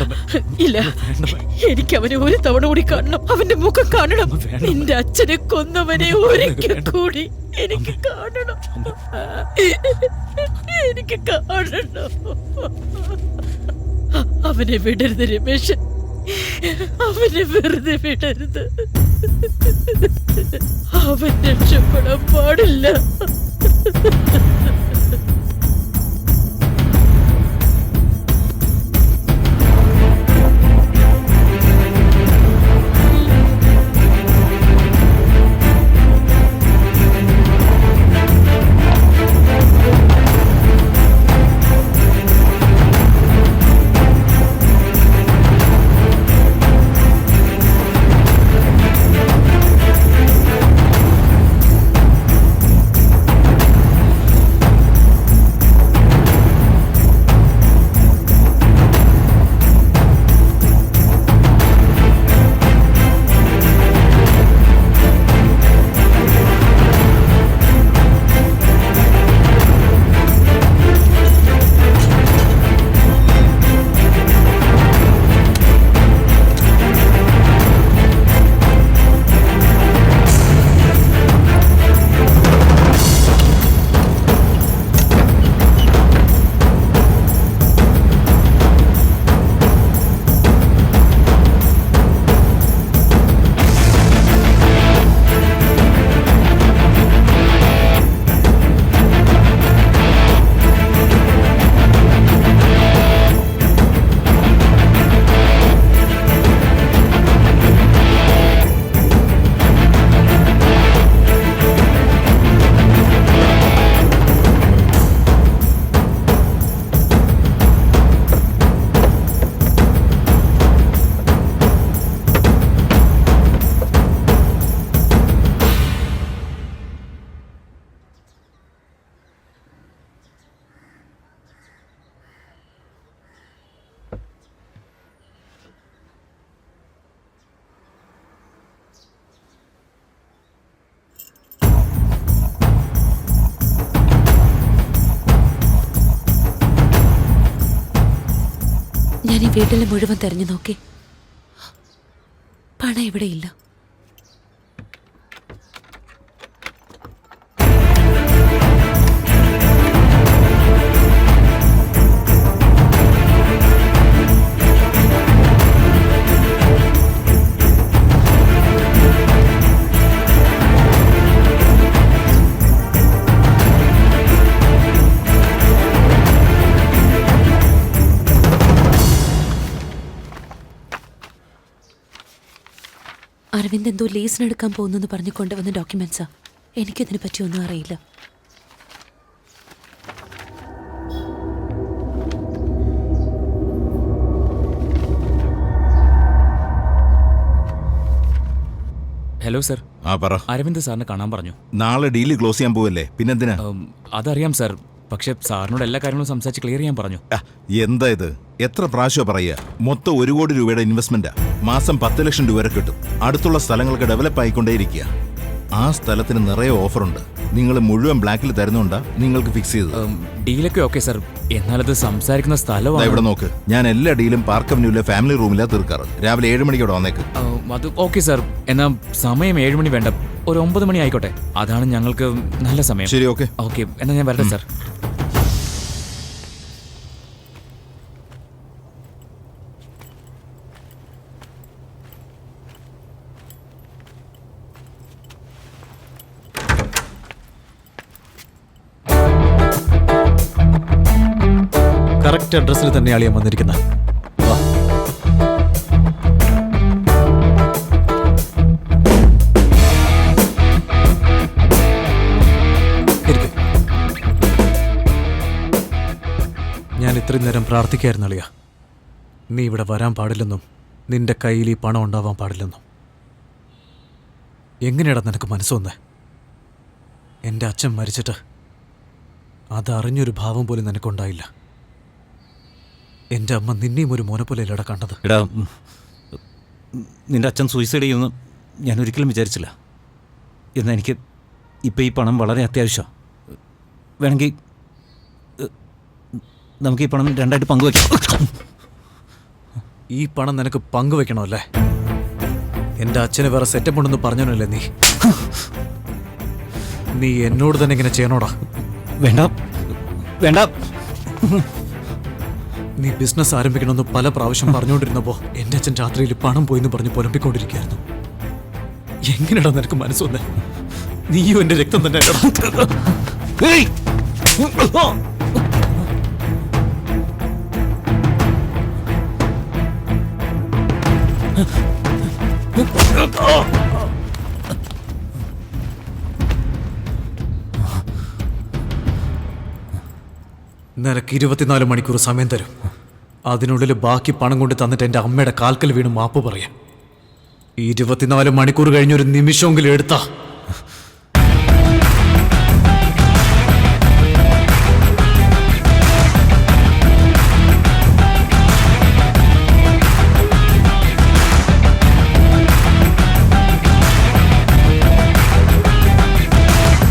എനിക്ക് അവനെ ഒരു തവണ കൂടി കാണണം. അവന്റെ മുഖം കാണണം. നിന്റെ അച്ഛനെ കൊന്നവനെ ഒരിക്കൽ കൂടി എനിക്ക് കാണണം. അവനെ വിടരുത് രമേശൻ, അവനെ വെറുതെ വിടരുത്. അവൻ രക്ഷപ്പെടാൻ പാടില്ല. വീട്ടിൽ മുഴുവൻ തെരഞ്ഞു നോക്കി. പണം ഇവിടെയില്ല. അരവിന്ദ് എന്തോ ലീസിനെടുക്കാൻ പോകുന്നെന്ന് പറഞ്ഞു കൊണ്ടുവന്ന ഡോക്യുമെന്റ്സാ. എനിക്കതിനെ പറ്റി ഒന്നും അറിയില്ല. ഹലോ സർ, ആ പറ. അരവിന്ദ് സാറിനെ കാണാൻ പറഞ്ഞു. നാളെ ഡീല് ക്ലോസ് ചെയ്യാൻ പോവല്ലേ, പിന്നെന്തിനാ? അതറിയാം സർ, പക്ഷെ സാറിനോട് എല്ലാ കാര്യങ്ങളും സംസാരിച്ച് ക്ലിയർ ചെയ്യാൻ പറഞ്ഞു. എന്താ ഇത്? എത്ര പ്രാവശ്യം പറയുക? മൊത്തം 1 കോടി രൂപയുടെ ഇൻവെസ്റ്റ്മെന്റാ. മാസം 10 ലക്ഷം രൂപ വരെ കിട്ടും. അടുത്തുള്ള സ്ഥലങ്ങൾക്ക് ഡെവലപ്പ് ആയിക്കൊണ്ടേയിരിക്കുക. ആ സ്ഥലത്തിന് നിറയെ ഓഫറുണ്ട്. നിങ്ങൾ മുഴുവൻ ബ്ലാക്കിൽ തരുന്നുണ്ടാ നിങ്ങൾക്ക് ഫിക്സ് ചെയ്തത്? ഡീലൊക്കെ ഓക്കെ സർ, എന്നാലത് സംസാരിക്കുന്ന സ്ഥലമാണ്. ഇവിടെ നോക്ക്, ഞാൻ എല്ലാ ഡീലും പാർക്ക് അവന്യൂലെ ഫാമിലി റൂമിലാ തീർക്കാറ്. രാവിലെ 7 മണിക്ക് ഇവിടെ വന്നേക്ക്. അത് ഓക്കെ സർ, എന്നാ സമയം 7 മണി വേണ്ട, ഒരു 9 മണി ആയിക്കോട്ടെ. അതാണ് ഞങ്ങൾക്ക് നല്ല സമയം. ശരി, ഓക്കെ ഓക്കെ, എന്നാ ഞാൻ വരട്ടെ സർ. കറക്റ്റ് അഡ്രസ്സിൽ തന്നെയാണ് ഞാൻ വന്നിരിക്കുന്നത്. വാ. ഇരിക്ക്. ഞാൻ ഇത്രയും നേരം പ്രാർത്ഥിക്കായിരുന്നു അളിയ. നീ ഇവിടെ വരാൻ പാടില്ലെന്നും നിന്റെ കയ്യിൽ ഈ പണം ഉണ്ടാവാൻ പാടില്ലെന്നും. എങ്ങനെയാടാ നിനക്ക് മനസ്സ് വന്നേ? എൻ്റെ അച്ഛൻ മരിച്ചിട്ട് അതറിഞ്ഞൊരു ഭാവം പോലും നിനക്കുണ്ടായില്ല. എൻ്റെ അമ്മ നിന്നെയും ഒരു മോനെ പോലെ ഇല്ലടാ കണ്ടത്. എടാ, നിന്റെ അച്ഛൻ സൂയിസൈഡ് ചെയ്യുമെന്ന് ഞാൻ ഒരിക്കലും വിചാരിച്ചില്ല. എന്നാൽ എനിക്ക് ഇപ്പം ഈ പണം വളരെ അത്യാവശ്യമാണ്. വേണമെങ്കിൽ നമുക്ക് ഈ പണം 2ആയിട്ട് പങ്കുവയ്ക്കാം. ഈ പണം നിനക്ക് പങ്കുവെക്കണമല്ലേ? എൻ്റെ അച്ഛന് വേറെ സെറ്റപ്പ് ഉണ്ടെന്ന് പറഞ്ഞോനല്ലേ നീ? നീ എന്നോട് തന്നെ ഇങ്ങനെ ചെയ്യണോടാ? വേണ്ട വേണ്ട. നീ ബിസിനസ് ആരംഭിക്കണമെന്ന് പല പ്രാവശ്യം പറഞ്ഞുകൊണ്ടിരുന്നപ്പോൾ എൻ്റെ അച്ഛൻ രാത്രിയിൽ പണം പോയിന്ന് പറഞ്ഞ് പുലമ്പിക്കൊണ്ടിരിക്കുകയായിരുന്നു. എങ്ങനെയാടാ നിനക്ക് മനസ്സ് വന്നേ? നീയും എൻ്റെ രക്തം തന്നെ. നിനക്ക് 24 മണിക്കൂർ സമയം തരും. അതിനുള്ളിൽ ബാക്കി പണം കൊണ്ട് തന്നിട്ട് എൻ്റെ അമ്മയുടെ കാൽക്കൽ വീണ് മാപ്പ് പറയാം. 24 മണിക്കൂർ കഴിഞ്ഞൊരു നിമിഷമെങ്കിലും എടുത്താ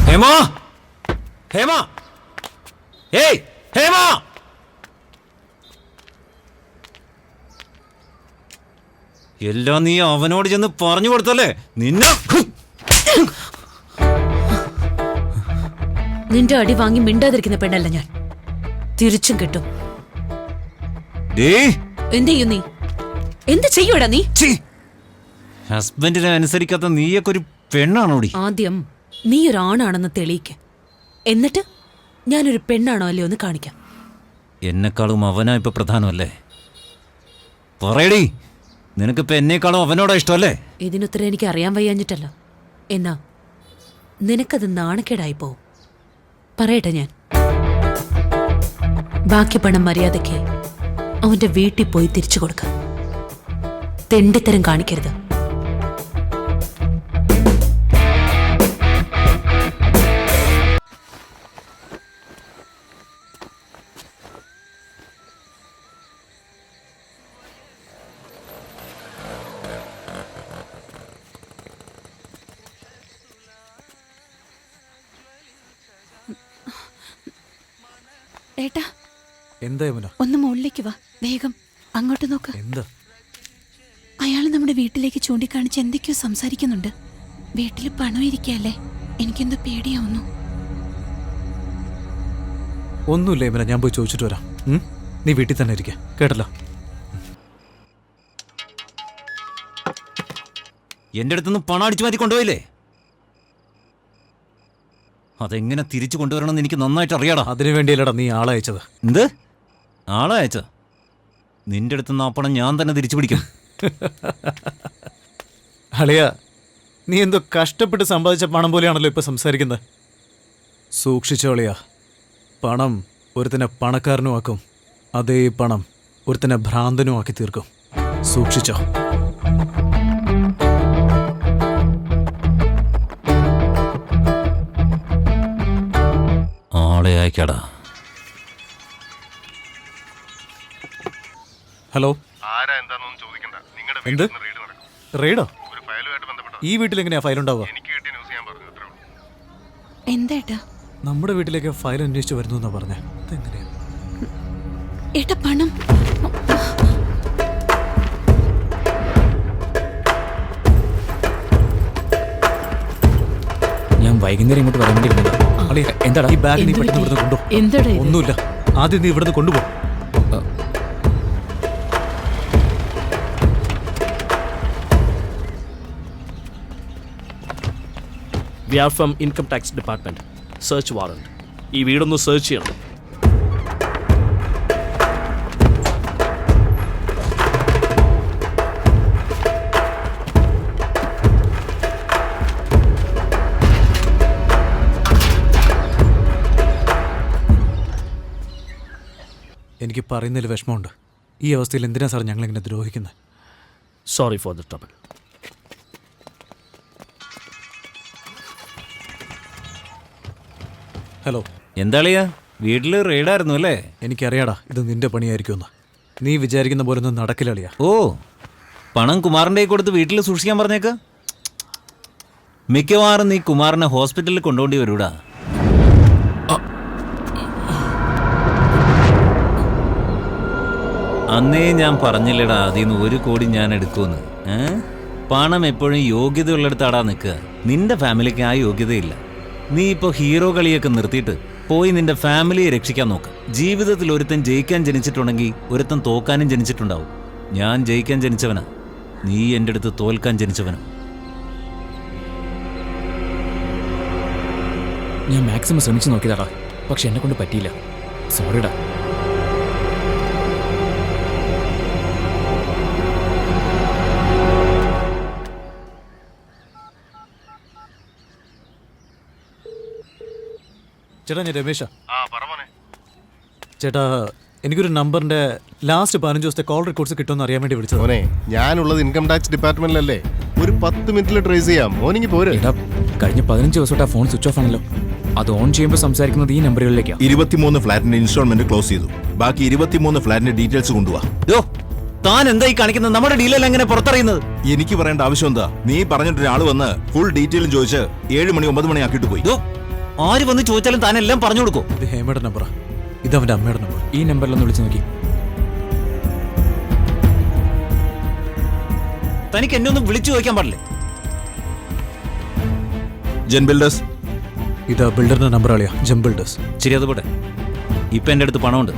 ഹേമ, ഹേമ, ഏയ് ഹേമ! എല്ലാം നീ അവനോട് ചെന്ന് പറഞ്ഞു കൊടുത്തല്ലേ? നിന്റെ അടി വാങ്ങി മിണ്ടാതിരിക്കുന്ന പെണ്ണല്ല ഞാൻ. തിരിച്ചും കിട്ടും. എന്ത് ചെയ്യും നീ? എന്ത് ചെയ്യൂടാ നീ? ഹസ്ബൻഡിനെ അനുസരിക്കാത്ത നീയൊക്കെ ഒരു പെണ്ണാണോടി? ആദ്യം നീ ഒരാണാണെന്ന് തെളിയിക്ക്. എന്നിട്ട് ഞാനൊരു പെണ്ണാണോ അല്ലയോ എന്ന് കാണിക്കാം. എന്നെക്കാളും അവനാ ഇപ്പൊ പ്രധാനമല്ലേ? പറയടി, നിനക്കിപ്പോ എന്നെക്കാളും അവനോടാ ഇഷ്ടമല്ലേ? ഇതിനുത്തരം എനിക്ക് അറിയാൻ വയ്യാഞ്ഞിട്ടല്ല. എന്നാ നിനക്കത് നാണക്കേടായി പോവും. പറയട്ടെ ഞാൻ. ബാക്കി പണം മര്യാദയ്ക്ക് അവന്റെ വീട്ടിൽ പോയി തിരിച്ചു കൊടുക്ക. തെണ്ടിത്തരം കാണിക്കരുത്. ഏട്ടാ, എന്താ യമുന? ഒന്ന് മുകളിലേക്ക് വാ വേഗം. അങ്ങോട്ട് നോക്ക്. എന്താ? അയാൾ നമ്മുടെ വീട്ടിലേക്ക് ചൂണ്ടിക്കാണിച്ച് എന്തൊക്കെയോ സംസാരിക്കുന്നുണ്ട്. വീട്ടിൽ പണം ഇരിക്കല്ലേ, എനിക്കെന്തോ പേടിയാവുന്നു. ഒന്നുമില്ല ഇമല, ഞാൻ പോയി ചോദിച്ചിട്ട് വരാം. നീ വീട്ടിൽ തന്നെ ഇരിക്കുക, കേട്ടല്ലോ? എൻ്റെ അടുത്തുനിന്ന് പണം അടിച്ചു മാറ്റി കൊണ്ടുപോയില്ലേ? അതെങ്ങനെ തിരിച്ചു കൊണ്ടുവരണമെന്ന് എനിക്ക് നന്നായിട്ട് അറിയാടാ. അതിനു വേണ്ടിയല്ലടാ നീ ആളെ അയച്ചത്. എന്ത് ആളെ അയച്ച? നിന്റെ അടുത്തുനിന്ന് ആ പണം ഞാൻ തന്നെ തിരിച്ചു പിടിക്കും. അളിയ, നീ എന്തോ കഷ്ടപ്പെട്ട് സമ്പാദിച്ച പണം പോലെയാണല്ലോ ഇപ്പൊ സംസാരിക്കുന്നത്. സൂക്ഷിച്ചോളിയാ, പണം ഒരുത്തനെ പണക്കാരനുമാക്കും, അതേ പണം ഒരുത്തനെ ഭ്രാന്തനുമാക്കി തീർക്കും. സൂക്ഷിച്ചോ. ആളെ അയക്കാടാ. ഹലോ, ആരാ എന്താണെന്നൊന്നും ചോദിക്കണ്ട. നിങ്ങളുടെ എന്ത് റെയ്ഡ് നടക്കും. റെയ്ഡോ? ഒരു ഫയലുമായിട്ട് ബന്ധപ്പെട്ട ഈ വീട്ടിൽ എങ്ങനെയാ ഫയൽ ഉണ്ടാവുക? എനിക്ക് കിട്ടിയ ന്യൂസ് ഞാൻ പറഞ്ഞു, അത്രേ ഉള്ളൂ. എന്താ ഏട്ടാ? നമ്മുടെ വീട്ടിലേക്ക് ഫയൽ അന്വേഷിച്ച് വരുന്നു എന്നാ പറഞ്ഞേ. അതെങ്ങനെയാ? ഏട്ടാ, പണം. ഞാൻ വൈകുന്നേരം ഇങ്ങോട്ട് വരാൻ വേണ്ടി ഇരുന്നതാ. അളിയ, എന്താടാ? ഈ ബാഗ് നീ പെട്ടെന്ന് ഇവിടുന്ന് കൊണ്ടുപോ. എന്താടാ ഇത്? ഒന്നുമില്ല, ആദ്യം നീ ഇവിടുന്ന് കൊണ്ടുപോ. We are from income tax department. Search warrant. ഈ വീടൊന്ന് സെർച്ച് ചെയ്യണം. എനിക്ക് പറയുന്നതിൽ വിഷമമുണ്ട്. ഈ അവസ്ഥയിൽ എന്തിനാ സാർ ഞങ്ങളിങ്ങനെ ദ്രോഹിക്കുന്നത്? Sorry for the trouble. Hello, എന്താളിയാ, വീട്ടിൽ റെയ്ഡായിരുന്നു അല്ലേ? എനിക്കറിയാടാ ഇത് നിന്റെ പണിയായിരിക്കുമെന്ന്. നീ വിചാരിക്കുന്ന പോലെ ഒന്നും നടക്കില്ല അളിയാ. ഓ, പണം കുമാറിൻ്റെ കൊടുത്ത് വീട്ടിൽ സൂക്ഷിക്കാൻ പറഞ്ഞേക്ക്. മിക്കവാറും നീ കുമാറിനെ ഹോസ്പിറ്റലിൽ കൊണ്ടുപോണ്ടി വരൂടാ. അന്നേ ഞാൻ പറഞ്ഞില്ലടാ, അതിന്ന് 1 കോടി ഞാൻ എടുക്കുമെന്ന്. പണം എപ്പോഴും യോഗ്യതയുള്ളിടത്താടാ നിൽക്കുക. നിന്റെ ഫാമിലിക്ക് ആ യോഗ്യതയില്ല. നീ ഇപ്പോൾ ഹീറോ കളിയൊക്കെ നിർത്തിയിട്ട് പോയി നിന്റെ ഫാമിലിയെ രക്ഷിക്കാൻ നോക്ക്. ജീവിതത്തിൽ ഒരുത്തൻ ജയിക്കാൻ ജനിച്ചിട്ടുണ്ടെങ്കിൽ ഒരുത്തൻ തോക്കാനും ജനിച്ചിട്ടുണ്ടാവും. ഞാൻ ജയിക്കാൻ ജനിച്ചവനാ, നീ എൻ്റെ അടുത്ത് തോൽക്കാൻ ജനിച്ചവനാ. ഞാൻ മാക്സിമം ശ്രമിച്ചു നോക്കിയതാടാ, പക്ഷെ എന്നെ കൊണ്ട് പറ്റിയില്ല. സോറിടാ. ചേട്ടാ, ഞാൻ രമേശാ. ആ, പറ മോനെ. ചേട്ടാ, എനിക്കൊരു നമ്പറിന്റെ ലാസ്റ്റ് 15 ദിവസത്തെ കോൾ റെക്കോർഡ്സ് കിട്ടുമെന്ന് അറിയാൻ വേണ്ടി വിളിച്ചത്. മോനെ, ഞാനുള്ളത് ഇൻകം ടാക്സ് ഡിപ്പാർട്ട്മെന്റിലല്ലേ. ഒരു 10 മിനിറ്റിൽ ട്രേസ് ചെയ്യാം. മോനിങ്ങി പോരെ. എടാ, കഴിഞ്ഞ 15 ദിവസമായിട്ട് ആ ഫോൺ സ്വിച്ച് ഓഫ് ആണല്ലോ. അത് ഓൺ ചെയ്യുമ്പോൾ സംസാരിക്കുന്നത് ഈ നമ്പറുകളിലേക്കാ. 23 ഫ്ലാറ്റിന്റെ ഇൻസ്റ്റാൾമെന്റ് ക്ലോസ് ചെയ്തു. ബാക്കി 23 ഫ്ലാറ്റിന്റെ ഡീറ്റെയിൽസ് കൊണ്ടുപോവാ. യോ, താൻ എന്തായി കാണിക്കുന്നത്? നമ്മുടെ ഡീലെല്ലാം എങ്ങനെ പുറത്തറിയുന്നത്? എനിക്ക് പറയേണ്ട ആവശ്യം എന്താ? നീ പറഞ്ഞിട്ടൊരാൾ വന്ന് ഫുൾ ഡീറ്റെയിലും ചോദിച്ച് 7 മണി 9 മണി ആക്കിയിട്ട് പോയി. യോ, ആര് വന്ന് ചോദിച്ചാലും താൻ എല്ലാം പറഞ്ഞു കൊടുക്കും. ഇത് ഹേമയുടെ നമ്പറാ, ഇത് അവന്റെ അമ്മയുടെ നമ്പർ. ഈ നമ്പറിലൊന്ന് വിളിച്ചു നോക്കി. തനിക്ക് എന്നെ ഒന്ന് വിളിച്ചു ചോദിക്കാൻ പാടില്ലേ? Gen builders. ഇത് ബിൽഡറിന്റെ നമ്പർ അളിയാ, ജം ബിൽഡേഴ്സ്. ശരി, അതുപോട്ടെ. ഇപ്പൊ എൻ്റെ അടുത്ത് പണമുണ്ട്.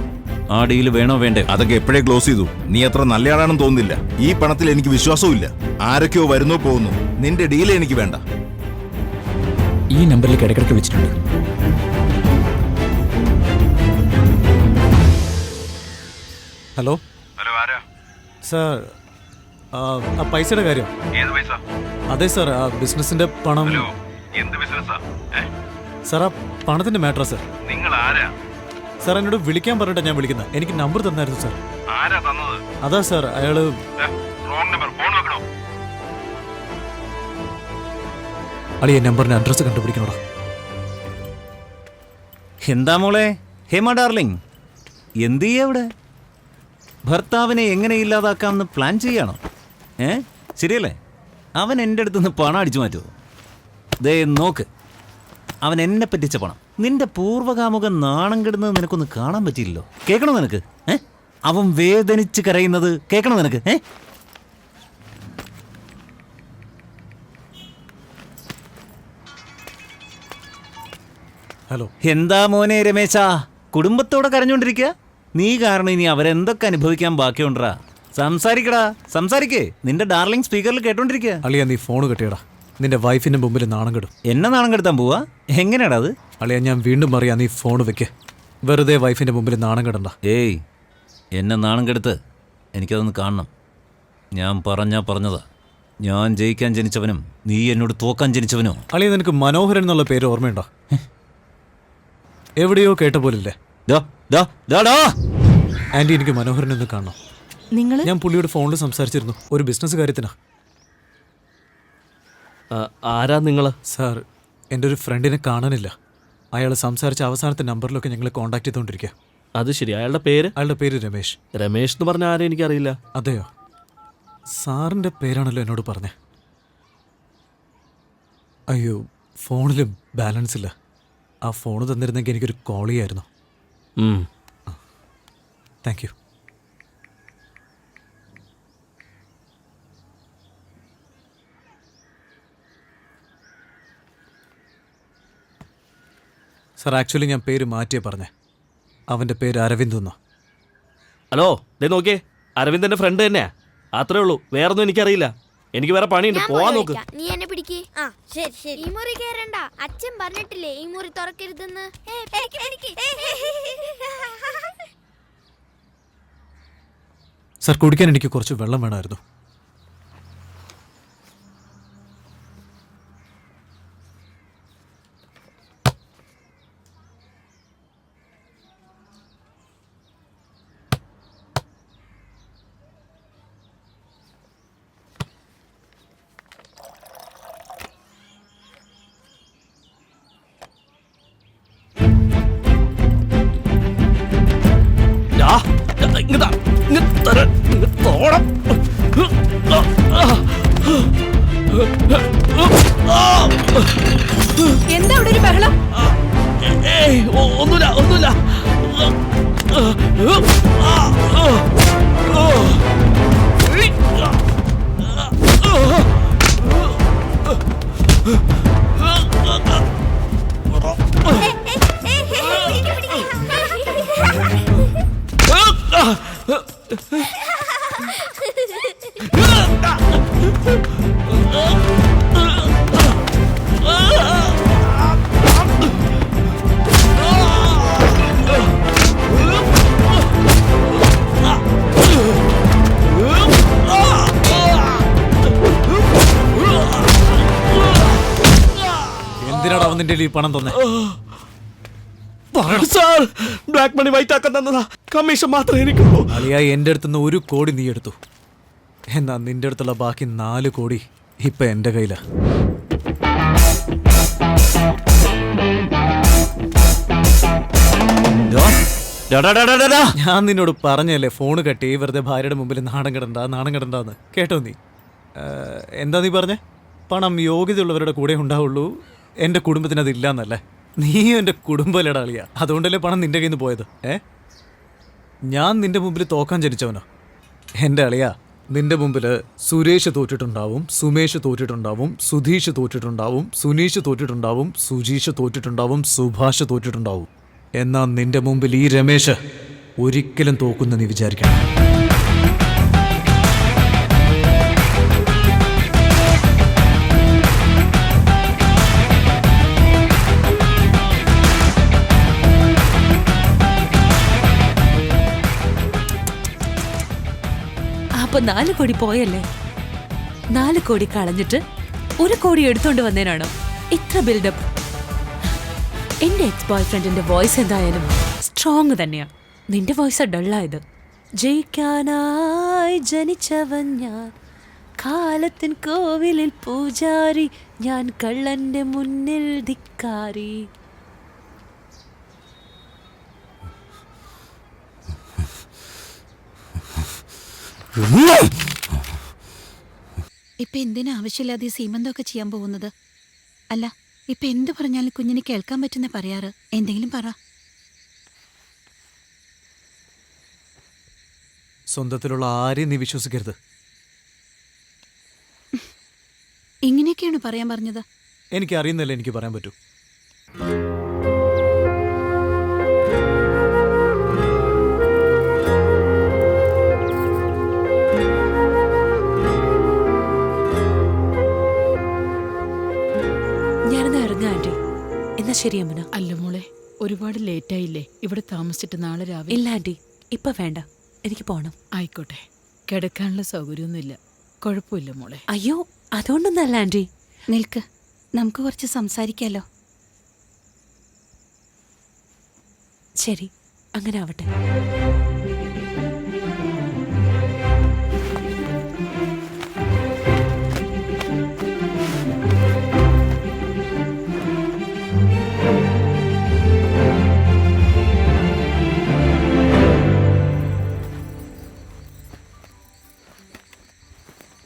ആ ഡീല് വേണോ വേണ്ടേ? അതൊക്കെ എപ്പോഴേ ക്ലോസ് ചെയ്തു. നീ അത്ര നല്ലയാളാണെന്ന് തോന്നുന്നില്ല. ഈ പണത്തിൽ എനിക്ക് വിശ്വാസവും ഇല്ല. ആരൊക്കെയോ വരുന്നോ പോകുന്നു. നിന്റെ ഡീല് എനിക്ക് വേണ്ട. ഈ നമ്പറിലേക്ക് ഇടയ്ക്കിടയ്ക്ക് വിളിച്ചിട്ടുണ്ട്. ഹലോ. ഹലോ, ആരാ? സാർ, ആ പൈസയുടെ കാര്യം. ഏത് പൈസ? അതെ സാർ, ആ ബിസിനസിന്റെ പണം. എന്ത് ബിസിനസ്സാ? സാർ, ആ പണത്തിന്റെ മാറ്ററാ സാർ. നിങ്ങൾ ആരാ? സാർ, എന്നോട് വിളിക്കാൻ പറഞ്ഞിട്ടാ ഞാൻ വിളിക്കുന്നത്. എനിക്ക് നമ്പർ തന്നായിരുന്നു സാർ. ആരാ തന്നത്? അതാ സാർ, അയാള്. Wrong number. ഫോൺ വെക്കണോ? അളിയ നമ്പറിന്റെ അഡ്രസ്സ് കണ്ടുപിടിക്കണോടാ. എന്താ മോളെ ഹേമ ഡാർലിംഗ്, എന്ത് ചെയ്യാ ഇവിടെ? ഭർത്താവിനെ എങ്ങനെ ഇല്ലാതാക്കാമെന്ന് പ്ലാൻ ചെയ്യാണോ? ശരിയല്ലേ? അവൻ എൻ്റെ അടുത്തുനിന്ന് പണം അടിച്ചു മാറ്റുമോ? ദേ നോക്ക്, അവൻ എന്നെ പറ്റിച്ച പണം. നിന്റെ പൂർവ്വകാമുക നാണം കെടുന്നത് നിനക്കൊന്ന് കാണാൻ പറ്റിയില്ലല്ലോ. കേൾക്കണോ നിനക്ക്? അവൻ വേദനിച്ച് കരയുന്നത് കേൾക്കണം നിനക്ക്. ഹലോ. എന്താ മോനെ രമേശ, കുടുംബത്തോടെ കരഞ്ഞോണ്ടിരിക്കുക? നീ കാരണം ഇനി അവരെന്തൊക്കെ അനുഭവിക്കാൻ ബാക്കിയുണ്ടാ. സംസാരിക്കടാ, സംസാരിക്കേ. നിന്റെ ഡാർലിംഗ് സ്പീക്കറിൽ കേട്ടോണ്ടിരിക്കുക. അളിയ നീ ഫോൺ കെട്ടിയടാ. നിന്റെ വൈഫിന്റെ മുമ്പിൽ നാണം കെടും. എന്നെ നാണം കെടുത്താൻ പോവാ? എങ്ങനെയാടാ അത്? അളിയ ഞാൻ വീണ്ടും പറയാ, നീ ഫോൺ വെക്കേ. വെറുതെ വൈഫിന്റെ മുമ്പിൽ നാണം കെടണ്ട. ഏയ്, എന്നെ നാണം കെടുത്ത് എനിക്കതൊന്ന് കാണണം. ഞാൻ പറഞ്ഞതാ. ഞാൻ ജയിക്കാൻ ജനിച്ചവനും നീ എന്നോട് തോക്കാൻ ജനിച്ചവനോ. അളിയ നിനക്ക് മനോഹരൻ എന്നുള്ള പേര് ഓർമ്മയുണ്ടോ? എവിടെയോ കേട്ട പോലില്ലേ? ആന്റി, എനിക്ക് മനോഹരൻ ഒന്ന് കാണണം. ഞാൻ പുള്ളിയോട് ഫോണിൽ സംസാരിച്ചിരുന്നു, ഒരു ബിസിനസ് കാര്യത്തിനാ. ആരാ നിങ്ങൾ? സാർ, എൻ്റെ ഒരു ഫ്രണ്ടിനെ കാണാനില്ല. അയാൾ സംസാരിച്ച അവസാനത്തെ നമ്പറിലൊക്കെ ഞങ്ങൾ കോൺടാക്ട് ചെയ്തുകൊണ്ടിരിക്കുക. അത് ശരി. അയാളുടെ പേര്? അയാളുടെ പേര് രമേശ്. രമേശ് എന്ന് പറഞ്ഞാൽ ആരും എനിക്കറിയില്ല. അതെയോ? സാറിൻ്റെ പേരാണല്ലോ എന്നോട് പറഞ്ഞേ. അയ്യോ, ഫോണിലും ബാലൻസ് ഇല്ല. ആ ഫോൺ തന്നിരുന്നെങ്കിൽ എനിക്കൊരു കോൾ ചെയ്യായിരുന്നു. Thank you. സാർ, ആക്ച്വലി ഞാൻ പേര് മാറ്റിയേ പറഞ്ഞേ. അവൻ്റെ പേര് അരവിന്ദ് എന്നാ. ഹലോ, ദേ നോക്കിയേ, അരവിന്ദന്റെ ഫ്രണ്ട് തന്നെയാ. അത്രേ ഉള്ളൂ, വേറൊന്നും എനിക്കറിയില്ല. എനിക്ക് വേറെ പണിയുണ്ട്, പോവാൻ നോക്ക്. നീ എന്നെ പിടിക്ക്. ശരി. ഈ മുറി കേറണ്ട, അച്ഛൻ പറഞ്ഞിട്ടില്ലേ ഈ മുറി തുറക്കരുതെന്ന്. സാർ, കുടിക്കാൻ എനിക്ക് കുറച്ച് വെള്ളം വേണമായിരുന്നു. എന്താ അവിടെ ഒരു ബഹളം? ഒന്നുമില്ല. എന്തിനാടാ നിന്റെ ഈ പണം തന്നെ? സാർ, ബ്ലാക്ക് മണി വൈറ്റ് ആക്കാൻ തന്നതാ. കമ്മീഷൻ മാത്രമേ എനിക്കുള്ളൂ. അളിയാ, എൻ്റെ അടുത്തുനിന്ന് 1 കോടി നീ എടുത്തു. എന്നാ നിന്റെ അടുത്തുള്ള ബാക്കി 4 കോടി ഇപ്പൊ എൻ്റെ കയ്യിലാ. ഞാൻ നിന്നോട് പറഞ്ഞല്ലേ, ഫോണ് കട്ടി വെറുതെ ഭാര്യയുടെ മുമ്പിൽ നാണം കിടണ്ടാന്ന്. കേട്ടോ നീ? എന്താ നീ പറഞ്ഞേ? പണം യോഗ്യതയുള്ളവരുടെ കൂടെ ഉണ്ടാവുള്ളൂ, എൻ്റെ കുടുംബത്തിന് അതില്ലാന്നല്ലേ? നീയും എൻ്റെ കുടുംബമല്ലേടാ അളിയ. അതുകൊണ്ടല്ലേ പണം നിന്റെ കയ്യിൽ നിന്ന് പോയത്. ഞാൻ നിന്റെ മുമ്പിൽ തോക്കാൻ ജനിച്ചവനോ? എൻ്റെ അളിയ, നിന്റെ മുമ്പിൽ സുരേഷ് തോറ്റിട്ടുണ്ടാവും, സുമേഷ് തോറ്റിട്ടുണ്ടാവും, സുധീഷ് തോറ്റിട്ടുണ്ടാവും, സുനീഷ് തോറ്റിട്ടുണ്ടാവും, സുജീഷ് തോറ്റിട്ടുണ്ടാവും, സുഭാഷ് തോറ്റിട്ടുണ്ടാവും. എന്നാൽ നിന്റെ മുമ്പിൽ ഈ രമേശ് ഒരിക്കലും തോക്കുന്ന നീ വിചാരിക്കണം. അപ്പൊ 4 കോടി പോയല്ലേ? 4 കോടി കളഞ്ഞിട്ട് 1 കോടി എടുത്തോണ്ട് വന്നേനാണോ ഇത്ര ബിൽഡപ്പ്? എന്റെ എക്സ് ബോയ് ഫ്രണ്ടിന്റെ വോയിസ് എന്തായാലും സ്ട്രോങ് തന്നെയാ. നിന്റെ വോയിസ് ഡള്ളായത്. ജയിക്കാനായി ജനിച്ചവൻ ഞാൻ, കാലത്തിൻ കോവിലിൽ പൂജാരി, ഞാൻ കള്ളന്റെ മുന്നിൽ ധിക്കാരി. ഇപ്പൊ എന്തിനാ ആവശ്യമില്ലാതെ ഈ സീമന്തമൊക്കെ ചെയ്യാൻ പോകുന്നത്? അല്ല, ഇപ്പൊ എന്ത് പറഞ്ഞാലും കുഞ്ഞിന് കേൾക്കാൻ പറ്റുന്ന പറയാറ്. എന്തെങ്കിലും പറ. സ്വന്തത്തിലുള്ള ആരെയും നീ വിശ്വസിക്കരുത്. ഇങ്ങനെയൊക്കെയാണ് പറയാൻ പറഞ്ഞത്. എനിക്ക് അറിയുന്നില്ല, എനിക്ക് പറയാൻ പറ്റൂ. ഞാനെന്നാ ഇറങ്ങാം ആന്റി. എന്നാ ശരി യമുന. അല്ല മോളെ, ഒരുപാട് ലേറ്റായില്ലേ? ഇവിടെ താമസിച്ചിട്ട് നാളെ രാവിലെ. ഇല്ല ആന്റി, ഇപ്പൊ വേണ്ട, എനിക്ക് പോണം. ആയിക്കോട്ടെ, കിടക്കാനുള്ള സൗകര്യമൊന്നുമില്ല. കുഴപ്പമില്ല മോളെ. അയ്യോ, അതുകൊണ്ടൊന്നല്ല ആന്റി. നിൽക്ക്, നമുക്ക് കുറച്ച് സംസാരിക്കാലോ. ശരി, അങ്ങനെ ആവട്ടെ.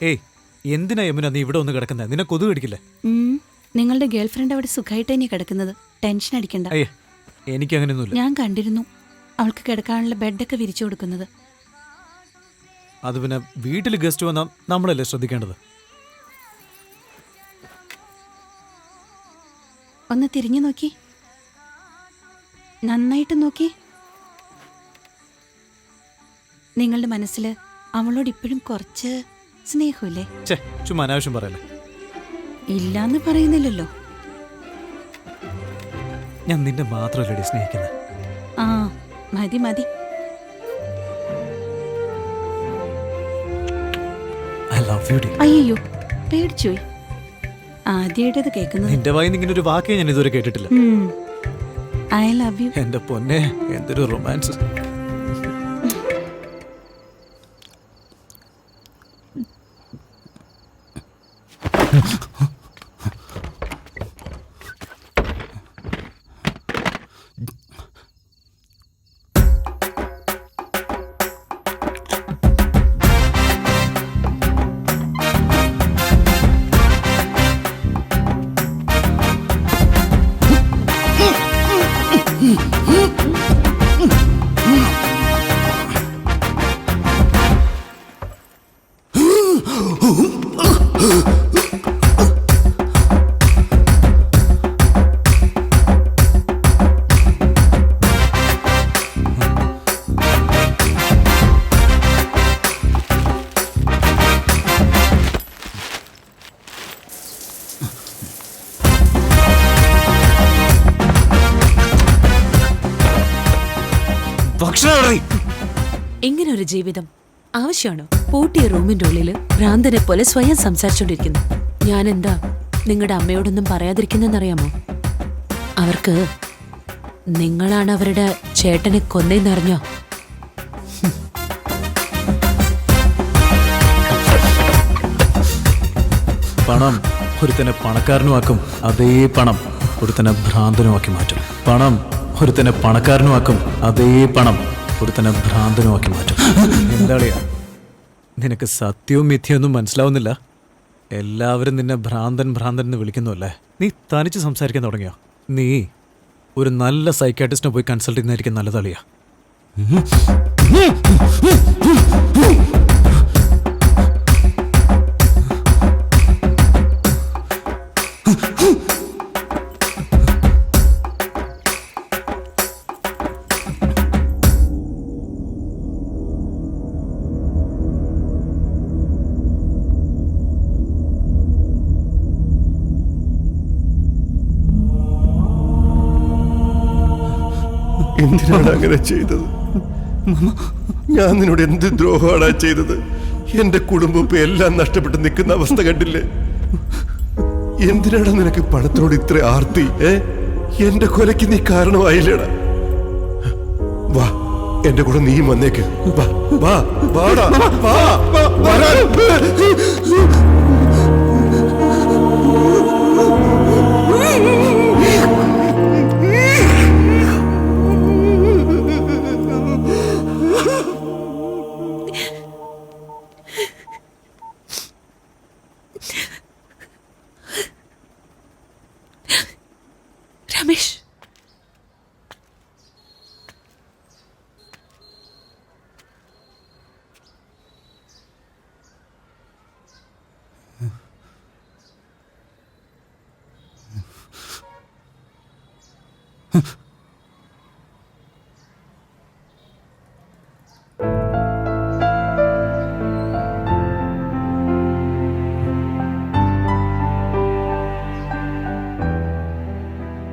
ഏയ്, എന്തിനാ യമുന നീ ഇവിടെ ഒന്ന് കിടക്കുന്നത്? നിന്നെ കൊതു കടിക്കില്ലേ? നിങ്ങളുടെ ഗേൾഫ്രണ്ട് അവിടെ സുഖമായിട്ട് തന്നെ കിടക്കുന്നത്. ടെൻഷൻ അടിക്കണ്ട. അയ്യേ, എനിക്കങ്ങനെയൊന്നുമില്ല. ഞാൻ കണ്ടിരുന്നു അവൾക്ക് കിടക്കാനുള്ള ബെഡൊക്കെ വിരിച്ചു കൊടുക്കുന്നത്. അത് പിന്നെ വീട്ടിൽ ഗസ്റ്റ് വന്നാൽ നമ്മളല്ലേ ശ്രദ്ധിക്കേണ്ടത്. ഒന്ന് തിരിഞ്ഞു നോക്കി, നന്നായിട്ട് നോക്കി. നിങ്ങളുടെ മനസ്സിൽ അവളോട് ഇപ്പോഴും കുറച്ച് സ്നേഹമില്ലേ? ഛേ, ചുമ്മാ അനാവശ്യം പറയല്ലേ. ഇല്ലാന്ന് പറയുന്നില്ലല്ലോ. ഞാൻ നിന്നെ മാത്രമല്ലേ സ്നേഹിക്കുന്നത്. ആ മതി മതി. I love you D. അയ്യോ, പേടിച്ചോയി. ആദ്യമായിട്ടത് കേൾക്കുന്നത്. നിന്റെ വായിന്ന് ഇങ്ങനെ ഒരു വാക്കേ ഞാൻ ഇതുവരെ കേട്ടിട്ടില്ല. I love you. എന്റെ പൊന്നെ, എന്തൊരു റൊമാൻസ്. ഇങ്ങനെ ഒരു ജീവിതം ആവശ്യമാണോ? പൂട്ടിയ റൂമിന്റെ ഉള്ളില് ഭ്രാന്തനെ പോലെ സ്വയം സംസാരിച്ചോണ്ടിരിക്കുന്നു. ഞാൻ എന്താ നിങ്ങളുടെ അമ്മയോടൊന്നും പറയാതിരിക്കുന്നെന്നറിയാമോ? അവർക്ക് നിങ്ങളാണ് അവരുടെ ചേട്ടനെ കൊന്നേന്നറിഞ്ഞോ? പണം ഒരുത്തനെ പണക്കാരനുമാക്കും, അതേ പണം ഒരുത്തനെ ഭ്രാന്തനുമാക്കി മാറ്റും. പണം ഒരുത്തനെ പണക്കാരനുമാക്കും, അതേ പണം ഒരുത്തനെ ഭ്രാന്തനുമാക്കി മാറ്റും. എന്താളിയാ, നിനക്ക് സത്യവും മിഥ്യയൊന്നും മനസ്സിലാവുന്നില്ല? എല്ലാവരും നിന്നെ ഭ്രാന്തൻ ഭ്രാന്തൻ എന്ന് വിളിക്കുന്നു അല്ലേ? നീ തനിച്ച് സംസാരിക്കാൻ തുടങ്ങിയോ? നീ ഒരു നല്ല സൈക്കാട്രിസ്റ്റിനെ പോയി കൺസൾട്ട് ചെയ്യുന്നതായിരിക്കും നല്ലതളിയാ. എന്തിനാണ് അങ്ങനെ ചെയ്തത്? ഞാൻ നിന്നോട് എന്ത് ദ്രോഹമാണ് ചെയ്തത്? എന്റെ കുടുംബം ഇപ്പൊ എല്ലാം നഷ്ടപ്പെട്ട് നിൽക്കുന്ന അവസ്ഥ കണ്ടില്ലേ? എന്തിനാണ് നിനക്ക് പണത്തോട് ഇത്ര ആർത്തി? എന്റെ കൊലയ്ക്ക് നീ കാരണമായില്ലേടാ? വാ, എന്റെ കൂടെ നീ വന്നേക്ക്. വാ വാ വാടാ, വാ വരാൻ. രമേശ്,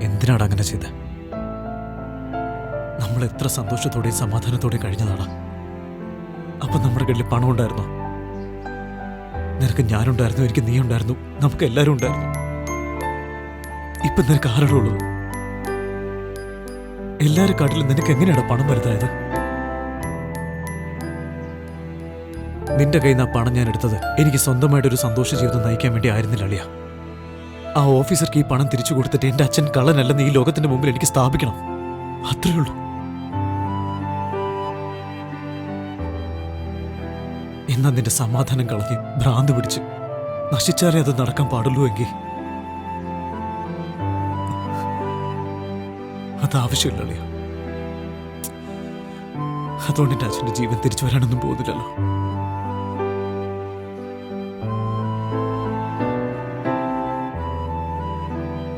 എന്തിനാണ് അങ്ങനെ ചെയ്തത്? നമ്മൾ എത്ര സന്തോഷത്തോടെയും സമാധാനത്തോടെയും കഴിഞ്ഞതാണ്. അപ്പൊ നമ്മുടെ കയ്യിൽ പണം ഉണ്ടായിരുന്നു. നിനക്ക് ഞാനുണ്ടായിരുന്നു, എനിക്ക് നീ ഉണ്ടായിരുന്നു, നമുക്ക് എല്ലാവരും ഉണ്ടായിരുന്നു. ഇപ്പൊ നിനക്ക് ആരുടെ ഉള്ളത്? എല്ലാവരും കാട്ടിലും നിനക്ക് എങ്ങനെയാണ് പണം വരുതായത്? നിന്റെ കയ്യിൽ നിന്ന് ആ പണം ഞാൻ എടുത്തത് എനിക്ക് സ്വന്തമായിട്ടൊരു സന്തോഷ ജീവിതം നയിക്കാൻ വേണ്ടി ആയിരുന്നില്ല അളിയ. ആ ഓഫീസർക്ക് ഈ പണം തിരിച്ചു കൊടുത്തിട്ട് എന്റെ അച്ഛൻ കള്ളനല്ലെന്ന് ഈ ലോകത്തിന്റെ മുമ്പിൽ എനിക്ക് സ്ഥാപിക്കണം. അത്രേ ഉള്ളൂ. എന്നാ നിന്റെ സമാധാനം കളഞ്ഞ് ഭ്രാന്ത് പിടിച്ച് നശിച്ചാലേ അത് നടക്കാൻ പാടുള്ളൂ എങ്കിൽ അത് ആവശ്യമില്ല അളിയ. അതുകൊണ്ട് എന്റെ അച്ഛന്റെ ജീവൻ തിരിച്ചു വരാനൊന്നും പോകുന്നില്ലല്ലോ.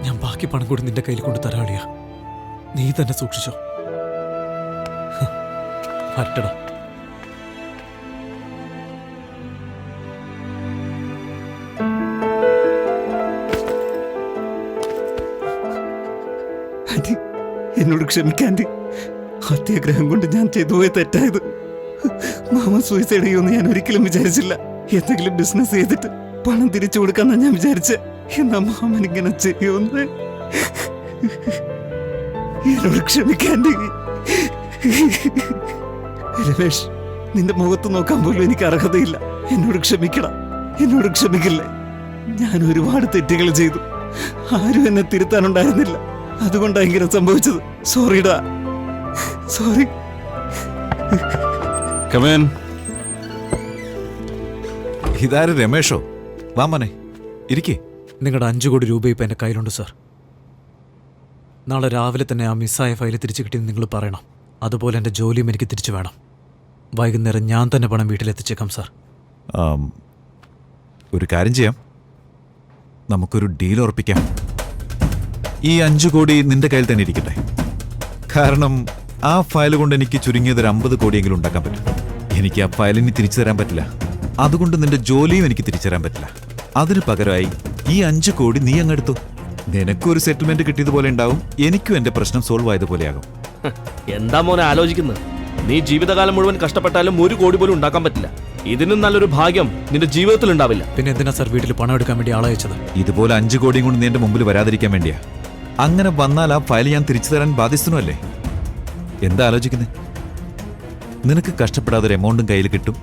ഞാൻ ബാക്കി പണം കൂടി നിന്റെ കയ്യിൽ കൊണ്ട് തരാളിയ. നീ തന്നെ സൂക്ഷിച്ചോ. വരട്ടടാ. എന്നോട് ക്ഷമിക്കാൻ്റെ അത്യാഗ്രഹം കൊണ്ട് ഞാൻ ചെയ്തു പോയ തെറ്റായത്. മാമ സൂയിസൈഡ് ചെയ്യുമെന്ന് ഞാൻ ഒരിക്കലും വിചാരിച്ചില്ല. എന്തെങ്കിലും ബിസിനസ് ചെയ്തിട്ട് പണം തിരിച്ചു കൊടുക്കാന്നാ ഞാൻ വിചാരിച്ച. എന്നാ മാമൻ ഇങ്ങനെ ചെയ്യുമെന്ന് എന്നോട് ക്ഷമിക്കാൻ്റെ. രമേഷ്, നിന്റെ മുഖത്ത് നോക്കാൻ പോലും എനിക്ക് അർഹതയില്ല. എന്നോട് ക്ഷമിക്കണം, എന്നോട് ക്ഷമിക്കില്ലേ? ഞാൻ ഒരുപാട് തെറ്റുകൾ ചെയ്തു. ആരും എന്നെ തിരുത്താനുണ്ടായിരുന്നില്ല. അതുകൊണ്ടാണ് ഇങ്ങനെ സംഭവിച്ചത്. സോറിടാ, സോറി. ഇതാര് രമേഷോ? വാമനെ ഇരിക്കേ. നിങ്ങളുടെ 5 കോടി രൂപ ഇപ്പം എൻ്റെ കയ്യിലുണ്ട് സാർ. നാളെ രാവിലെ തന്നെ ആ മിസ്സായ ഫയൽ തിരിച്ചു കിട്ടിയെന്ന് നിങ്ങൾ പറയണം. അതുപോലെ എൻ്റെ ജോലിയും എനിക്ക് തിരിച്ചു വേണം. വൈകുന്നേരം ഞാൻ തന്നെ പണം വീട്ടിലെത്തിച്ചേക്കാം സാർ. ഒരു കാര്യം ചെയ്യാം, നമുക്കൊരു ഡീൽ ഉറപ്പിക്കാം. ഈ 5 കോടി നിന്റെ കയ്യിൽ തന്നെ ഇരിക്കട്ടെ. കാരണം ആ ഫയൽ കൊണ്ട് എനിക്ക് ചുരുങ്ങിയത് ഒരു 50 കോടിയെങ്കിലും ഉണ്ടാക്കാൻ പറ്റും. എനിക്ക് ആ ഫയലിന് തിരിച്ചു തരാൻ പറ്റില്ല. അതുകൊണ്ട് നിന്റെ ജോലിയും എനിക്ക് തിരിച്ചു തരാൻ പറ്റില്ല. അതിന് പകരമായി ഈ 5 കോടി നീ അങ്ങെടുത്തു. നിനക്കൊരു സെറ്റിൽമെന്റ് കിട്ടിയതുപോലെ ഉണ്ടാവും, എനിക്കും എന്റെ പ്രശ്നം സോൾവ് ആയതുപോലെയാകും. എന്താ മോനെ ആലോചിക്കുന്നത്? നീ ജീവിതകാലം മുഴുവൻ കഷ്ടപ്പെട്ടാലും 1 കോടി പോലും ഉണ്ടാക്കാൻ പറ്റില്ല. ഇതിനും നല്ലൊരു ഭാഗ്യം നിന്റെ ജീവിതത്തിൽ ഉണ്ടാവില്ല. പിന്നെ എന്തിനാ സാർ വീട്ടിൽ പണം എടുക്കാൻ വേണ്ടി ആളയച്ചത്? ഇതുപോലെ 5 കോടിയും കൊണ്ട് നീ എന്റെ മുമ്പിൽ വരാതിരിക്കാൻ വേണ്ടിയാ. അങ്ങനെ വന്നാൽ ആ ഫയൽ ഞാൻ തിരിച്ചു തരാൻ ബാധ്യസ്ഥനുമല്ലേ? എന്താ ആലോചിക്കുന്നേ? നിനക്ക് കഷ്ടപ്പെടാതെ ഒരു എമൗണ്ടും കയ്യിൽ കിട്ടും,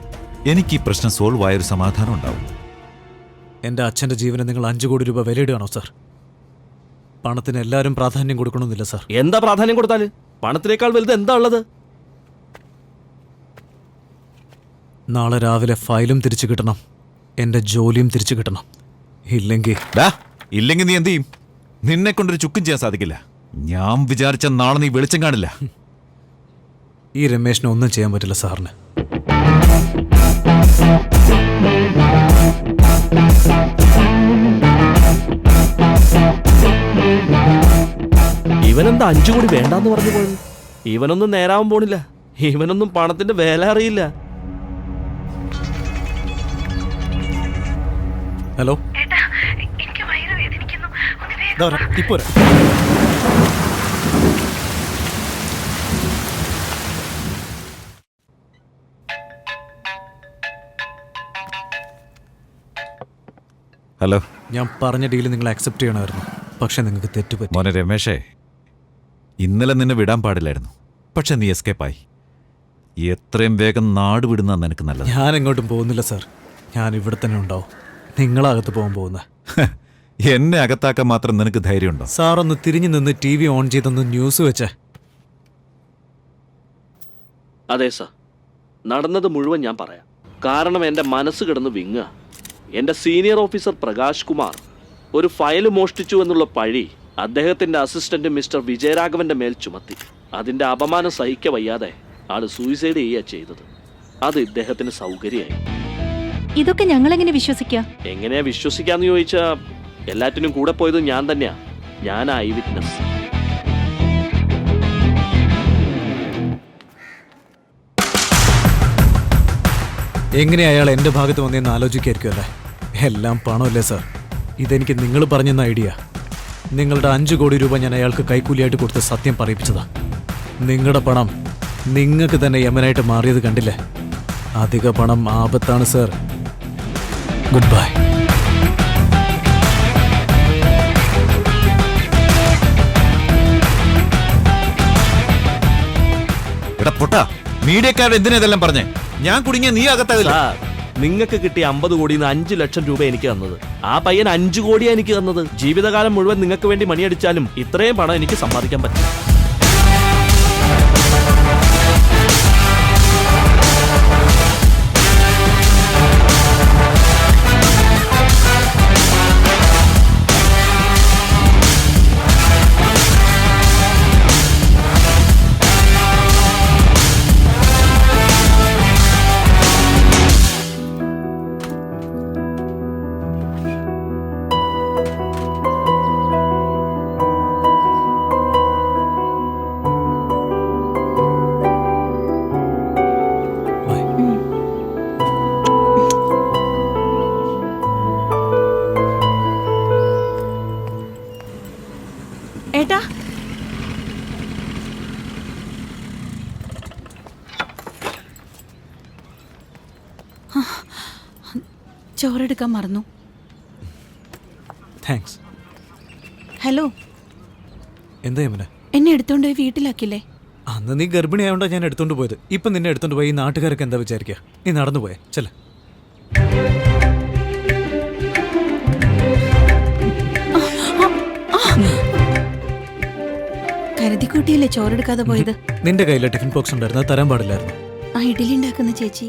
എനിക്ക് ഈ പ്രശ്നം സോൾവ് ആയൊരു സമാധാനം ഉണ്ടാവും. എൻ്റെ അച്ഛൻ്റെ ജീവന് നിങ്ങൾ 5 കോടി രൂപ വിലയിടുകയാണോ സാർ? പണത്തിന് എല്ലാവരും പ്രാധാന്യം കൊടുക്കണമെന്നില്ല സാർ. എന്താ പ്രാധാന്യം കൊടുത്താല്? പണത്തിനേക്കാൾ വലുത് എന്താ ഉള്ളത്? നാളെ രാവിലെ ഫയലും തിരിച്ചു കിട്ടണം, എൻ്റെ ജോലിയും തിരിച്ചു കിട്ടണം. ഇല്ലെങ്കിൽ നീ എന്ത് ചെയ്യും? നിന്നെ കൊണ്ടൊരു ചുക്കും ചെയ്യാൻ സാധിക്കില്ല. ഞാൻ വിചാരിച്ച നാളെ നീ വെളിച്ചം കാണില്ല. ഈ രമേശിനെ ഒന്നും ചെയ്യാൻ പറ്റില്ല സാറിന്. ഇവനെന്താ 5 കോടി വേണ്ടാന്ന് പറഞ്ഞു പോയത്? ഇവനൊന്നും നേരാവാൻ പോണില്ല. ഇവനൊന്നും പണത്തിന്റെ വില അറിയില്ല. ഹലോ, ഇപ്പോ ഹലോ, ഞാൻ പറഞ്ഞ ഡീല് നിങ്ങൾ അക്സെപ്റ്റ് ചെയ്യണമായിരുന്നു. പക്ഷെ നിങ്ങൾക്ക് തെറ്റുപറ്റി. മോനെ രമേശേ, ഇന്നലെ നിന്നെ വിടാൻ പാടില്ലായിരുന്നു. പക്ഷെ നീ എസ്കേപ്പായി. എത്രയും വേഗം നാട് വിടുന്ന നിനക്ക് നല്ലത്. ഞാൻ എങ്ങോട്ടും പോകുന്നില്ല സാർ. ഞാൻ ഇവിടെ തന്നെ ഉണ്ടാവും. നിങ്ങളകത്ത് പോകാൻ പോകുന്ന എന്നെ അകത്താക്കാൻ മാത്രം നിനക്ക് ധൈര്യമുണ്ടോ? സാർ ഒന്ന് തിരിഞ്ഞു നിന്ന് TV ഓൺ ചെയ്തൊന്ന് ന്യൂസ് വെച്ചേ. അതെ സാർ, നടന്നത് മുഴുവൻ ഞാൻ പറയാം. കാരണം എൻ്റെ മനസ്സ് കിടന്ന് വിങ്ങുക. എൻ്റെ സീനിയർ ഓഫീസർ പ്രകാശ് കുമാർ ഒരു ഫയൽ മോഷ്ടിച്ചു എന്നുള്ള പഴി അദ്ദേഹത്തിൻ്റെ അസിസ്റ്റന്റ് മിസ്റ്റർ വിജയരാഘവന്റെ മേൽ ചുമത്തി. അതിൻ്റെ അപമാനം സഹിക്ക വയ്യാതെ ആള് സൂയിസൈഡ് ചെയ്യുക ചെയ്തത്. അത് ഇദ്ദേഹത്തിന് സൗകര്യമായി. ഇതൊക്കെ ഞങ്ങളെങ്ങനെ വിശ്വസിക്കാം? എങ്ങനെയാ വിശ്വസിക്കാന്ന് ചോദിച്ചാ എല്ലാറ്റിനും കൂടെ പോയത് ഞാൻ തന്നെയാ. ഞാൻ ഐ വിറ്റ്നസ്. എങ്ങനെ അയാൾ എൻ്റെ ഭാഗത്ത് വന്നേന്ന് ആലോചിക്കായിരിക്കുമല്ലേ? എല്ലാം പണമല്ലേ സാർ? ഇതെനിക്ക് നിങ്ങൾ പറഞ്ഞെന്ന ഐഡിയ. നിങ്ങളുടെ 5 കോടി രൂപ ഞാൻ അയാൾക്ക് കൈക്കൂലിയായിട്ട് കൊടുത്ത് സത്യം പറയിപ്പിച്ചതാ. നിങ്ങളുടെ പണം നിങ്ങൾക്ക് തന്നെ യമനായിട്ട് മാറിയത് കണ്ടില്ലേ? അധിക പണം ആപത്താണ് സാർ. Good bye. എടാ പൊട്ടാ, മീഡിയക്കാരുടെ എന്തിനാ ഇതെല്ലാം പറഞ്ഞേ? ഞാൻ കുടുങ്ങിയ നീ അകത്താകില്ല. സാർ, നിങ്ങൾക്ക് കിട്ടിയ 50 കോടിയിൽ നിന്ന് 5 ലക്ഷം രൂപ എനിക്ക് തന്നത്. ആ പയ്യൻ 5 കോടിയാണ് എനിക്ക് തന്നത്. ജീവിതകാലം മുഴുവൻ നിങ്ങൾക്ക് വേണ്ടി മണിയടിച്ചാലും ഇത്രയും പണം എനിക്ക് സമ്പാദിക്കാൻ പറ്റും. ഏട്ടാ, ചോറെടുക്കാൻ മറന്നു. താങ്ക്സ്. ഹലോ, എന്താ യമന? എന്നെ എടുത്തോണ്ട് പോയി വീട്ടിലാക്കില്ലേ? അന്ന് നീ ഗർഭിണിയായോണ്ടാ ഞാൻ എടുത്തോണ്ട് പോയത്. ഇപ്പം നിന്നെ എടുത്തോണ്ട് പോയി ഈ നാട്ടുകാരൊക്കെ എന്താ വിചാരിക്കുക? നീ നടന്നു പോയേ. ചെല കരുതിക്കൂട്ടിയല്ലേ ചോറെടുക്കാതെ പോയത്? നിന്റെ കയ്യിലെ ടിഫിൻ ബോക്സ് ഉണ്ടായിരുന്നു, അത് തരാൻ പാടില്ലായിരുന്നു. ആ ഇഡലി ഉണ്ടാക്കുന്ന ചേച്ചി